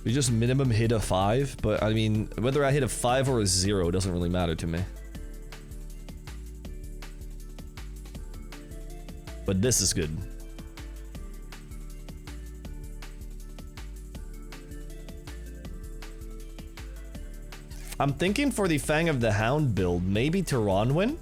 You just minimum hit a 5, but I mean, whether I hit a 5 or a 0 doesn't really matter to me. But this is good. I'm thinking for the Fang of the Hound build, maybe Tyranwin?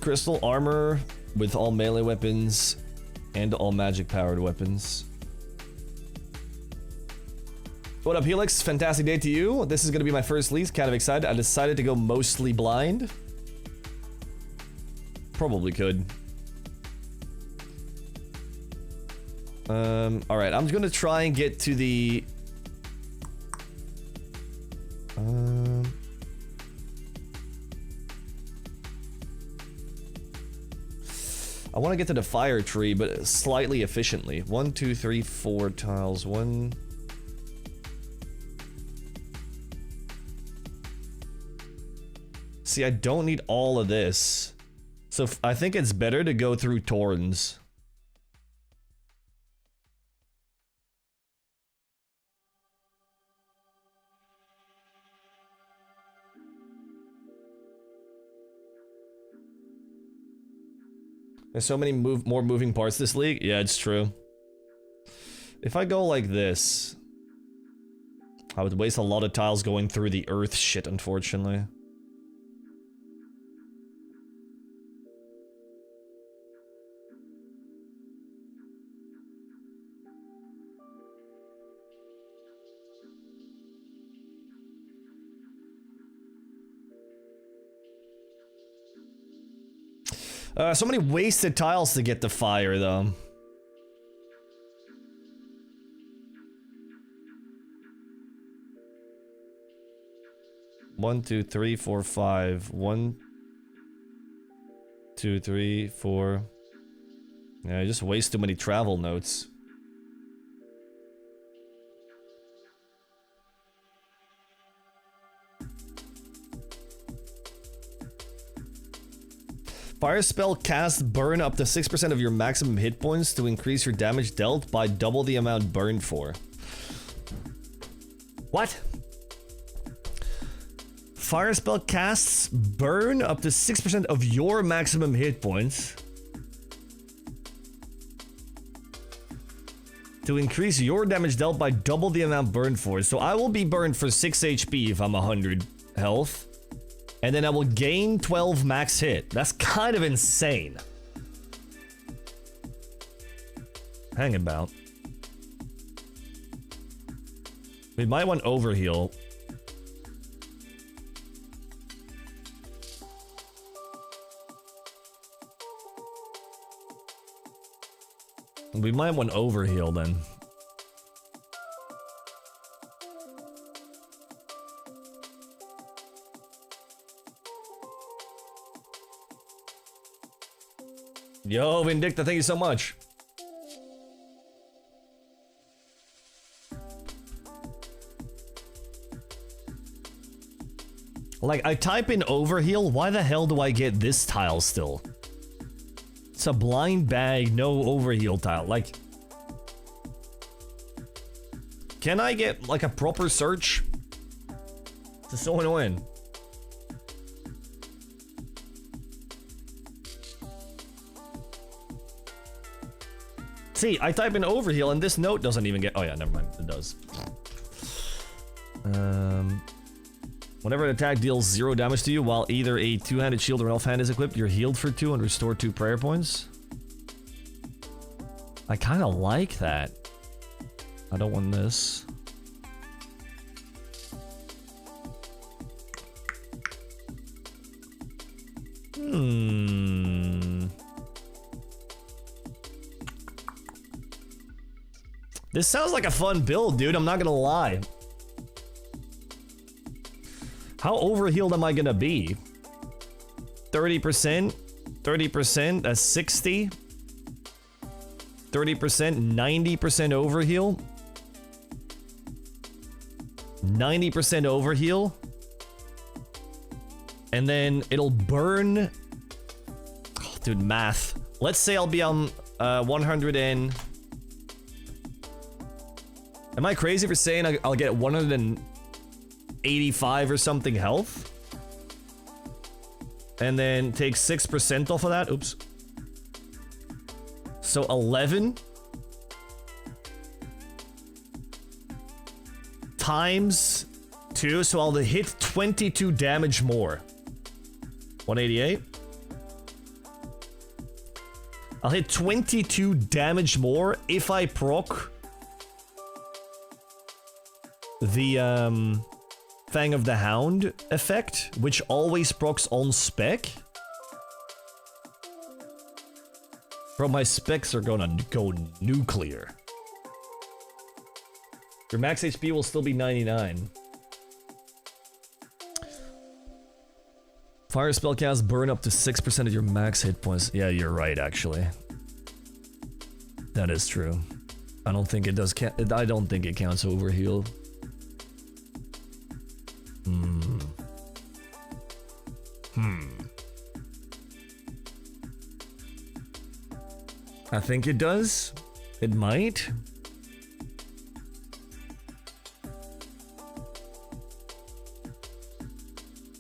Crystal armor with all melee weapons and all magic powered weapons. What up, Helix? Fantastic day to you. This is gonna be my first lease. Kind of excited. I decided to go mostly blind. Probably could. Alright, I'm gonna try and get to the... I want to get to the fire tree, but slightly efficiently. 1, 2, 3, 4 tiles. 1... See, I don't need all of this. So I think it's better to go through Thorns. There's so many more moving parts this league. Yeah, it's true. If I go like this, I would waste a lot of tiles going through the earth shit, unfortunately. So many wasted tiles to get the fire, though. One, two, three, four, 5. 1, 2, 3, 4. Yeah, I just waste too many travel notes. Fire spell cast burn up to 6% of your maximum hit points to increase your damage dealt by double the amount burned for. What? Fire spell casts burn up to 6% of your maximum hit points to increase your damage dealt by double the amount burned for. So I will be burned for 6 HP if I'm 100 health. And then I will gain 12 max hit. That's kind of insane. Hang about. We might want overheal. We might want overheal then. Yo, Vindicta, thank you so much. Like, I type in overheal, why the hell do I get this tile still? It's a blind bag, no overheal tile. Like, can I get, like, a proper search? This is so annoying. See, I type in overheal and this note doesn't even get... Oh yeah, never mind, it does. Whenever an attack deals 0 damage to you, while either a two-handed shield or an offhand is equipped, you're healed for 2 and restore 2 prayer points. I kind of like that. I don't want this. This sounds like a fun build, dude. I'm not gonna lie. How overhealed am I gonna be? 30%? 30%? That's 60? 30%? 90% overheal? 90% overheal? And then it'll burn... Oh, dude, math. Let's say I'll be on 100 and... Am I crazy for saying I'll get 185 or something health? And then take 6% off of that? Oops. So 11 times 2, so I'll hit 22 damage more. 188. I'll hit 22 damage more if I proc the Fang of the Hound effect, which always procs on spec. Bro, my specs are gonna go nuclear. Your max HP will still be 99. Fire spellcast burn up to 6% of your max hit points. Yeah, you're right, actually. That is true. I don't think it does. I don't think it counts overheal. I think it does. It might.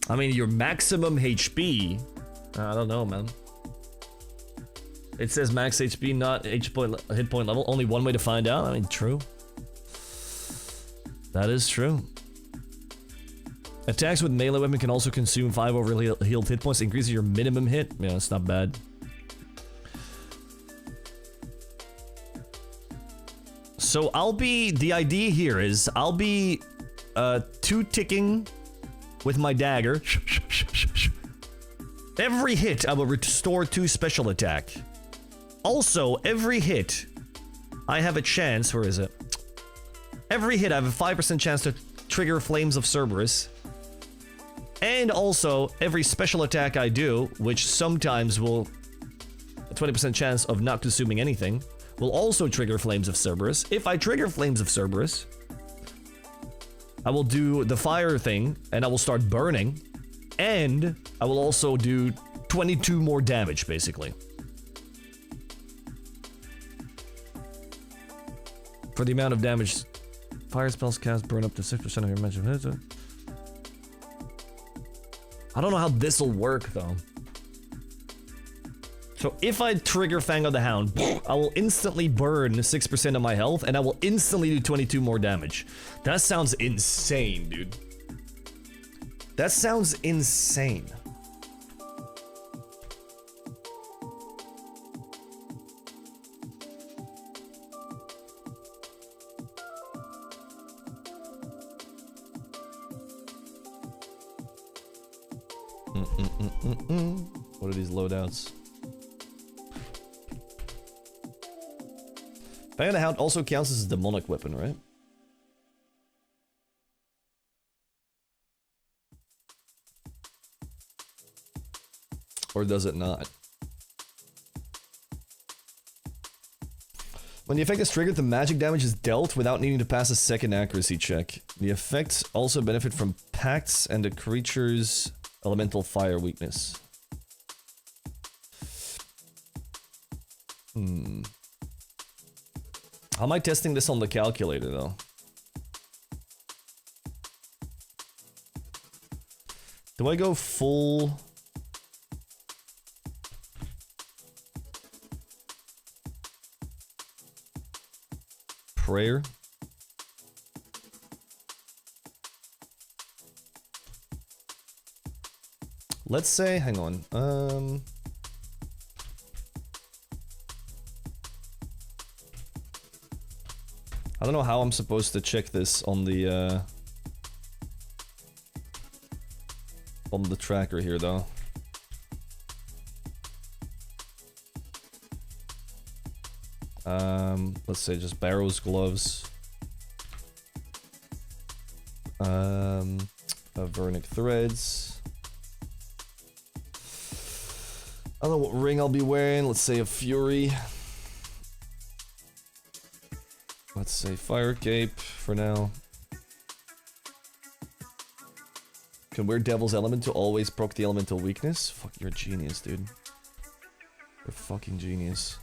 I mean, your maximum HP. I don't know, man. It says max HP, not hit point level. Only one way to find out. I mean, true. That is true. Attacks with melee weapon can also consume 5 overhealed hit points, increases your minimum hit. Yeah, that's not bad. So the idea here is I'll be 2-ticking with my dagger. Every hit I will restore 2 special attack. Also, every hit I have a chance, where is it? Every hit I have a 5% chance to trigger Flames of Cerberus. And also, every special attack I do, which sometimes will... a 20% chance of not consuming anything, will also trigger Flames of Cerberus. If I trigger Flames of Cerberus, I will do the fire thing, and I will start burning. And I will also do 22 more damage, basically. For the amount of damage... Fire spells cast burn up to 6% of your magic hits. I don't know how this'll work, though. So if I trigger Fang of the Hound, I will instantly burn 6% of my health, and I will instantly do 22 more damage. That sounds insane, dude. That sounds insane. What are these loadouts? Fang of the Hound also counts as a demonic weapon, right? Or does it not? When the effect is triggered, the magic damage is dealt without needing to pass a second accuracy check. The effects also benefit from pacts and the creature's elemental fire weakness. How am I testing this on the calculator, though? Do I go full... prayer? Let's say, hang on, I don't know how I'm supposed to check this on the tracker here, though. Let's say just Barrow's gloves. Vernic threads. I don't know what ring I'll be wearing. Let's say a Fury. Let's say Fire Cape for now. Can wear Devil's Element to always proc the elemental weakness? Fuck, you're a genius, dude. You're a fucking genius.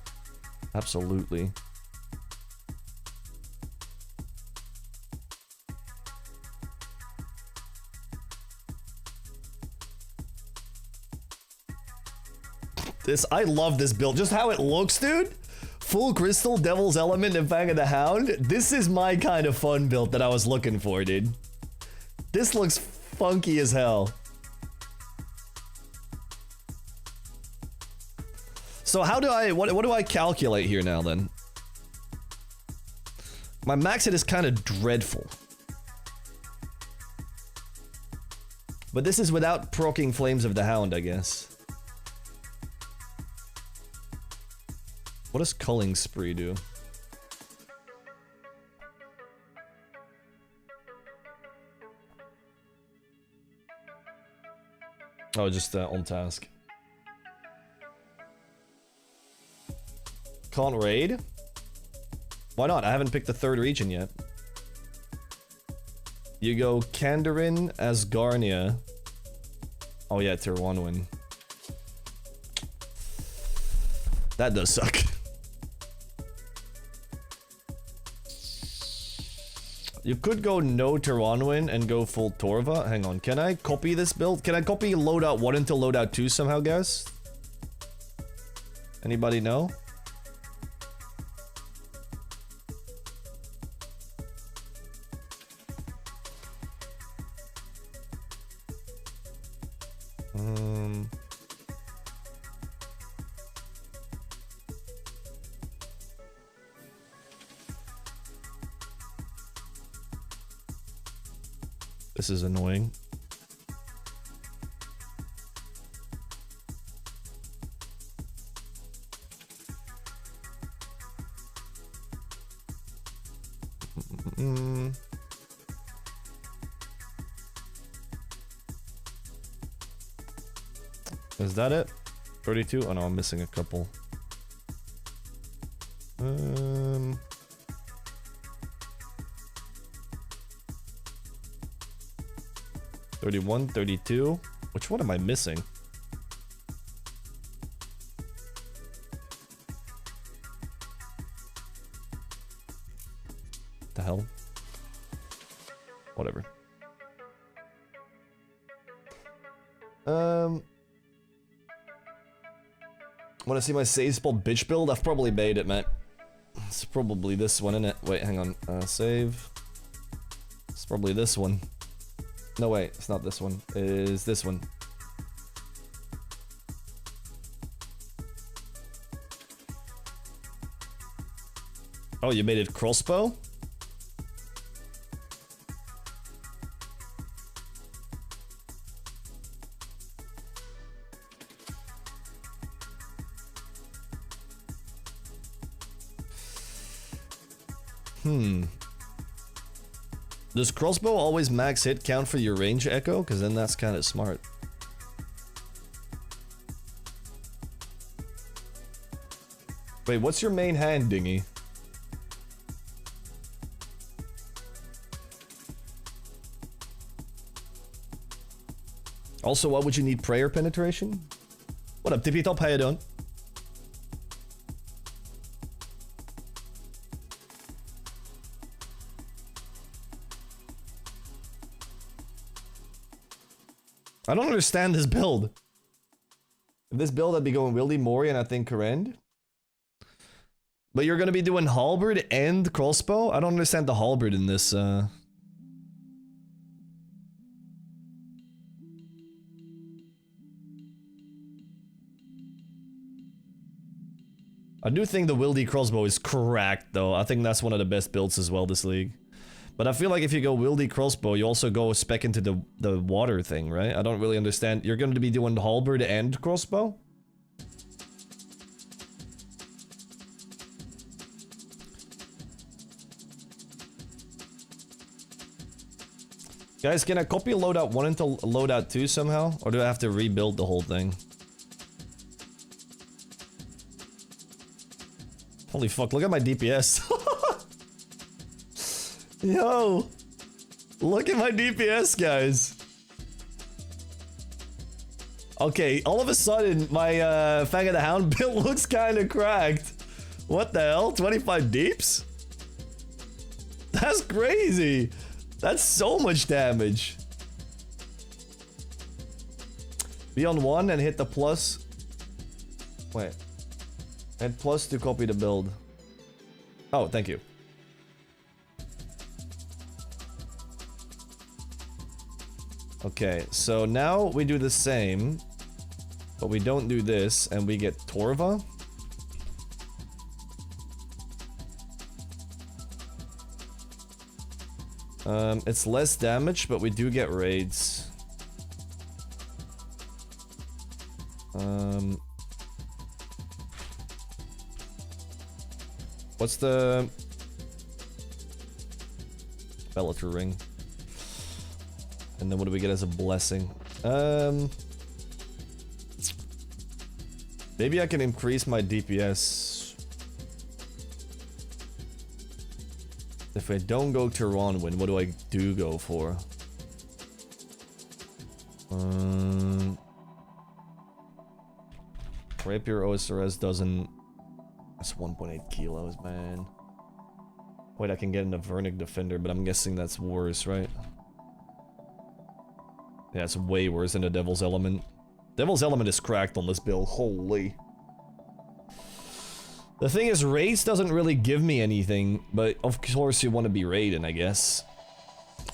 Absolutely. I love this build. Just how it looks, dude. Full crystal, Devil's Element, and Fang of the Hound. This is my kind of fun build that I was looking for, dude. This looks funky as hell. So how do I, what do I calculate here now then? My max hit is kind of dreadful. But this is without proccing Flames of the Hound, I guess. What does Culling Spree do? Oh, just on task. Can't raid? Why not? I haven't picked the third region yet. You go Kandarin, Asgarnia. Oh yeah, tier 1 win. That does suck. You could go no Tiranwin and go full Torva. Hang on, can I copy this build? Can I copy loadout 1 into loadout 2 somehow, guys? Anybody know? This is annoying. Is that it? 32? Oh no, I'm missing a couple. 31, 32. Which one am I missing? The hell? Whatever. Want to see my save spell bitch build? I've probably made it, man. It's probably this one, isn't it? Wait, hang on. Save. It's probably this one. No, wait, it's not this one. It is this one. Oh, you made it Crossbow? Does Crossbow always max hit count for your range echo? Because then that's kind of smart. Wait, what's your main hand, Dingy? Also, why would you need prayer penetration? What up, Tippy Top? How you doing? I don't understand this build. If this build, I'd be going Wildy, Mori, and I think Karend. But you're gonna be doing Halberd and Crossbow? I don't understand the Halberd in this, I do think the Wildy Crossbow is cracked, though. I think that's one of the best builds as well this league. But I feel like if you go Wildy Crossbow, you also go spec into the water thing, right? I don't really understand. You're going to be doing Halberd and Crossbow? Guys, can I copy loadout 1 into loadout 2 somehow? Or do I have to rebuild the whole thing? Holy fuck, look at my DPS. Yo! Look at my DPS, guys. Okay, all of a sudden, my Fang of the Hound build looks kinda cracked. What the hell? 25 deeps? That's crazy! That's so much damage. Be on 1 and hit the plus. Wait. Hit plus to copy the build. Oh, thank you. Okay, so now we do the same, but we don't do this, and we get Torva. It's less damage, but we do get raids. What's the Bellator ring? And then what do we get as a blessing? Maybe I can increase my DPS. If I don't go to Ronwin, what do I do go for? Rapier OSRS doesn't... That's 1.8 kilos, man. Wait, I can get an Avernic Defender, but I'm guessing that's worse, right? Yeah, it's way worse than the Devil's Element. Devil's Element is cracked on this build, holy. The thing is, raids doesn't really give me anything, but of course you want to be raiding, I guess.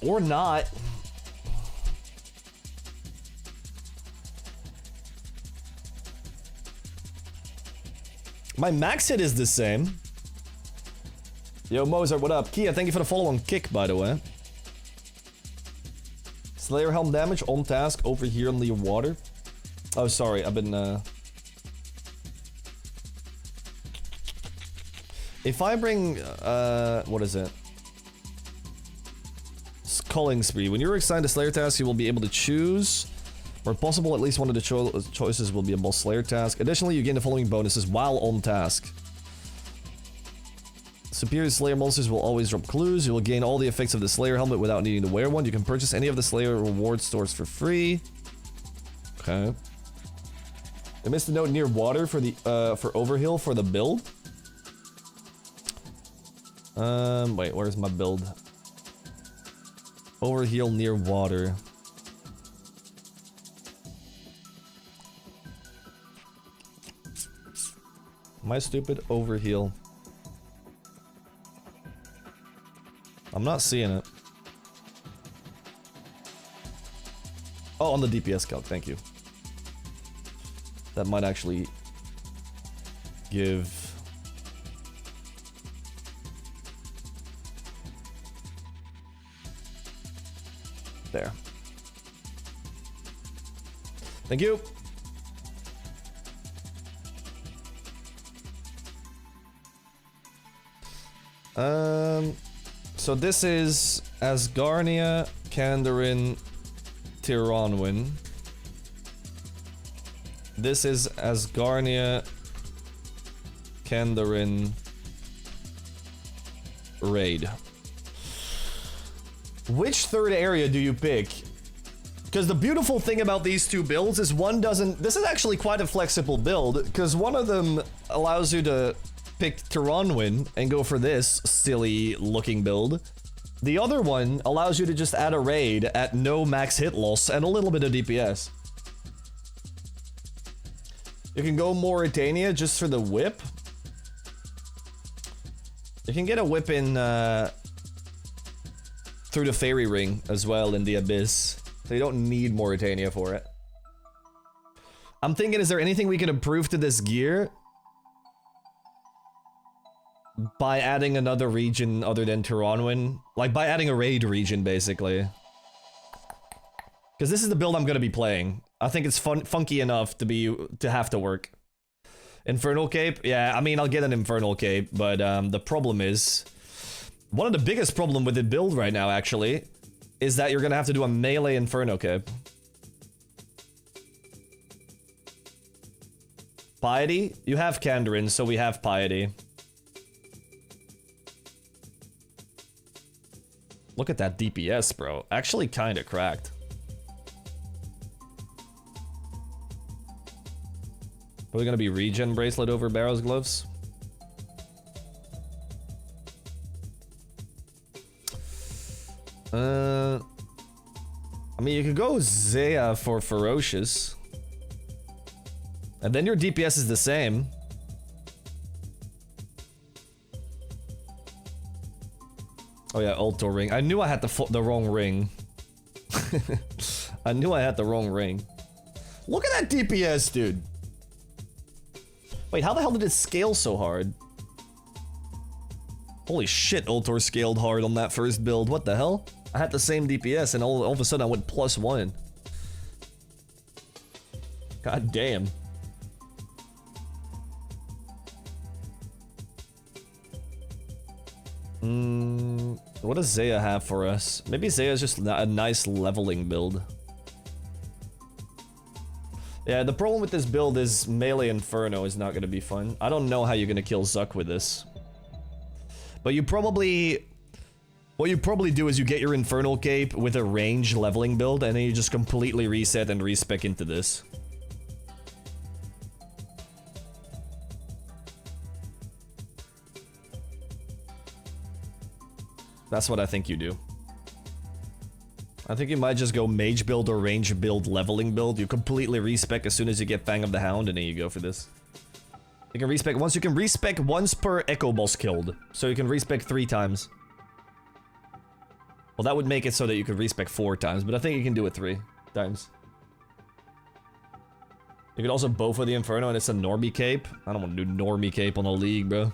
Or not. My max hit is the same. Yo, Mozart, what up? Kia, thank you for the follow on Kick, by the way. Slayer helm damage, on task, over here in the water. Oh, sorry, I've been, If I bring, what is it? Culling Spree. When you're assigned a Slayer task, you will be able to choose, where possible, at least one of the choices will be a boss Slayer task. Additionally, you gain the following bonuses while on task. Superior Slayer monsters will always drop clues. You will gain all the effects of the Slayer helmet without needing to wear one. You can purchase any of the Slayer reward stores for free. Okay. I missed a note near water for the for overheal for the build. Wait, where's my build? Overheal near water. Am I stupid? Overheal. I'm not seeing it. Oh, on the DPS calc, thank you. That might actually give... There. Thank you. So this is Asgarnia, Kandarin, Tiranwin. This is Asgarnia, Kandarin, Raid. Which third area do you pick? Because the beautiful thing about these two builds is one doesn't... This is actually quite a flexible build, because one of them allows you to pick Tiranwin and go for this silly looking build. The other one allows you to just add a raid at no max hit loss and a little bit of DPS. You can go Mauritania just for the whip. You can get a whip in through the fairy ring as well in the abyss. So you don't need Mauritania for it. I'm thinking, is there anything we can improve to this gear by adding another region other than Tiranwin? Like by adding a raid region, basically. Because this is the build I'm going to be playing. I think it's funky enough to have to work. Infernal Cape? Yeah, I mean, I'll get an Infernal Cape, but the problem is... One of the biggest problem with the build right now, actually, is that you're going to have to do a melee Inferno Cape. Piety? You have Kandarin, so we have Piety. Look at that DPS, bro. Actually kind of cracked. Are we gonna be regen bracelet over Barrow's gloves? I mean, you could go Zaya for ferocious. And then your DPS is the same. Oh yeah, Ultor ring. I knew I had the wrong ring. I knew I had the wrong ring. Look at that DPS, dude. Wait, how the hell did it scale so hard? Holy shit, Ultor scaled hard on that first build. What the hell? I had the same DPS and all of a sudden I went +1. God damn. What does Zaya have for us? Maybe Zaya's just a nice leveling build. Yeah, the problem with this build is melee Inferno is not going to be fun. I don't know how you're going to kill Zuck with this. But you probably... What you probably do is you get your Infernal Cape with a range leveling build, and then you just completely reset and respec into this. That's what I think you do. I think you might just go Mage build or range build leveling build. You completely respec as soon as you get Fang of the Hound, and then you go for this. You can respec once. You can respec once per Echo Boss killed. So you can respec 3 times. Well, that would make it so that you could respec 4 times, but I think you can do it 3 times. You could also bow for the Inferno, and it's a Normie Cape. I don't want to do Normie Cape on a league, bro.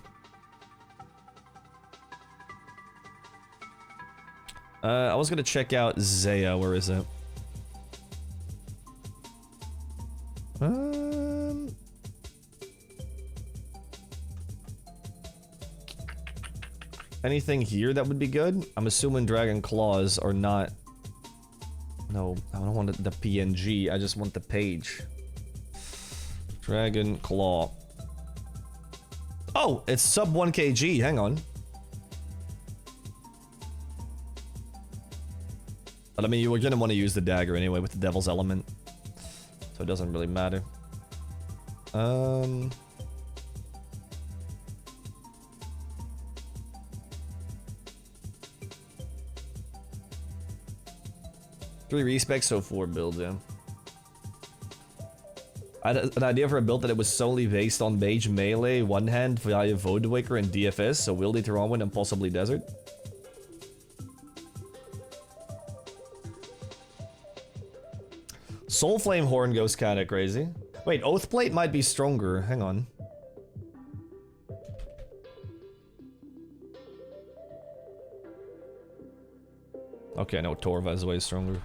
I was gonna check out Zaya. Where is it? Anything here that would be good? I'm assuming Dragon Claws are not... No, I don't want the PNG. I just want the page. Dragon Claw. Oh, it's sub 1 kg. Hang on. But I mean, you were gonna want to use the dagger anyway with the Devil's Element. So it doesn't really matter. 3 respecs, so 4 builds, yeah. I had an idea for a build that it was solely based on Mage melee, one hand via Voidwaker and DFS, so Wildy, Tiranwin, and possibly Desert. Soulflame Horn goes kinda crazy. Wait, Oathplate might be stronger. Hang on. Okay, no, Torva is way stronger.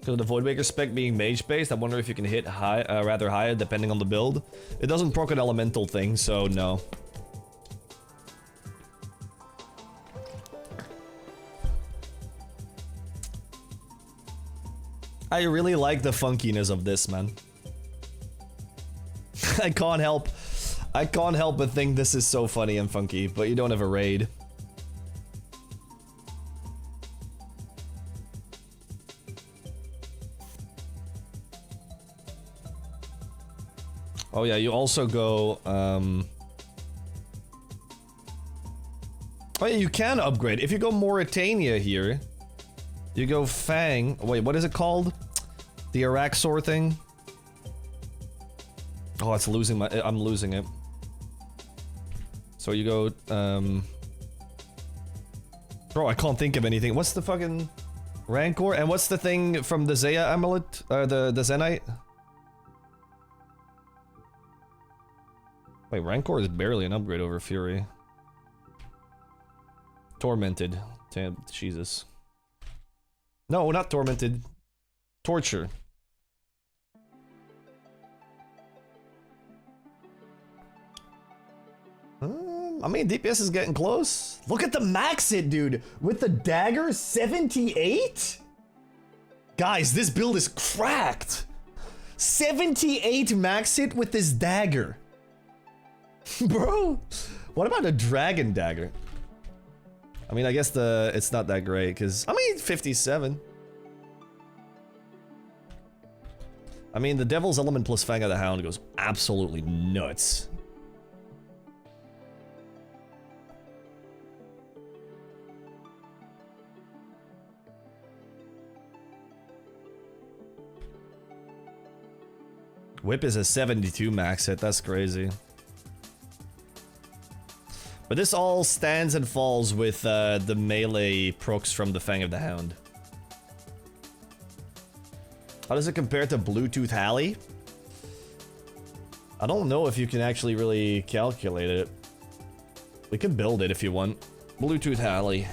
So the Voidwaker spec being mage based, I wonder if you can hit high, rather higher depending on the build. It doesn't proc an elemental thing, so no. I really like the funkiness of this, man. I can't help but think this is so funny and funky, but you don't have a raid. Oh yeah, you also go, oh yeah, you can upgrade. If you go Mauritania here, you go Fang. Wait, what is it called? The Araxor thing? Oh, it's losing my... I'm losing it. So you go, bro, I can't think of anything. What's the fucking... Rancor? And what's the thing from the Zaya amulet? The Zenite? Wait, Rancor is barely an upgrade over Fury. Tormented. Damn, Jesus. No, not Tormented. Torture. I mean, DPS is getting close. Look at the max hit, dude. With the dagger, 78? Guys, this build is cracked. 78 max hit with this dagger. Bro, what about a dragon dagger? I mean, I guess it's not that great, because... I mean, 57. I mean, the Devil's Element plus Fang of the Hound goes absolutely nuts. Whip is a 72 max hit, that's crazy. But this all stands and falls with the melee procs from the Fang of the Hound. How does it compare to Bluetooth Halley? I don't know if you can actually really calculate it. We can build it if you want. Bluetooth Halley.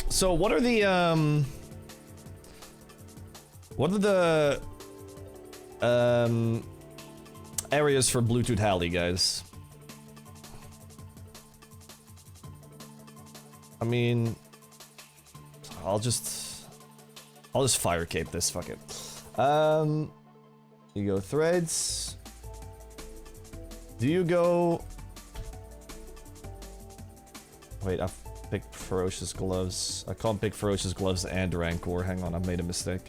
So what are the areas for Bluetooth Halley, guys? I mean, I'll just fire cape this, fuck it. You go threads. Do you go... Wait, I've picked Ferocious Gloves. I can't pick Ferocious Gloves and Rancor. Hang on, I made a mistake.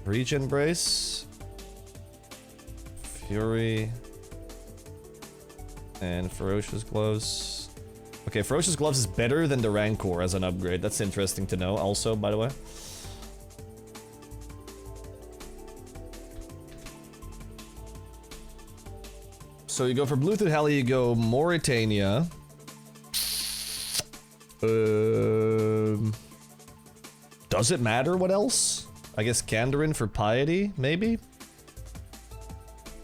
Breach Embrace. Fury. And Ferocious Gloves. Okay, Ferocious Gloves is better than the Rancor as an upgrade. That's interesting to know also, by the way. So you go for Bluetooth Halley, you go Mauritania. Does it matter what else? I guess Kandarin for Piety, maybe?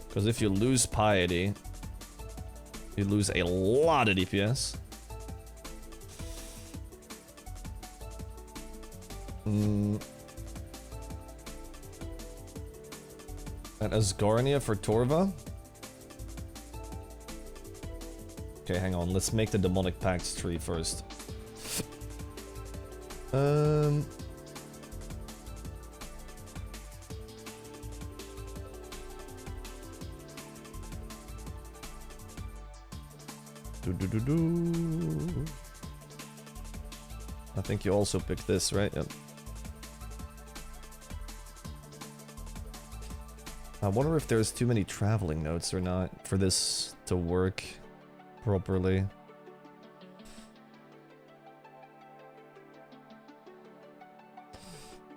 Because if you lose Piety, you lose a lot of DPS. And Asgarnia for Torva? Okay, hang on. Let's make the Demonic Pacts tree first. I think you also picked this, right? Yep. I wonder if there's too many traveling notes or not for this to work properly.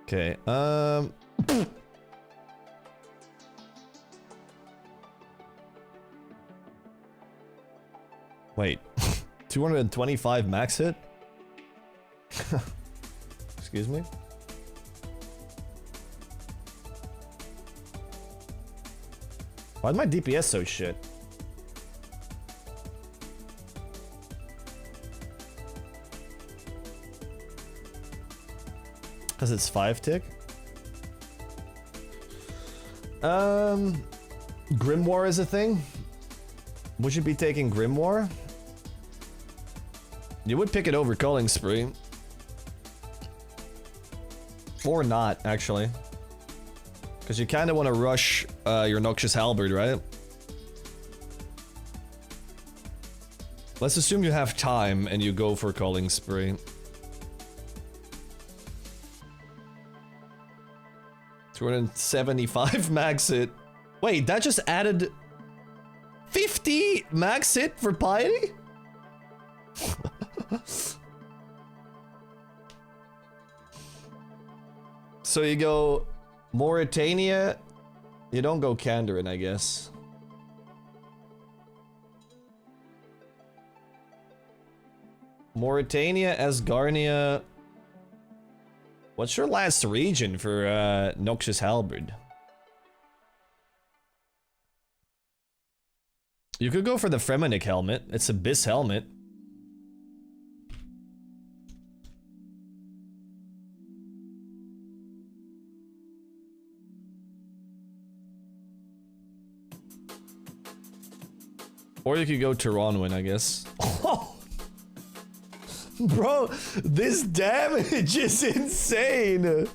Okay, wait, 225 max hit? Excuse me? Why's my DPS so shit? Because it's 5 tick? Grimoire is a thing? Would you be taking Grimoire? You would pick it over Culling Spree. Or not, actually. Because you kind of want to rush your Noxious Halberd, right? Let's assume you have time and you go for Culling Spree. 275 max hit. Wait, that just added 50 max hit for Piety? So you go Mauritania. You don't go Kandarin, I guess. Mauritania, Asgarnia. What's your last region for Noxious Halberd? You could go for the Fremenic helmet. It's Abyss helmet. Or you could go Tyronwin, I guess. Bro, this damage is insane.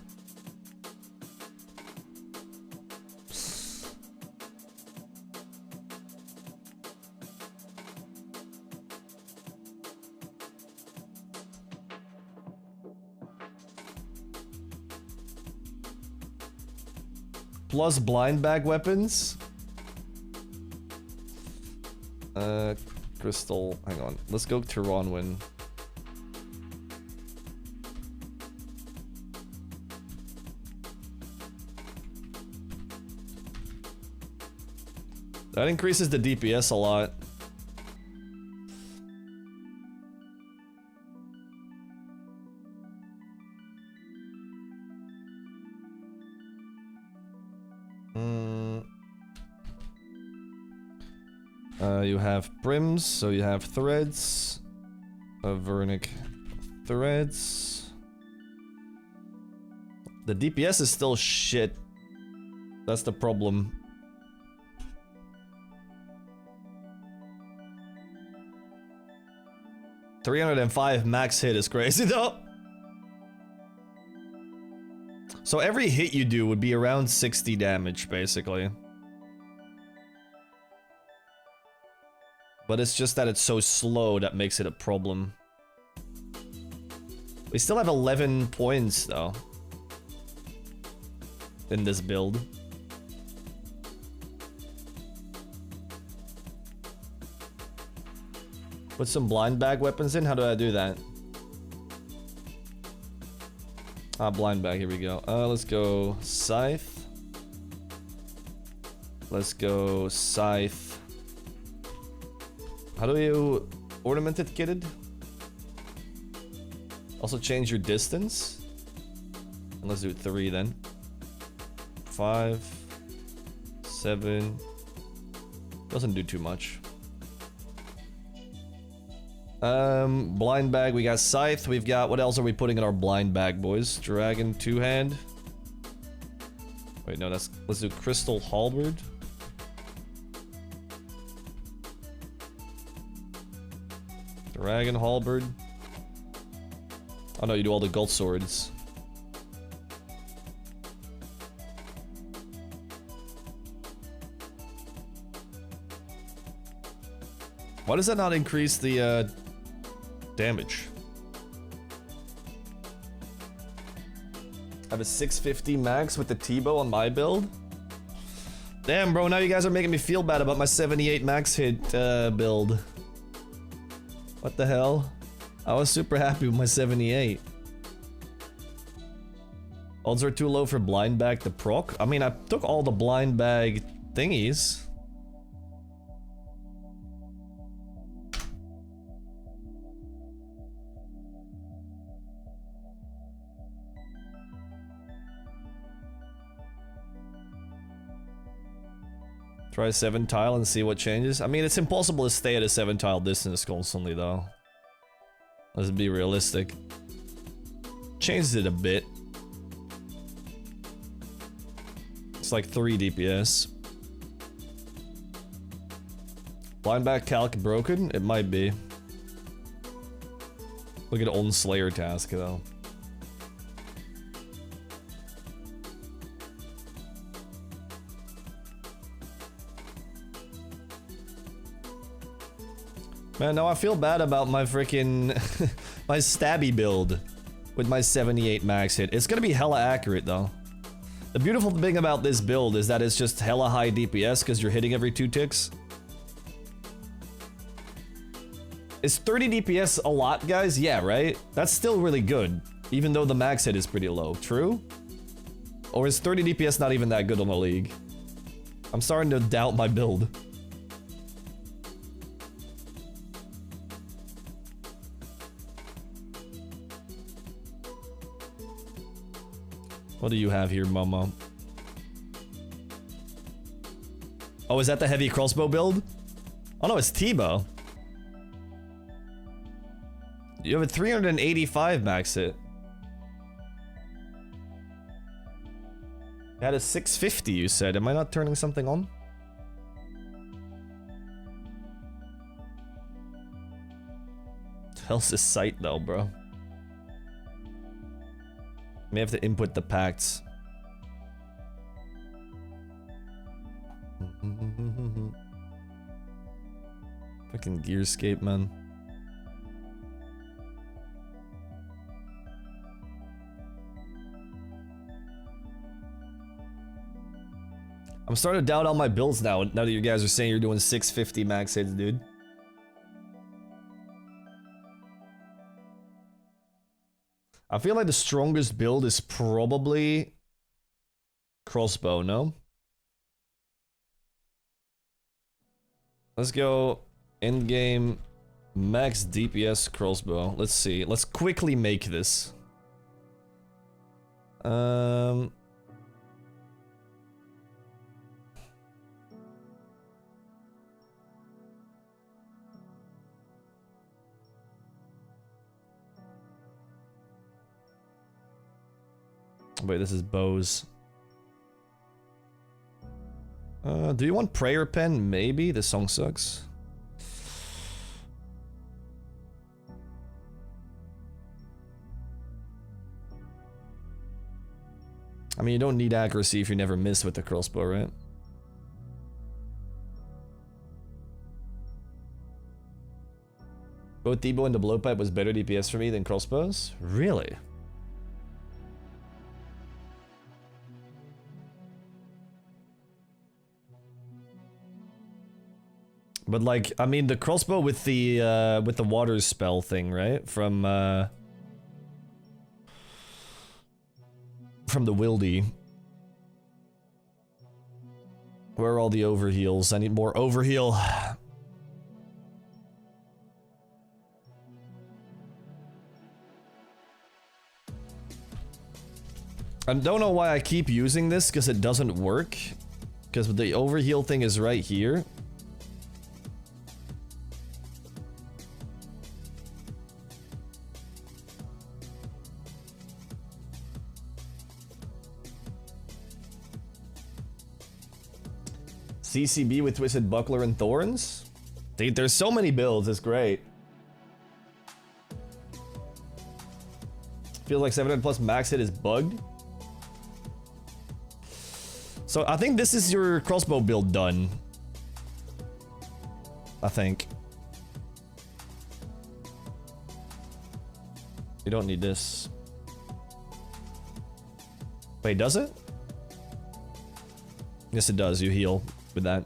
Plus blind bag weapons. Crystal, hang on. Let's go Tyronwin. That increases the DPS a lot. You have Brims, so you have Threads. Vernic Threads. The DPS is still shit. That's the problem. $305 max hit is crazy though. So every hit you do would be around 60 damage basically. But it's just that it's so slow that makes it a problem. We still have 11 points though in this build. Put some blind bag weapons in. How do I do that? Ah, blind bag. Here we go. Let's go Scythe. Let's go Scythe. How do you ornament it, kitted? Also change your distance. And let's do 3 then. 5, 7. Doesn't do too much. Blind bag, we got Scythe, we've got, what else are we putting in our blind bag, boys? Dragon 2-hand. Wait, no, let's do Crystal Halberd. Dragon Halberd. Oh no, you do all the gold swords. Why does that not increase the damage? I have a 650 max with the T-bow on my build. Damn, bro, now you guys are making me feel bad about my 78 max hit build. What the hell? I was super happy with my 78. Odds are too low for blind bag to proc. I mean, I took all the blind bag thingies. Try 7 tile and see what changes. I mean, it's impossible to stay at a 7 tile distance constantly though. Let's be realistic. Changes it a bit. It's like 3 DPS. Blind back calc broken? It might be. Look at Old Slayer task though. Man, now I feel bad about my freaking my stabby build with my 78 max hit. It's gonna be hella accurate though. The beautiful thing about this build is that it's just hella high DPS because you're hitting every 2 ticks. Is 30 DPS a lot, guys? Yeah, right? That's still really good, even though the max hit is pretty low. True? Or is 30 DPS not even that good on the league? I'm starting to doubt my build. What do you have here, Momo? Oh, is that the heavy crossbow build? Oh no, it's T-bow. You have a 385 max hit. You had a 650, you said. Am I not turning something on? What the hell's this site though, bro? May have to input the pacts. Fucking Gearscape, man. I'm starting to doubt all my builds now that you guys are saying you're doing 650 max hits, dude. I feel like the strongest build is probably Crossbow, no? Let's go endgame max DPS Crossbow. Let's see. Let's quickly make this. Wait, this is bows. Do you want prayer pen? Maybe. This song sucks. I mean, you don't need accuracy if you never miss with the crossbow, right? Both Debo and the blowpipe was better DPS for me than crossbows? Really? But like, I mean, the crossbow with the water spell thing, right? From the wildy. Where are all the overheals? I need more overheal. I don't know why I keep using this, because it doesn't work. Because the overheal thing is right here. CCB with Twisted Buckler and Thorns? Dude, there's so many builds, it's great. Feels like 700 plus max hit is bugged. So I think this is your crossbow build done. I think. You don't need this. Wait, does it? Yes, it does. You heal with that.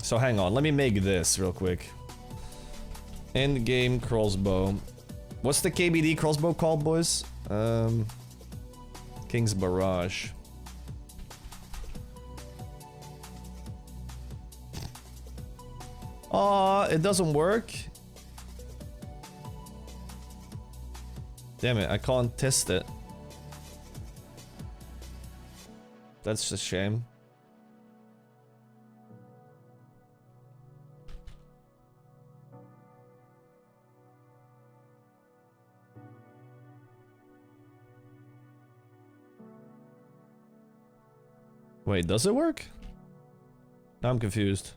So hang on, let me make this real quick. Endgame crossbow. What's the KBD crossbow called, boys? King's Barrage. Aw, it doesn't work. Damn it, I can't test it. That's a shame. Wait, does it work? Now I'm confused.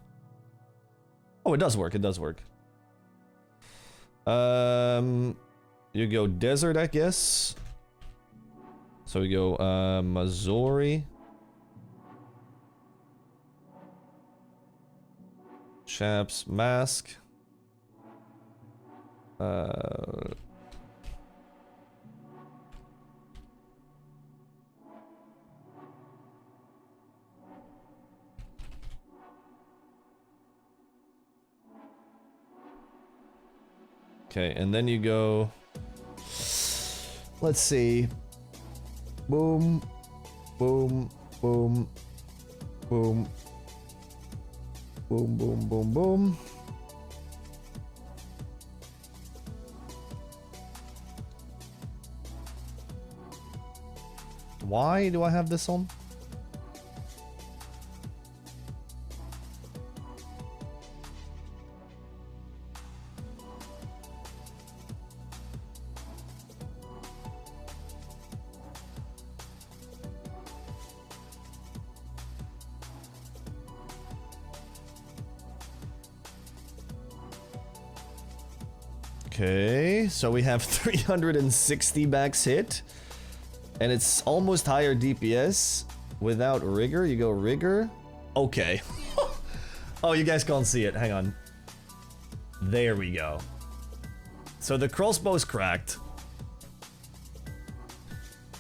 Oh, it does work. It does work. You go desert, I guess. So we go, Missouri. Chaps, mask. Okay, and then you go... Let's see. Boom. Boom. Boom. Boom. Boom, boom, boom, boom. Why do I have this on? Okay, so we have 360 max hit, and it's almost higher DPS without rigor. You go rigor. Okay. Oh, you guys can't see it. Hang on. There we go. So the crossbow's cracked.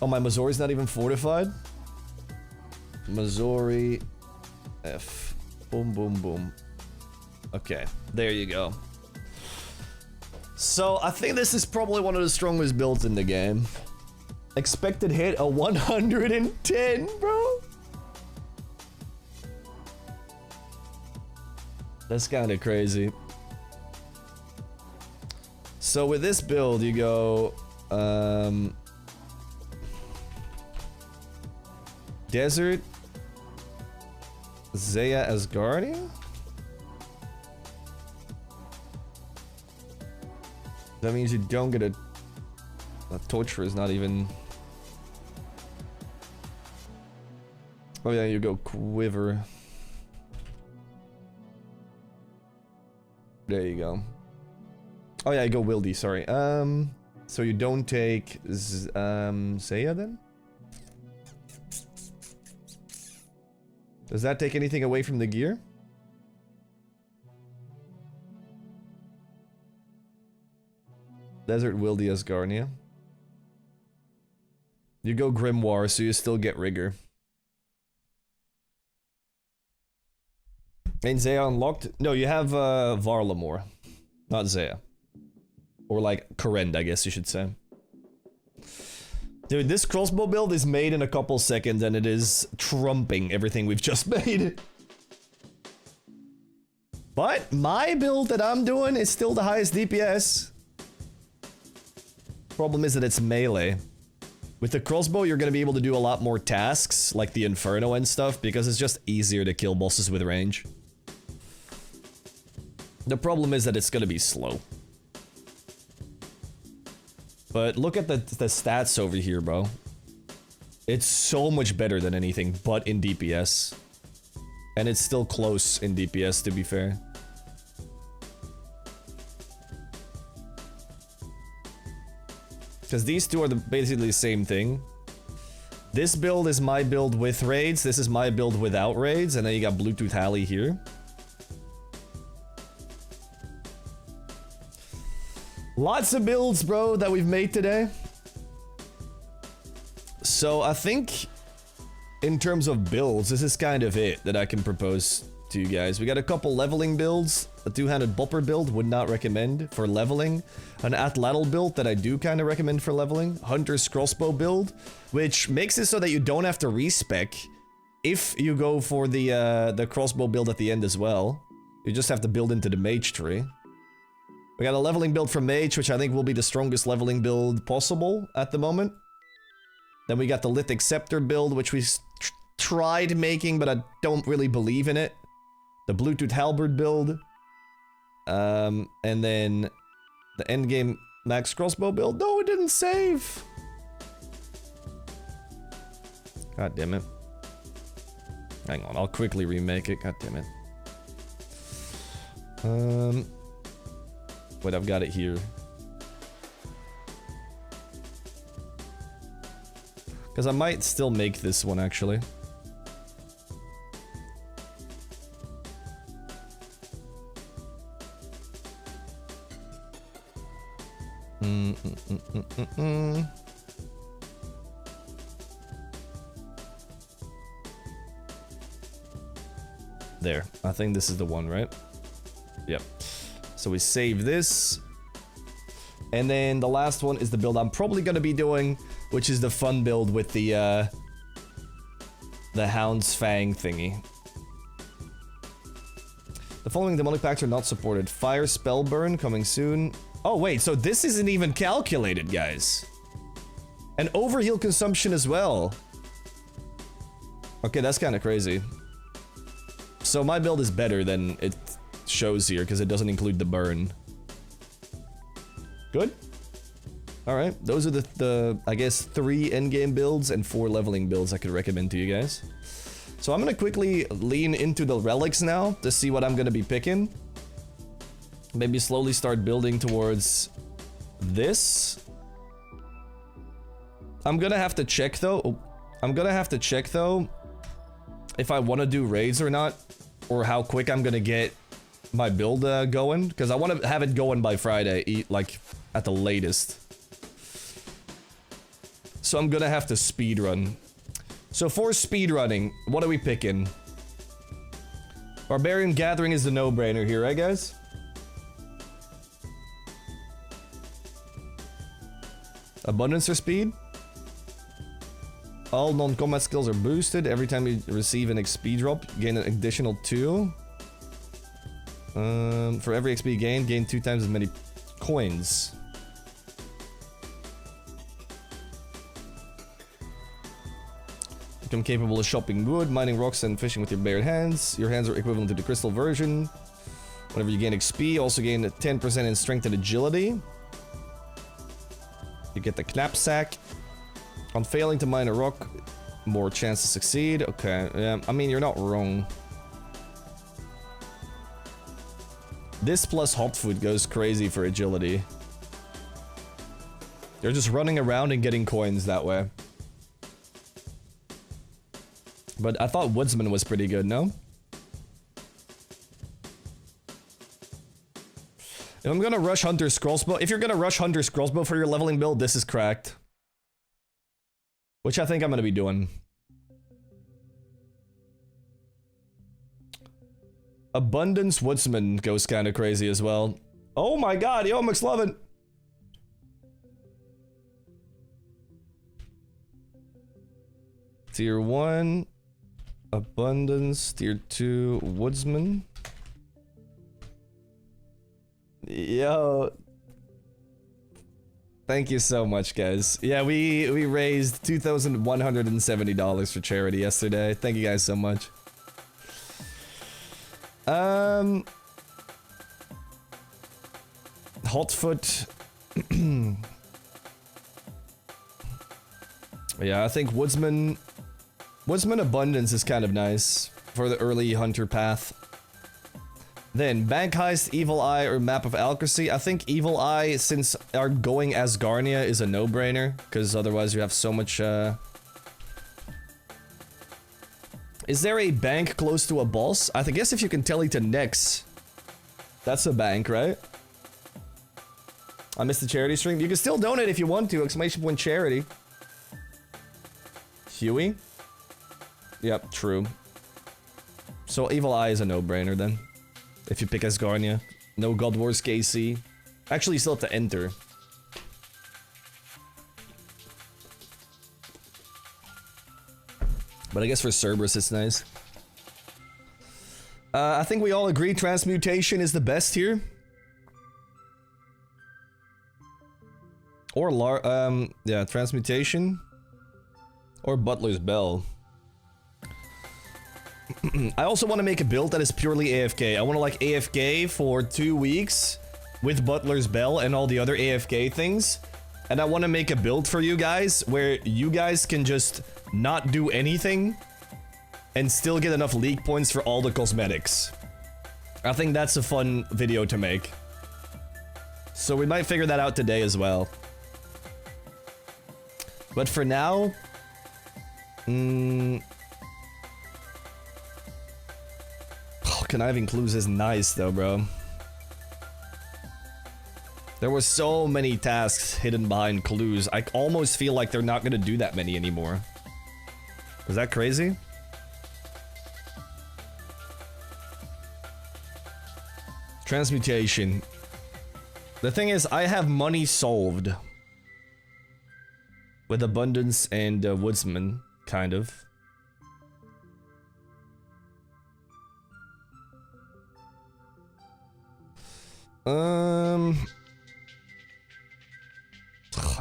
Oh, my Missouri's not even fortified? Missouri F. Boom, boom, boom. Okay, there you go. So, I think this is probably one of the strongest builds in the game. Expected hit a 110, bro. That's kind of crazy. So with this build, you go... Desert... Zeya Asgardia? That means you don't get a torture is not even... Oh yeah, you go quiver. There you go. Oh yeah, you go wildy, sorry. So you don't take Zeya then? Does that take anything away from the gear? Desert Wildy Asgardia. You go Grimoire, so you still get rigor. Ain't Zeya unlocked? No, you have Varlamore, not Zeya. Or like Korend, I guess you should say. Dude, this crossbow build is made in a couple seconds and it is trumping everything we've just made. But my build that I'm doing is still the highest DPS. Problem is that it's melee. With the crossbow, you're gonna be able to do a lot more tasks, like the Inferno and stuff, because it's just easier to kill bosses with range. The problem is that it's gonna be slow. But look at the stats over here, bro. It's so much better than anything but in DPS. And it's still close in DPS, to be fair. Because these two are basically the same thing. This build is my build with raids, this is my build without raids, and then you got Bluetooth Halley here. Lots of builds, bro, that we've made today. So I think in terms of builds, this is kind of it that I can propose to you guys. We got a couple leveling builds. A two-handed bopper build, would not recommend for leveling. An atlatl build that I do kind of recommend for leveling. Hunter's crossbow build, which makes it so that you don't have to respec if you go for the crossbow build at the end as well. You just have to build into the mage tree. We got a leveling build from Mage, which I think will be the strongest leveling build possible at the moment. Then we got the Lithic scepter build, which we tried making, but I don't really believe in it. The Bluetooth Halberd build. And then the endgame max crossbow build. No, it didn't save. God damn it. Hang on, I'll quickly remake it. God damn it. Wait, I've got it here. Because I might still make this one, actually. There. I think this is the one, right? Yep. So we save this. And then the last one is the build I'm probably going to be doing, which is the fun build with the Hound's Fang thingy. The following Demonic Pacts are not supported. Fire Spell Burn coming soon. Oh wait, so this isn't even calculated, guys. And overheal consumption as well. Okay, that's kind of crazy. So my build is better than it shows here, because it doesn't include the burn. Good. Alright, those are the I guess, 3 endgame builds and 4 leveling builds I could recommend to you guys. So I'm gonna quickly lean into the relics now to see what I'm gonna be picking. Maybe slowly start building towards this. I'm gonna have to check though. If I want to do raids or not, or how quick I'm gonna get my build going, because I want to have it going by Friday, like at the latest. So I'm gonna have to speed run. So for speed running, what are we picking? Barbarian Gathering is the no-brainer here, right, guys? Abundance or speed? All non-combat skills are boosted. Every time you receive an XP drop, gain an additional 2. For every XP gained, gain 2 times as many coins. Become capable of chopping wood, mining rocks, and fishing with your bare hands. Your hands are equivalent to the crystal version. Whenever you gain XP, also gain 10% in strength and agility. You get the knapsack. On failing to mine a rock, more chance to succeed. Okay, yeah, I mean, you're not wrong. This plus hot food goes crazy for agility. You're just running around and getting coins that way. But I thought Woodsman was pretty good, no? If I'm gonna rush Hunter's Crossbow, if you're gonna rush Hunter's Crossbow for your leveling build, this is cracked. Which I think I'm gonna be doing. Abundance Woodsman goes kind of crazy as well. Oh my god, yo, McSlovin! Tier 1. Abundance. Tier 2. Woodsman. Yo. Thank you so much, guys. Yeah, we raised $2,170 for charity yesterday. Thank you guys so much. Hotfoot. Yeah, I think Woodsman Abundance is kind of nice for the early hunter path. Then, Bank Heist, Evil Eye, or Map of Alcracy. I think Evil Eye, since our going as Garnia, is a no-brainer, because otherwise you have so much, Is there a bank close to a boss? I guess if you can tele to Nex, that's a bank, right? I missed the charity stream. You can still donate if you want to, ! Charity. Huey? Yep, true. So Evil Eye is a no-brainer then. If you pick Asgarnia. No God Wars KC. Actually, you still have to enter. But I guess for Cerberus it's nice. I think we all agree Transmutation is the best here. Or yeah, Transmutation. Or Butler's Bell. I also want to make a build that is purely AFK. I want to like AFK for 2 weeks with Butler's Bell and all the other AFK things. And I want to make a build for you guys where you guys can just not do anything and still get enough league points for all the cosmetics. I think that's a fun video to make. So we might figure that out today as well. But for now... Oh, conniving clues is nice though, bro. There were so many tasks hidden behind clues. I almost feel like they're not gonna do that many anymore. Is that crazy? Transmutation. The thing is, I have money solved. With abundance and woodsman, kind of.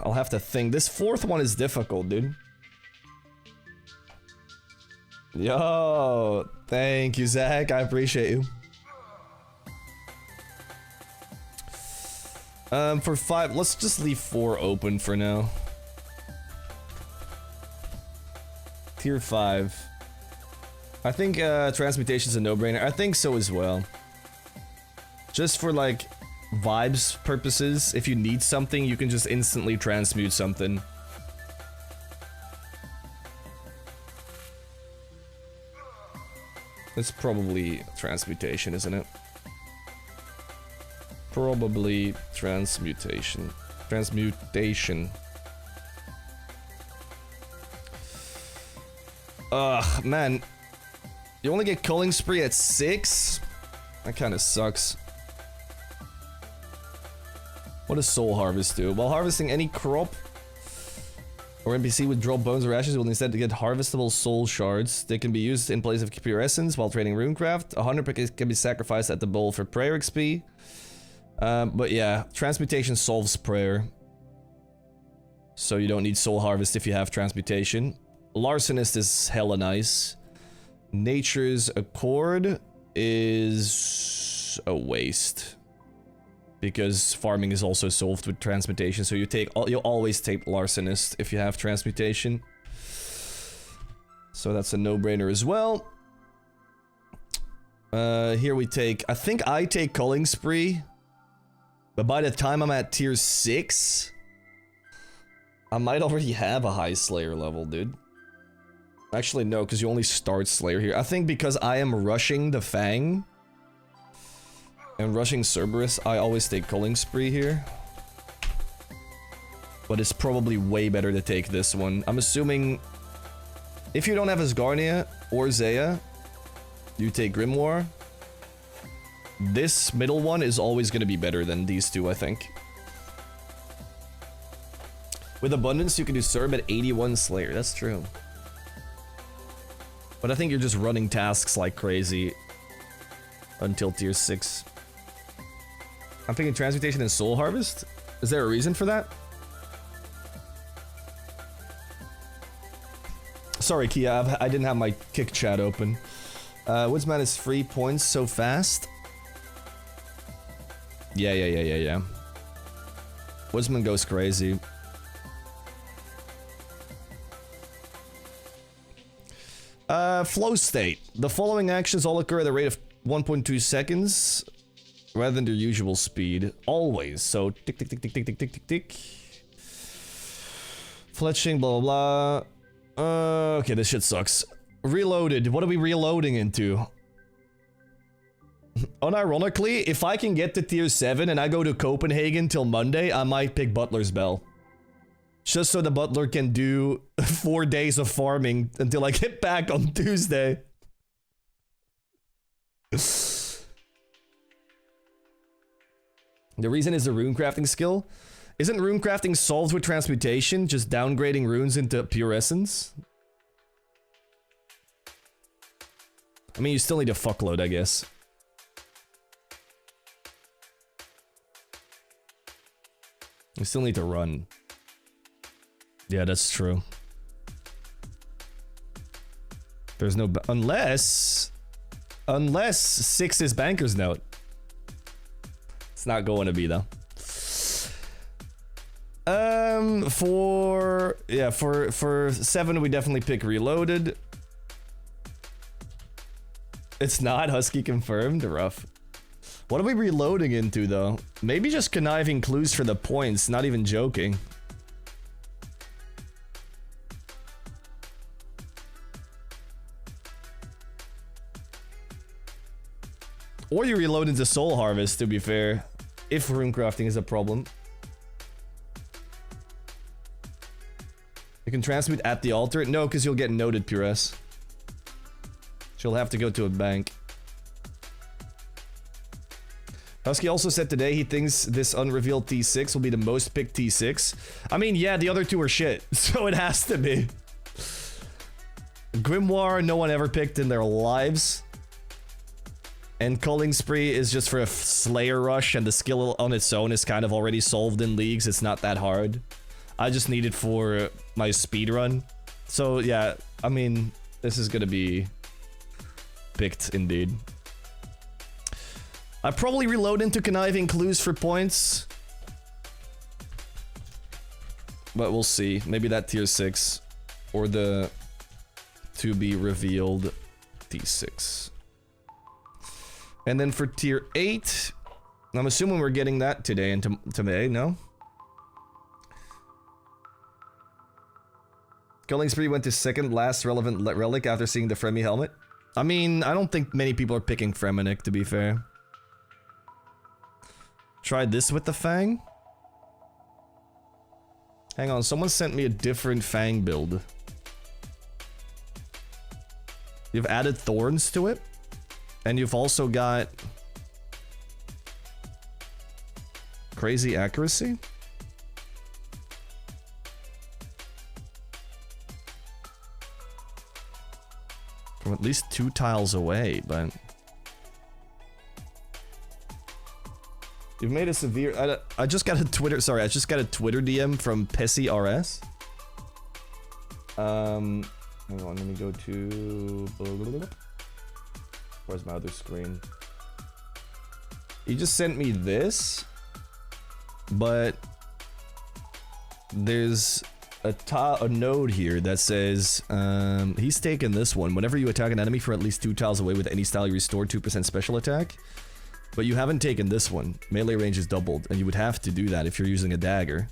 I'll have to think. This fourth one is difficult, dude. Yo, thank you, Zach. I appreciate you. For 5, let's just leave 4 open for now. Tier 5. I think transmutation's a no-brainer. I think so as well. Just for like vibes purposes, if you need something, you can just instantly transmute something. It's probably transmutation, isn't it? Probably transmutation. Transmutation. Ugh, man. You only get culling spree at 6? That kind of sucks. What does soul harvest do? While harvesting any crop or NPC with drop bones or ashes will instead get harvestable soul shards. They can be used in place of pure essence while trading runecraft. 100 can be sacrificed at the bowl for prayer XP. But yeah, transmutation solves prayer. So you don't need soul harvest if you have transmutation. Larcenist is hella nice. Nature's Accord is a waste. Because farming is also solved with transmutation, so you'll always take Larcenist if you have transmutation. So that's a no-brainer as well. Here we take... I think I take Culling Spree. But by the time I'm at tier 6... I might already have a high Slayer level, dude. Actually, no, because you only start Slayer here. I think because I am rushing the Fang... and rushing Cerberus, I always take Culling Spree here. But it's probably way better to take this one. I'm assuming... if you don't have Asgarnia or Zaya, you take Grimoire. This middle one is always going to be better than these two, I think. With Abundance, you can do Cerb at 81 Slayer. That's true. But I think you're just running tasks like crazy until tier 6. I'm thinking Transmutation and Soul Harvest? Is there a reason for that? Sorry, Kia, I didn't have my kick chat open. Woodsman is 3 points so fast. Yeah. Woodsman goes crazy. Flow state. The following actions all occur at a rate of 1.2 seconds. Rather than their usual speed. Always. So, tick, tick, tick, tick, tick, tick, tick, tick, tick. Fletching, blah, blah, blah. Okay, this shit sucks. Reloaded. What are we reloading into? Unironically, if I can get to tier 7 and I go to Copenhagen till Monday, I might pick Butler's Bell. Just so the Butler can do 4 days of farming until I get back on Tuesday. The reason is the runecrafting skill. Isn't runecrafting solved with transmutation? Just downgrading runes into pure essence? I mean, you still need a fuckload, I guess. You still need to run. Yeah, that's true. There's no... Unless 6 is Banker's Note. It's not going to be, though. For 7, we definitely pick Reloaded. It's not Husky confirmed? Rough. What are we reloading into, though? Maybe just conniving clues for the points, not even joking. Or you reload into Soul Harvest, to be fair. If runecrafting is a problem. You can transmute at the altar? No, because you'll get noted, Puress. She'll have to go to a bank. Husky also said today he thinks this unrevealed T6 will be the most picked T6. I mean, yeah, the other two are shit, so it has to be. Grimoire, no one ever picked in their lives. And Culling Spree is just for a Slayer Rush, and the skill on its own is kind of already solved in leagues. It's not that hard. I just need it for my speedrun. So, yeah, I mean, this is gonna be picked indeed. I probably reload into Conniving Clues for points. But we'll see. Maybe that tier 6. Or the to be revealed T6. And then for tier 8, I'm assuming we're getting that today and today, no? Culling Spree went to second last relevant relic after seeing the Fremi helmet. I mean, I don't think many people are picking Fremenic, to be fair. Tried this with the Fang? Hang on, someone sent me a different Fang build. You've added Thorns to it? And you've also got crazy accuracy? From at least 2 tiles away, but... You've made a severe... I just got a Twitter... Sorry, I just got a Twitter DM from Pessy RS. Hang on, let me go to... Where's my other screen? He just sent me this. But... There's a node here that says... he's taken this one. Whenever you attack an enemy from at least 2 tiles away with any style, you restore 2% special attack. But you haven't taken this one. Melee range is doubled, and you would have to do that if you're using a dagger.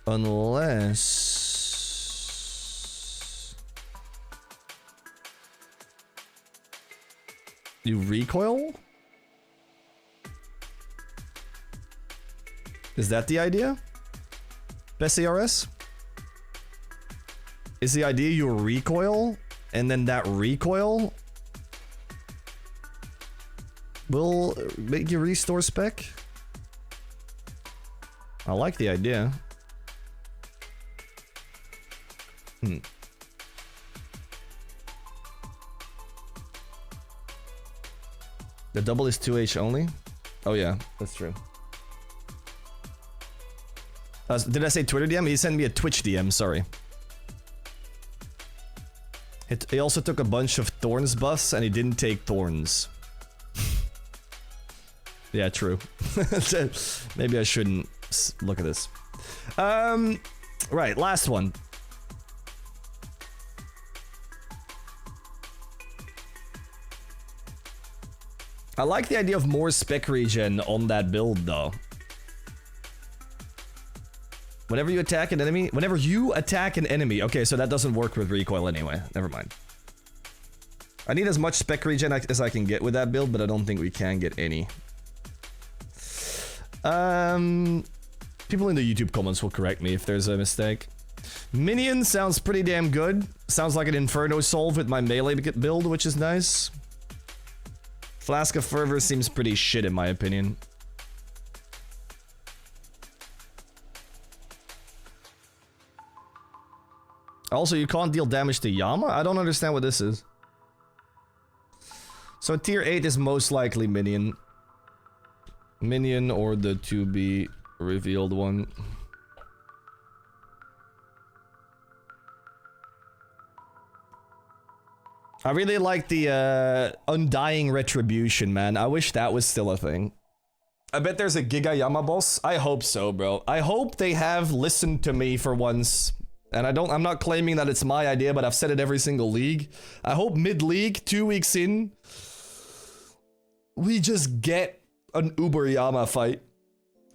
Unless... You recoil? Is that the idea? BestCRS? Is the idea you recoil, and then that recoil will make you restore spec? I like the idea. The double is 2H only? Oh yeah, that's true. Did I say Twitter DM? He sent me a Twitch DM, sorry. He also took a bunch of Thorns buffs, and he didn't take Thorns. Yeah, true. Maybe I shouldn't look at this. Right, last one. I like the idea of more spec regen on that build, though. Whenever you attack an enemy... Okay, so that doesn't work with recoil anyway. Never mind. I need as much spec regen as I can get with that build, but I don't think we can get any. People in the YouTube comments will correct me if there's a mistake. Minion sounds pretty damn good. Sounds like an Inferno solve with my melee build, which is nice. Flask of Fervor seems pretty shit in my opinion. Also, you can't deal damage to Yama? I don't understand what this is. So tier 8 is most likely Minion. Minion or the to be revealed one. I really like the Undying Retribution, man. I wish that was still a thing. I bet there's a Giga Yama boss. I hope so, bro. I hope they have listened to me for once And I'm not claiming that it's my idea, but I've said it every single league. I hope mid-league, 2 weeks in, we just get an Uber Yama fight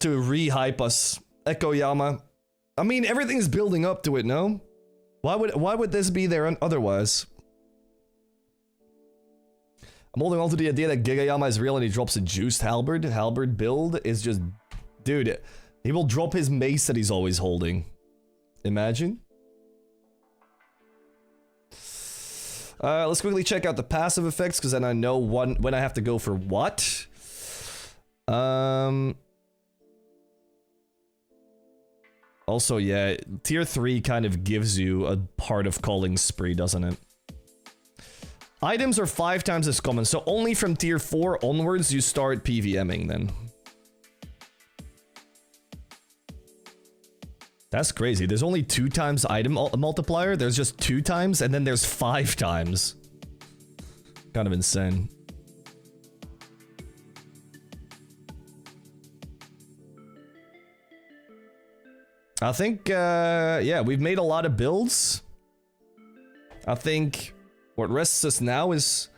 to re-hype us. Echo Yama. I mean, everything's building up to it, no? Why would this be there otherwise? I'm holding on to the idea that Giga Yama is real and he drops a juiced Halberd. Halberd build is just... Dude, he will drop his mace that he's always holding. Imagine. Let's quickly check out the passive effects, because then I know when I have to go for what. Also, yeah, tier 3 kind of gives you a part of Calling Spree, doesn't it? Items are 5 times as common, so only from tier 4 onwards you start PVMing then. That's crazy. There's only 2 times item multiplier. There's just 2 times, and then there's 5 times. Kind of insane. I think, yeah, we've made a lot of builds. I think what rests us now is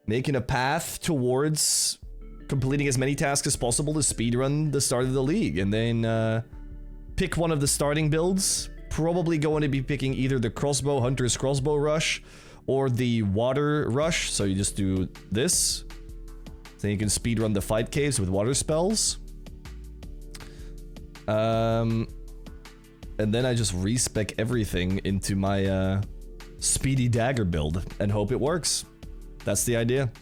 making a path towards completing as many tasks as possible to speedrun the start of the league, and then, pick one of the starting builds. Probably going to be picking either the Crossbow, Hunter's Crossbow Rush, or the Water Rush. So you just do this. Then you can speedrun the fight caves with water spells. And then I just respec everything into my speedy dagger build and hope it works. That's the idea.